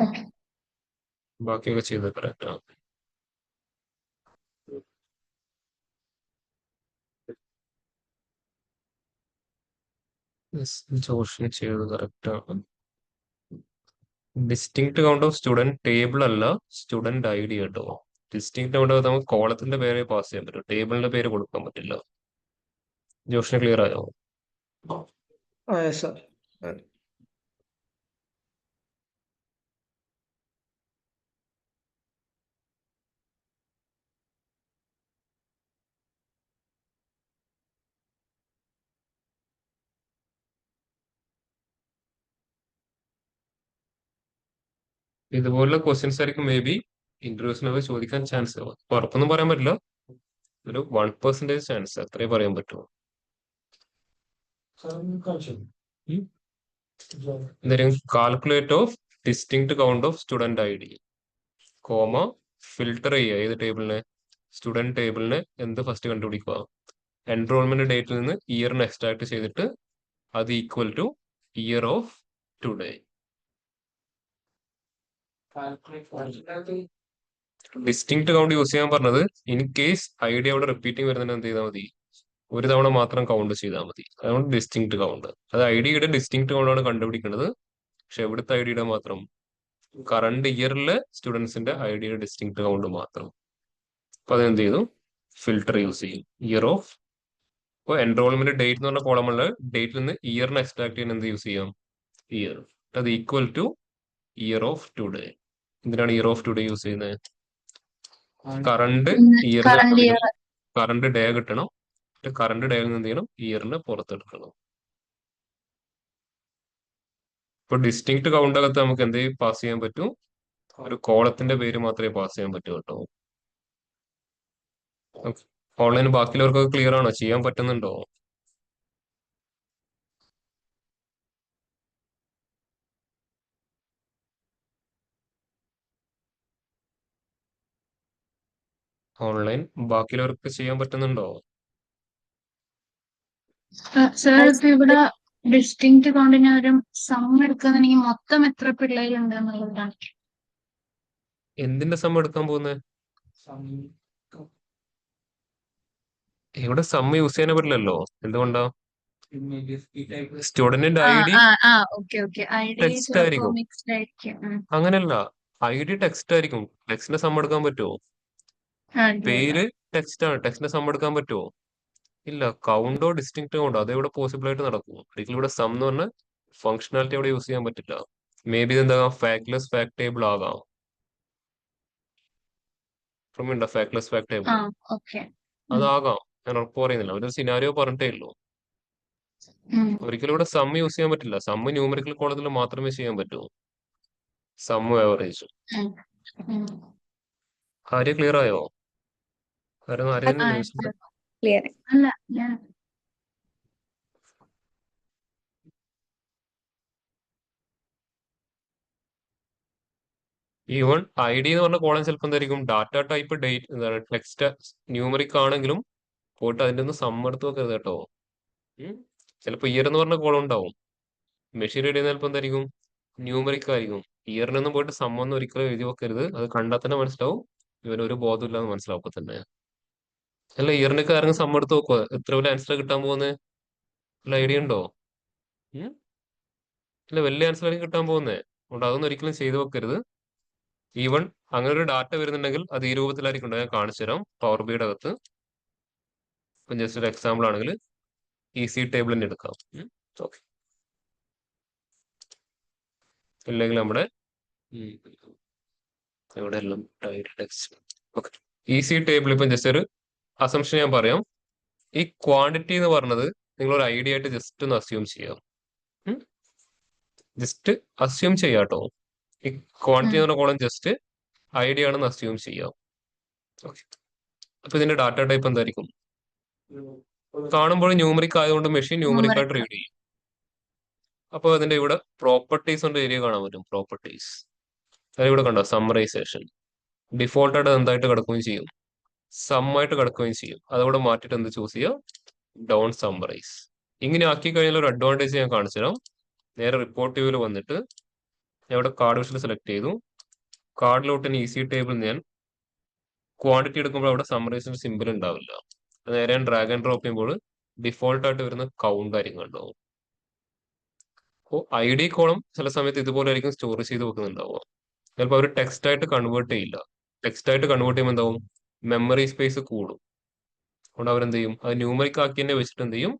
ഓക്കെ. ബാക്കിയൊക്കെ ചെയ്ത് കറക്റ്റ്. ജോഷിന് ചെയ്തത് കറക്റ്റ് ആണ്. Distinct count of student table അല്ല, സ്റ്റുഡന്റ് ഐ ഡി കേട്ടോ. ഡിസ്റ്റിങ്ക്ട് കൗണ്ട് നമുക്ക് കോളത്തിന്റെ പേരെ പാസ് ചെയ്യാൻ പറ്റും, ടേബിളിന്റെ പേര് കൊടുക്കാൻ പറ്റില്ല. ജോഷിന് ക്ലിയർ ആയോ? സർ. ഇതുപോലുള്ള ക്വസ്റ്റ്യൻസ് ആയിരിക്കും മേ ബി ഇന്റർവ്യൂസിനൊക്കെ ചോദിക്കാൻ ചാൻസ്. ഉറപ്പൊന്നും പറയാൻ പറ്റില്ല, ഒരു 1% ചാൻസ് അത്രേ പറയാൻ പറ്റുമോ. എന്തായാലും calculate of distinct count of student I D comma filter ചെയ്യുക ഏത് ടേബിളിനെ, സ്റ്റുഡന്റ് ടേബിളിനെ എന്ത് ഫസ്റ്റ് കണ്ടുപിടിക്കുക, എൻറോൾമെന്റ് ഡേറ്റിൽ നിന്ന് ഇയറിന് എക്സ്ട്രാക്ട് ചെയ്തിട്ട് അത് equal to year of today. Distinct count use ചെയ്യാൻ പറഞ്ഞത് ഇൻ കേസ് ഐ ഡി അവിടെ റിപ്പീറ്റിംഗ് വരുന്നതിന് എന്ത് ചെയ്താൽ മതി, ഒരു തവണ മാത്രം കൗണ്ട് ചെയ്താൽ മതി. അതുകൊണ്ട് ഡിസ്റ്റിങ്ക്ട് കൗണ്ട്, അത് ഐ ഡിയുടെ ഡിസ്റ്റിങ്ക്ട് കൗണ്ട് ആണ് കണ്ടുപിടിക്കുന്നത്. പക്ഷെ എവിടുത്തെ ഐ ഡിയുടെ മാത്രം, കറണ്ട് ഇയറിലെ സ്റ്റുഡൻസിന്റെ ഐ ഡിയുടെ ഡിസ്റ്റിങ്ക്ട് കൗണ്ട് മാത്രം. അപ്പൊ അതെന്ത് ചെയ്തു, ഫിൽട്ടർ യൂസ് ചെയ്യും ഇയർ ഓഫ്. ഇപ്പോൾ എൻറോൾമെന്റ് ഡേറ്റ് എന്ന് പറഞ്ഞ കോളമുള്ള ഡേറ്റിൽ നിന്ന് ഇയറിനെ എക്സ്ട്രാക്ട് ചെയ്യാൻ എന്ത് യൂസ് ചെയ്യാം, ഇയർ. അത് equal to year of today. എന്തിനാണ് ഇയർ ഓഫ് ടുഡേ യൂസ് ചെയ്യുന്നത്, കറണ്ട് കറണ്ട് ഇയറിന് ഇയർ. കറണ്ട് ഡേ കിട്ടണം, കറണ്ട് ഡേയിൽ നിന്ന് എന്ത് ചെയ്യണം, ഇയറിനെ പുറത്തെടുക്കണം. ഇപ്പൊ ഡിസ്റ്റിങ്ക്ട് കൗണ്ട് അകത്ത് നമുക്ക് എന്ത് പാസ് ചെയ്യാൻ പറ്റും, ഒരു കോളത്തിന്റെ പേര് മാത്രമേ പാസ് ചെയ്യാൻ പറ്റൂ കേട്ടോ. ഓൺലൈൻ ബാക്കിയുള്ളവർക്കൊക്കെ ക്ലിയർ ആണോ, ചെയ്യാൻ പറ്റുന്നുണ്ടോ? ഓൺലൈൻ ബാക്കിയുള്ളവർക്ക് ചെയ്യാൻ പറ്റുന്നുണ്ടോ? സാർ ഇപ്പൊ ഇവിടെ ഡിസ്റ്റിങ്ക്ട് കൗണ്ടിന് ഒരു സം എടുക്കുന്നുണ്ടെങ്കിൽ മൊത്തം എത്ര പിള്ളേരുണ്ട് എന്നുള്ളതാണ്. എന്തിന്റെ സം എടുക്കാൻ പോകുന്നത്, ഇവിടെ സം യൂസ് ചെയ്യാൻ പറ്റില്ലല്ലോ. എന്തുകൊണ്ടാ, സ്റ്റുഡന്റിന്റെ I D okay okay. I D text ചിലപ്പോ ആയിരിക്കും. മിക്സ്ഡ് ആയിരിക്കും. അങ്ങനെയല്ല, ഐ ഡി ടെക്സ്റ്റ് ആയിരിക്കും, ടെക്സ്റ്റിന്റെ സം എടുക്കാൻ പറ്റുമോ? പേര് ടെക്സ്റ്റ് ആണ്, ടെക്സ്റ്റിന്റെ സം എടുക്കാൻ പറ്റുമോ? ഇല്ല. കൗണ്ടോ ഡിസ്റ്റിങ്ക്ട് കൗണ്ടോ അതെവിടെ പോസിബിൾ ആയിട്ട് നടക്കും. ഒരിക്കലും ഇവിടെ സം എന്ന് പറഞ്ഞ ഫംഗ്ഷനാലിറ്റി അവിടെ യൂസ് ചെയ്യാൻ പറ്റില്ല. മേ ബി ഇതെന്താകാം, ഫാക്ട്ലെസ് ഫാക്ട് ടേബിൾ ആകാം. ഫാക്ട്ലെസ് ഫാക്ട് ടേബിൾ ഓക്കെ. അതാകാം, ഞാൻ ഉറപ്പ് പറയുന്നില്ല, ഒരു സിനാരിയോ പറഞ്ഞിട്ടേ ഉള്ളൂ. ഒരിക്കലും ഇവിടെ സം യൂസ് ചെയ്യാൻ പറ്റില്ല, സം ന്യൂമറിക്കൽ കോളത്തിൽ മാത്രമേ ചെയ്യാൻ പറ്റൂ. സമ്മും ആവറേജും. ഉം. ഉം. ആര്യ ക്ലിയർ ആയോ? കാരണം ആര്യ ആ, ക്ലിയർ. അല്ല ഞാൻ ഈവൺ ഐ ഡി എന്ന് പറഞ്ഞ കോളം ചിലപ്പോൾ എന്തായിരിക്കും ഡാറ്റ ടൈപ്പ് ഡേറ്റ് എന്താണ് ടെക്സ്റ്റ് ന്യൂമറിക് ആണെങ്കിലും പോയിട്ട് അതിന്റെ ഒന്ന് സം എടുത്ത് വെക്കരുത് കേട്ടോ. ചിലപ്പോൾ ഇയർ എന്ന് പറഞ്ഞ കോളം ഉണ്ടാവും. മെഷീൻ റീഡ് ചെയ്യുന്ന ചിലപ്പോൾ എന്തായിരിക്കും ന്യൂമറിക് ആയിരിക്കും. ഇയറിനൊന്നും പോയിട്ട് സം ഒന്നും ഒരിക്കലും എഴുതി വെക്കരുത്. അത് കണ്ടാൽ തന്നെ മനസ്സിലാവും ഇവനൊരു ബോധമില്ലാന്ന് മനസ്സിലാവും അപ്പൊ തന്നെ. അല്ല ഇയറിനൊക്കെ ആരെങ്കിലും സം എടുത്ത് നോക്കുക എത്ര വലിയ ആൻസർ കിട്ടാൻ പോകുന്നത് വല്ല ഐഡിയ ഉണ്ടോ? ഉം? ഇല്ല വലിയ ആൻസർ ആയിരിക്കും കിട്ടാൻ പോകുന്നത്. അതുകൊണ്ട് അതൊന്നും ഒരിക്കലും ചെയ്തു വെക്കരുത്. ഈവൺ അങ്ങനെ ഒരു ഡാറ്റ വരുന്നുണ്ടെങ്കിൽ അത് ഈ രൂപത്തിലായിരിക്കും ഉണ്ടാവുക. ഞാൻ കാണിച്ചു തരാം. പവർ ബിയുടെ അകത്ത് ഇപ്പം ജസ്റ്റ് ഒരു എക്സാമ്പിൾ ആണെങ്കിൽ ഈസി ടേബിൾ തന്നെ എടുക്കാം. ഓക്കെ, ഇല്ലെങ്കിൽ നമ്മുടെ ഇവിടെ എല്ലാം ടെക്സ്റ്റ്. ഓക്കെ, ഈസി ടേബിൾ ഇപ്പം ജസ്റ്റ് ഒരു അസംഷൻ ഞാൻ പറയാം. ഈ ക്വാണ്ടിറ്റി എന്ന് പറഞ്ഞത് നിങ്ങൾ ഒരു ഐഡിയ ആയിട്ട് ജസ്റ്റ് ഒന്ന് അസ്യൂം ചെയ്യാം. ജസ്റ്റ് അസ്യൂം ചെയ്യാട്ടോ. ഈ ക്വാണ്ടിറ്റി എന്ന് പറഞ്ഞ കോളം ജസ്റ്റ് ഐഡിയ ആണെന്ന് അസ്യൂം ചെയ്യാം. ഓക്കെ, അപ്പൊ ഇതിന്റെ ഡാറ്റ ടൈപ്പ് എന്തായിരിക്കും? കാണുമ്പോൾ ന്യൂമറിക് ആയതുകൊണ്ട് മെഷീൻ ന്യൂമറിക് ആയിട്ട് റീഡ് ചെയ്യും. അപ്പോൾ അതിന്റെ ഇവിടെ പ്രോപ്പർട്ടീസ് കൊണ്ട് ഏരിയ കാണാൻ പറ്റും. പ്രോപ്പർട്ടീസ് ഇവിടെ കണ്ടോ സമ്മറൈസേഷൻ. ഡിഫോൾട്ട് ആയിട്ട് എന്തായിട്ട് കിടക്കുകയും ചെയ്യും, സം ആയിട്ട് കിടക്കുകയും ചെയ്യും. അതവിടെ മാറ്റിയിട്ട് എന്ത് ചൂസ് ചെയ്യാം? Don't summarise. ഇങ്ങനെ ആക്കി കഴിഞ്ഞാൽ ഒരു അഡ്വാൻറ്റേജ് ഞാൻ കാണിച്ചു തരാം. നേരെ റിപ്പോർട്ട് വ്യൂവിൽ വന്നിട്ട് ഞാൻ ഇവിടെ കാർഡ് വിഷൽ സെലക്ട് ചെയ്തു. കാർഡിലോട്ട് ഈസി ടേബിൾ ഞാൻ ക്വാണ്ടിറ്റി എടുക്കുമ്പോൾ അവിടെ സമ്മറൈസിന്റെ സിമ്പിൾ ഉണ്ടാവില്ല. നേരെ ഞാൻ ഡ്രാഗ് ആൻഡ് ഡ്രോപ്പ് ചെയ്യുമ്പോൾ ഡിഫോൾട്ട് ആയിട്ട് വരുന്ന കൗണ്ട് ആയിരിക്കും ഉണ്ടാവും. അപ്പോൾ ഐ ഡി കോളം ചില സമയത്ത് ഇതുപോലെ ആയിരിക്കും സ്റ്റോർ ചെയ്ത് വെക്കുന്നുണ്ടാവുക. ചിലപ്പോൾ അവർ ടെക്സ്റ്റ് ആയിട്ട് കൺവേർട്ട് ചെയ്യില്ല. ടെക്സ്റ്റ് ആയിട്ട് കൺവേർട്ട് ചെയ്യുമ്പോൾ എന്താവും? മെമ്മറി സ്പേസ് കൂടും. അതുകൊണ്ട് അവരെന്ത് ചെയ്യും? അത് ന്യൂമറിക് ആക്കി തന്നെ വെച്ചിട്ട് എന്ത് ചെയ്യും?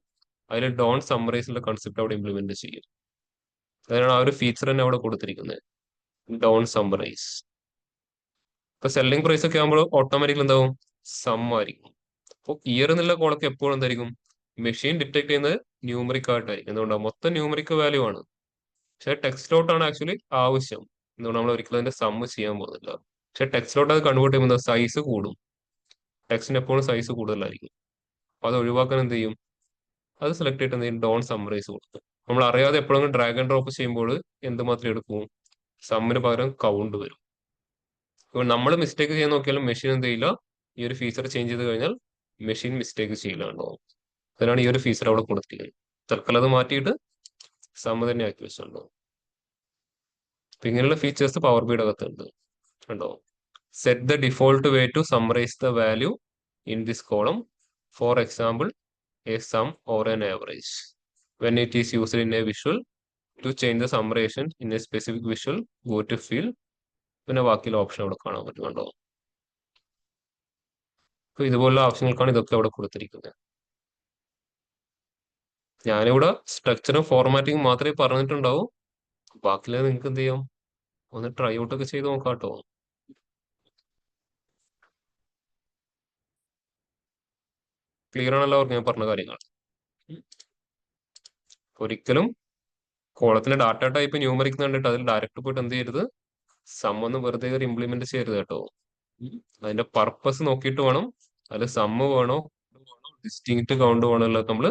അതിൽ ഡോൺ സമ്മറൈസിന്റെ കൺസെപ്റ്റ് അവിടെ ഇംപ്ലിമെന്റ് ചെയ്യും. അതിനാണ് ആ ഒരു ഫീച്ചർ തന്നെ അവിടെ കൊടുത്തിരിക്കുന്നത്, ഡോൺ സമ്മറൈസ്. ഇപ്പൊ സെല്ലിംഗ് പ്രൈസ് ഒക്കെ ആകുമ്പോൾ ഓട്ടോമാറ്റിക്കലി എന്താവും? സം ആയിരിക്കും. അപ്പോൾ ഇയർ എന്നുള്ള കോളൊക്കെ എപ്പോഴും എന്തായിരിക്കും? മെഷീൻ ഡിറ്റക്ട് ചെയ്യുന്നത് ന്യൂമറിക് ആയിട്ടായിരിക്കും. എന്തുകൊണ്ടാണ്? മൊത്തം ന്യൂമറിക് വാല്യൂ ആണ്. പക്ഷെ ടെക്സ്റ്റിലോട്ടാണ് ആക്ച്വലി ആവശ്യം. എന്തുകൊണ്ട് നമ്മൾ ഒരിക്കലും അതിന്റെ സമ്മ് ചെയ്യാൻ പോകുന്നില്ല. പക്ഷെ ടെക്സ്റ്റിലോട്ട് അത് കൺവേർട്ട് ചെയ്യുമ്പോൾ സൈസ് കൂടും. ടെക്സ്റ്റിന് എപ്പോഴും സൈസ് കൂടുതലായിരിക്കും. അപ്പൊ അത് ഒഴിവാക്കാൻ എന്ത് ചെയ്യും? അത് സെലക്ട് ചെയ്തിട്ട് എന്ത് ചെയ്യും? ഡോൺ സമ്മറൈസ് കൊടുക്കും. നമ്മൾ അറിയാതെ എപ്പോഴെങ്കിലും ഡ്രാഗ് ആൻഡ് ഡ്രോപ്പ് ചെയ്യുമ്പോൾ എന്തുമാത്രം എടുക്കും? സമ്മിന് പകരം കൗണ്ട് വരും. ഇപ്പോൾ നമ്മൾ മിസ്റ്റേക്ക് ചെയ്യാൻ നോക്കിയാലും മെഷീൻ എന്ത് ചെയ്യില്ല. ഈ ഒരു ഫീച്ചർ ചേഞ്ച് ചെയ്ത് കഴിഞ്ഞാൽ മെഷീൻ മിസ്റ്റേക്ക് ചെയ്യില്ലാണ്ടാവും. അതിനാണ് ഈ ഒരു ഫീച്ചർ അവിടെ കൊടുത്തിരിക്കുന്നത്. തൽക്കാലം അത് മാറ്റിയിട്ട് സമ്മ് തന്നെ ആക്കി വെച്ചിട്ടുണ്ടാവും. അപ്പൊ ഇങ്ങനെയുള്ള ഫീച്ചേഴ്സ് പവർ ബിയുടെ അകത്തുണ്ട്. കണ്ടോ? Set the default way to summarise the value in this column. For example a sum or an average. When it is used in a visual, to change the summarization in a specific visual, go to field. പിന്നെ ബാക്കിയുള്ള option അവിടെ കാണാൻ പറ്റും. കണ്ടോ? അപ്പൊ ഇതുപോലുള്ള ആവശ്യങ്ങൾക്കാണ് ഇതൊക്കെ അവിടെ കൊടുത്തിരിക്കുന്നത്. ഞാനിവിടെ സ്ട്രക്ചറും ഫോർമാറ്റിംഗ് മാത്രമേ പറഞ്ഞിട്ടുണ്ടാവൂ. ബാക്കിയുള്ളത് നിങ്ങൾക്ക് എന്ത് ചെയ്യാം? ഒന്ന് ട്രൈ ഔട്ട് ഒക്കെ ചെയ്ത് നോക്കാം കേട്ടോ. ക്ലിയർ ആണല്ലോ അവർക്ക് ഞാൻ പറഞ്ഞ കാര്യങ്ങൾ? ഒരിക്കലും കോളത്തിന്റെ ഡാറ്റ ടൈപ്പ് ന്യൂമറിക് കണ്ടിട്ട് അതിൽ ഡയറക്റ്റ് പോയിട്ട് എന്ത് ചെയ്യരുത്? സം ഒന്ന് വെറുതെ ഒരു ഇംപ്ലിമെന്റ് ചെയ്യരുത് കേട്ടോ. അതിന്റെ പർപ്പസ് നോക്കിയിട്ട് വേണം അതിൽ സമ്മ് വേണോ ഡിസ്റ്റിങ്ക്റ്റ് കൗണ്ട് വേണോ എല്ലാം നമ്മൾ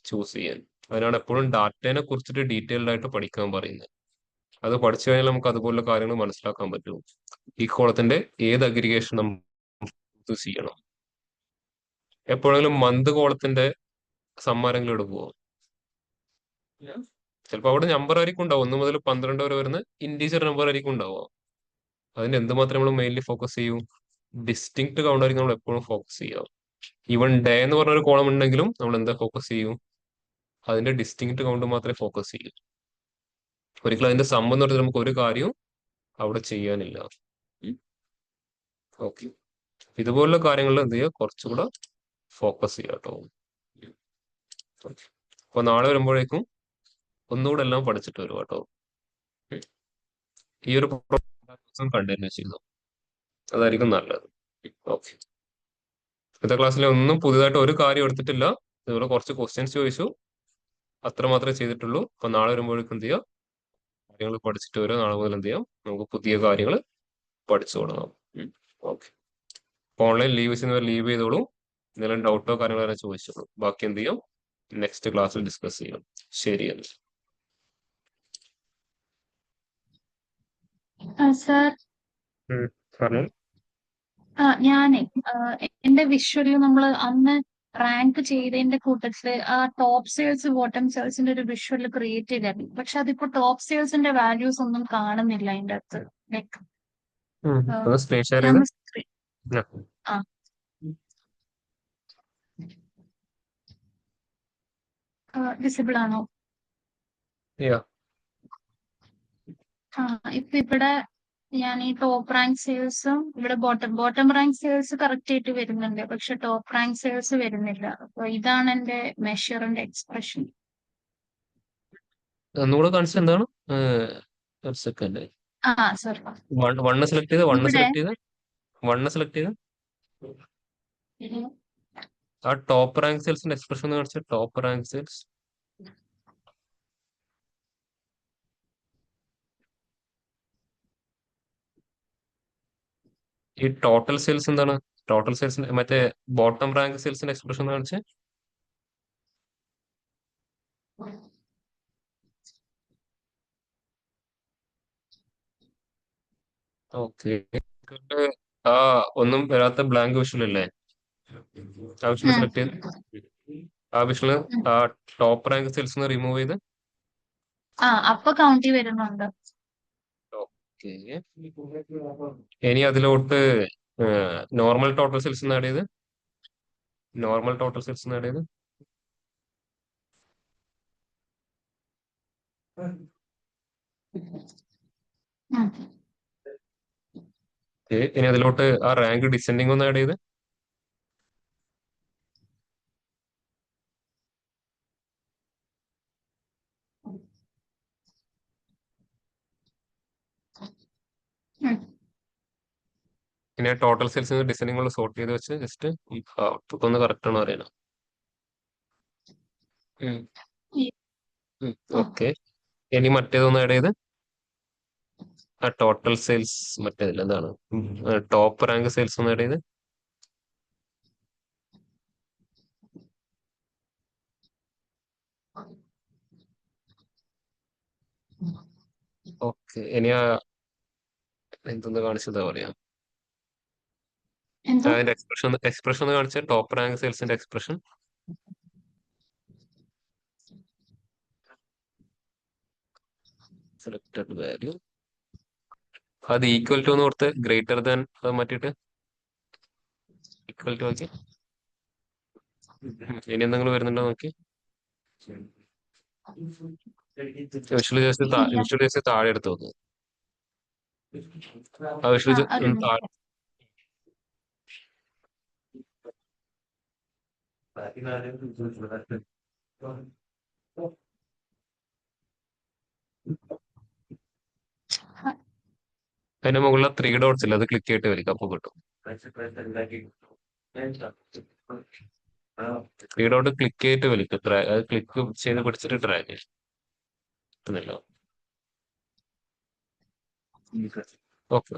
ചൂസ് ചെയ്യാൻ. അതിനാണ് എപ്പോഴും ഡാറ്റേനെ കുറിച്ചിട്ട് ഡീറ്റെയിൽഡ് ആയിട്ട് പഠിക്കാൻ പറയുന്നത്. അത് പഠിച്ചു കഴിഞ്ഞാൽ നമുക്ക് അതുപോലുള്ള കാര്യങ്ങൾ മനസ്സിലാക്കാൻ പറ്റും. ഈ കോളത്തിന്റെ ഏത് അഗ്രിഗേഷൻ നമുക്ക് ചെയ്യണം. എപ്പോഴെങ്കിലും മന്ത് കോളത്തിന്റെ സമ്മാനങ്ങൾ എടുക്കുമോ? ചിലപ്പോൾ അവിടെ നമ്പർ ആയിരിക്കും ഉണ്ടാവും. 1 മുതൽ 12 വരെ വരുന്ന ഇൻറ്റീജർ നമ്പർ ആയിരിക്കും ഉണ്ടാവുക. അതിന് എന്തുമാത്രം നമ്മൾ മെയിൻലി ഫോക്കസ് ചെയ്യും? ഡിസ്റ്റിങ്ക്റ്റ് കൗണ്ട് ആയിരിക്കും നമ്മൾ എപ്പോഴും ഫോക്കസ് ചെയ്യുക. ഈവൻ ഡേ എന്ന് പറഞ്ഞൊരു കോളം ഉണ്ടെങ്കിലും നമ്മൾ എന്താ ഫോക്കസ് ചെയ്യും? അതിന്റെ ഡിസ്റ്റിങ്ക്റ്റ് കൗണ്ട് മാത്രമേ ഫോക്കസ് ചെയ്യൂ. ഒരിക്കലും അതിന്റെ സം എന്ന് പറഞ്ഞാൽ നമുക്ക് ഒരു കാര്യവും അവിടെ ചെയ്യാനില്ല. ഓക്കെ, ഇതുപോലുള്ള കാര്യങ്ങളിൽ എന്ത് ചെയ്യുക? കുറച്ചുകൂടെ ഫോക്കസ് ചെയ്യുക കേട്ടോ. അപ്പൊ നാളെ വരുമ്പോഴേക്കും ഒന്നുകൂടെ എല്ലാം പഠിച്ചിട്ട് വരും കേട്ടോ. ഈ ഒരു കണ്ടിന്യൂ ചെയ്തു, അതായിരിക്കും നല്ലത്. ഓക്കെ, ഇന്നത്തെ ക്ലാസ്സിൽ ഒന്നും പുതിയതായിട്ട് ഒരു കാര്യം എടുത്തിട്ടില്ല. ഇതുപോലെ കുറച്ച് ക്വസ്റ്റ്യൻസ് ചോദിച്ചു, അത്ര മാത്രമേ ചെയ്തിട്ടുള്ളൂ. അപ്പൊ നാളെ വരുമ്പോഴേക്കും എന്ത് ചെയ്യുക? കാര്യങ്ങൾ പഠിച്ചിട്ട് വരും. നാളെ മുതൽ എന്ത് ചെയ്യാം, നമുക്ക് പുതിയ കാര്യങ്ങൾ പഠിച്ചു തുടങ്ങാം. ഓക്കെ. ഓൺലൈൻ ലീവ് ചെയ്യുന്നവർ ലീവ് ചെയ്തോളൂ. എന്തെങ്കിലും ഡൗട്ടോ കാര്യങ്ങളോ ചോദിച്ചോളൂ. ബാക്കി എന്ത് ചെയ്യാം, നെക്സ്റ്റ് ക്ലാസ്സിൽ ഡിസ്കസ് ചെയ്യാം. ശരി എന്ന്. സർ പറഞ്ഞു. ഞാനേ എന്റെ വിഷ്വലിൽ നമ്മൾ അന്ന് റാങ്ക് ചെയ്തതിന്റെ കൂട്ടത്തില് ആ ടോപ്പ് സെയിൽസ് ബോട്ടം സെയിൽസിന്റെ ഒരു വിഷ്വൽ ക്രിയേറ്റ് ചെയ്തായിരുന്നു. പക്ഷെ അതിപ്പോ ടോപ്പ് സെയിൽസിന്റെ വാല്യൂസ് ഒന്നും കാണുന്നില്ല അതിന്റെ അകത്ത്. ലൈക്ക് സ്ക്രീൻ ഷെയർ ചെയ്ത് ആ വിസിബിൾ ആണോ? ഇപ്പൊ ഇവിടെ ഞാൻ ഈ ടോപ്പ് റാങ്ക് സെയിൽസും ഇവിടെ ബോട്ടം റാങ്ക് സെയിൽസ് കറക്റ്റ് ആയിട്ട് വരുന്നുണ്ട്, പക്ഷെ ടോപ്പ് റാങ്ക് സെയിൽസ് വരുന്നില്ല. അപ്പൊ ഇതാണ് എന്റെ മെഷറിന്റെ എക്സ്പ്രഷൻ. ഒന്നുകൂടെ കാണിച്ചത് എന്താണ്? ഒരു സെക്കൻഡ്. സർ വണ്ണ് സെലക്ട് ചെയ്ത് ഇവിടെ സെലക്ട് ചെയ്ത് ആ ടോപ്പ് റാങ്ക് സെയിൽസിന്റെ എക്സ്പ്രഷൻ ഒന്ന് കാണിച്ച. ടോപ്പ് റാങ്ക് സെയിൽസ് ഈ ടോട്ടൽ സെയിൽസ് എന്താണ്? ടോട്ടൽ സെയിൽസിന്റെ മറ്റേ ബോട്ടം റാങ്ക് സെയിൽസിന്റെ എക്സ്പ്രഷൻ കാണിച്ച്. ഓക്കെ. ആ ഒന്നും വരാത്ത ബ്ലാങ്ക് വിഷ്വൽ അല്ലേ? ആ വിഷ്വൽ സെലക്ട് ചെയ്ത് ആ വിഷ്വല് ആ ടോപ്പ് റാങ്ക് സെയിൽസ് റിമൂവ് ചെയ്ത്. അപ്പൊ കൗണ്ടി വരുന്നുണ്ട്. ഓക്കെ. ഇനി അതിലോട്ട് നോർമൽ ടോട്ടൽ സെയിൽസ് ആഡ് ചെയ്ത്. നോർമൽ ടോട്ടൽ സെയിൽസ് ആഡ് ചെയ്ത്. ഇനി അതിലോട്ട് ആ റാങ്ക് ഡിസെൻഡിങ് ഒന്ന് ആഡ് ചെയ്ത്. ഇനി ടോട്ടൽ സെയിൽസ് ഡിസെൻഡിങ് സോർട്ട് ചെയ്ത് വെച്ച് ജസ്റ്റ് ഔട്ട്പുട്ട് ഒന്ന് കറക്റ്റ് ആണോ അറിയണം. ഓക്കെ. ഇനി മറ്റേതൊന്ന് ആഡ് ചെയ്ത് ആ ടോട്ടൽ സെയിൽസ് മറ്റേതില്ല എന്താണ് ടോപ്പ് റാങ്ക് സെയിൽസ് ഒന്ന് ആഡ് ചെയ്ത്. ഓക്കെ. ഇനി എന്തൊന്ന് കാണിച്ചതാ പറയാ, അതിന്റെ എക്സ്പ്രഷൻ ഒന്ന് കാണിച്ച. ടോപ്പ് റാങ്ക് സെയിൽസിന്റെ എക്സ്പ്രഷൻ സെലക്ടഡ് വാല്യൂ അത് ഈക്വൽ ടു എന്ന് കൊടുത്ത് ഗ്രേറ്റർ ദാൻ അത് മാറ്റിയിട്ട് ഈക്വൽ ടു ആക്കി. ഇനി എന്തെങ്കിലും വരുന്നുണ്ടോ നോക്കി. വിഷ്വൽ ജസ്റ്റ് താഴെ എടുത്ത് നോക്ക്. ആ വിഷ്വൽ താഴെ. അതിന്റെ മുകളിൽ 3 ഡോട്ട്സ് ഇല്ല, അത് ക്ലിക്ക് ചെയ്തിട്ട് വലിക്കും, അപ്പൊ കിട്ടും. 3 ഡോട്ട് ക്ലിക്ക് ചെയ്തിട്ട് വലിക്കും. അത് ക്ലിക്ക് ചെയ്ത് പിടിച്ചിട്ട് ഡ്രാഗ് ചെയ്യും. ഓക്കെ.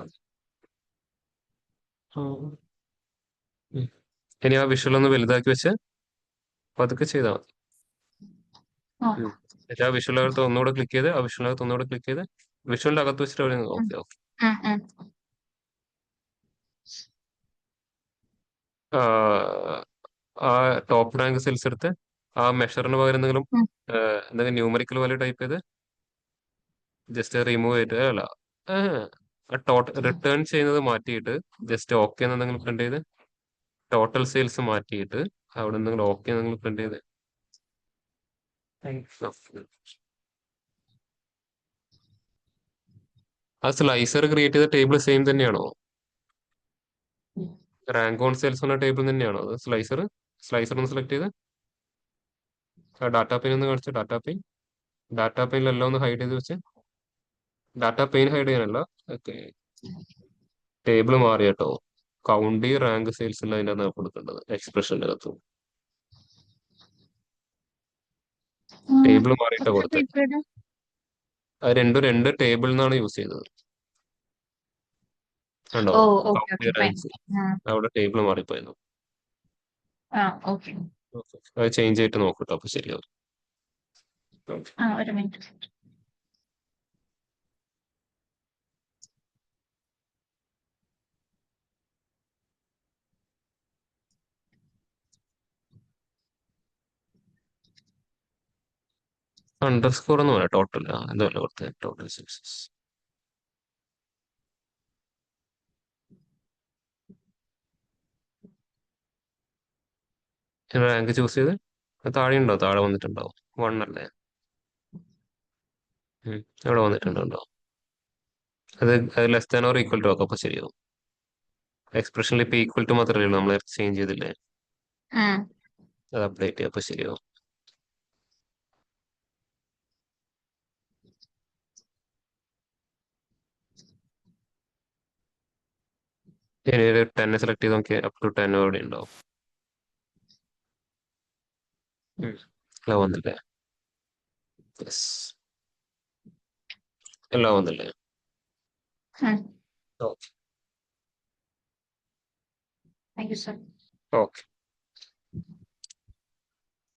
ഇനി ആ വിഷ്വൽ ഒന്ന് വലുതാക്കി വെച്ച് പതുക്കെ ചെയ്താൽ മതി. എന്നിട്ട് ആ വിഷ്വലിനകത്ത് ഒന്നുകൂടെ ക്ലിക്ക് ചെയ്ത് ആ വിഷ്വലിനകത്ത് ഒന്നുകൂടെ ക്ലിക്ക് ചെയ്ത് വിഷ്വലിന്റെ അകത്ത് വെച്ചിട്ട് ഓക്കെ. ഓക്കെ. ആ ടോപ്പ് റാങ്ക് സെയിൽസ് എടുത്ത് ആ മെഷറിന് പകരം എന്തെങ്കിലും ന്യൂമറിക്കൽ വാല്യൂ ടൈപ്പ് ചെയ്ത് ജസ്റ്റ് റിമൂവ് ചെയ്തിട്ട് അല്ല റിട്ടേൺ ചെയ്യുന്നത് മാറ്റിയിട്ട് ജസ്റ്റ് ഓക്കെ എന്നെന്തെങ്കിലും പ്രിന്റ് ചെയ്ത് ടോട്ടൽ സെയിൽസ് മാറ്റിയിട്ട് അവിടെ എന്തെങ്കിലും ഓക്കെ എന്തെങ്കിലും പ്രിന്റ് ചെയ്ത്. ആ സ്ലൈസർ ക്രിയേറ്റ് ചെയ്ത ടേബിൾ സെയിം തന്നെയാണോ? റാങ്ക് ഓൺ സെയിൽസ് എന്ന ടേബിൾ തന്നെയാണോ അത്? സ്ലൈസർ ഒന്ന് സെലക്ട് ചെയ്ത് ഡാറ്റാ പെയിൻ ഒന്ന് കാണിച്ച്. ഡാറ്റാ പെയിനിൽ എല്ലാം ഒന്ന് ഹൈഡ് ചെയ്ത് വെച്ച്. ഡാറ്റാ പെയിൻ ഹൈഡ് ചെയ്യാനല്ല, ടേബിൾ മാറി കേട്ടോ. കൗണ്ടി റാങ്ക് സെയിൽസ് എല്ലാം അതിൻ്റെ അകത്ത് കൊടുക്കേണ്ടത് എക്സ്പ്രഷൻ്റെ അകത്ത്. ടേബിൾ മാറിയിട്ടാ കൊടുത്തത്. അത് രണ്ടും രണ്ട് ടേബിളിൽ നിന്നാണ് യൂസ് ചെയ്തത്. കണ്ടോ? ഓ okay Count okay your fine. ranks. അവിടെ ടേബിൾ മാറിപ്പോയിരുന്നു. ഓക്കെ. അത് ചേഞ്ച് ചെയ്തിട്ട് നോക്കട്ടോ, അപ്പൊ ശരിയാവും. ഒരു മിനിറ്റ്. അണ്ടർസ്കോർ എന്ന് പറയാം, ടോട്ടൽ എന്തല്ല കൊടുത്തത്, ടോട്ടൽ സക്സസ്. റാങ്ക് ചൂസ് ചെയ്ത് താഴെ ഉണ്ടോ? താഴെ വന്നിട്ടുണ്ടാവും. 1 അല്ലേ? അവിടെ വന്നിട്ടുണ്ടോ? അത് less than or equal to ആക്കും, അപ്പൊ ശരിയാവും. എക്സ്പ്രഷനിൽ ഇപ്പൊ ഈക്വൽ ടു മാത്രമേ ഉള്ളൂ, നമ്മൾ ചേഞ്ച് ചെയ്തില്ലേ? അത് അപ്ഡേറ്റ് ചെയ്യാം, അപ്പൊ ശരിയാവും. ഇനി ഒരു 10 സെലക്ട് ചെയ്ത് നോക്കിയാൽ അപ് ടു 10 അവിടെ ഉണ്ടാവും. എല്ലാം വന്നില്ലേ? യെസ്, എല്ലാം വന്നില്ലേ? Okay thank you sir. Okay.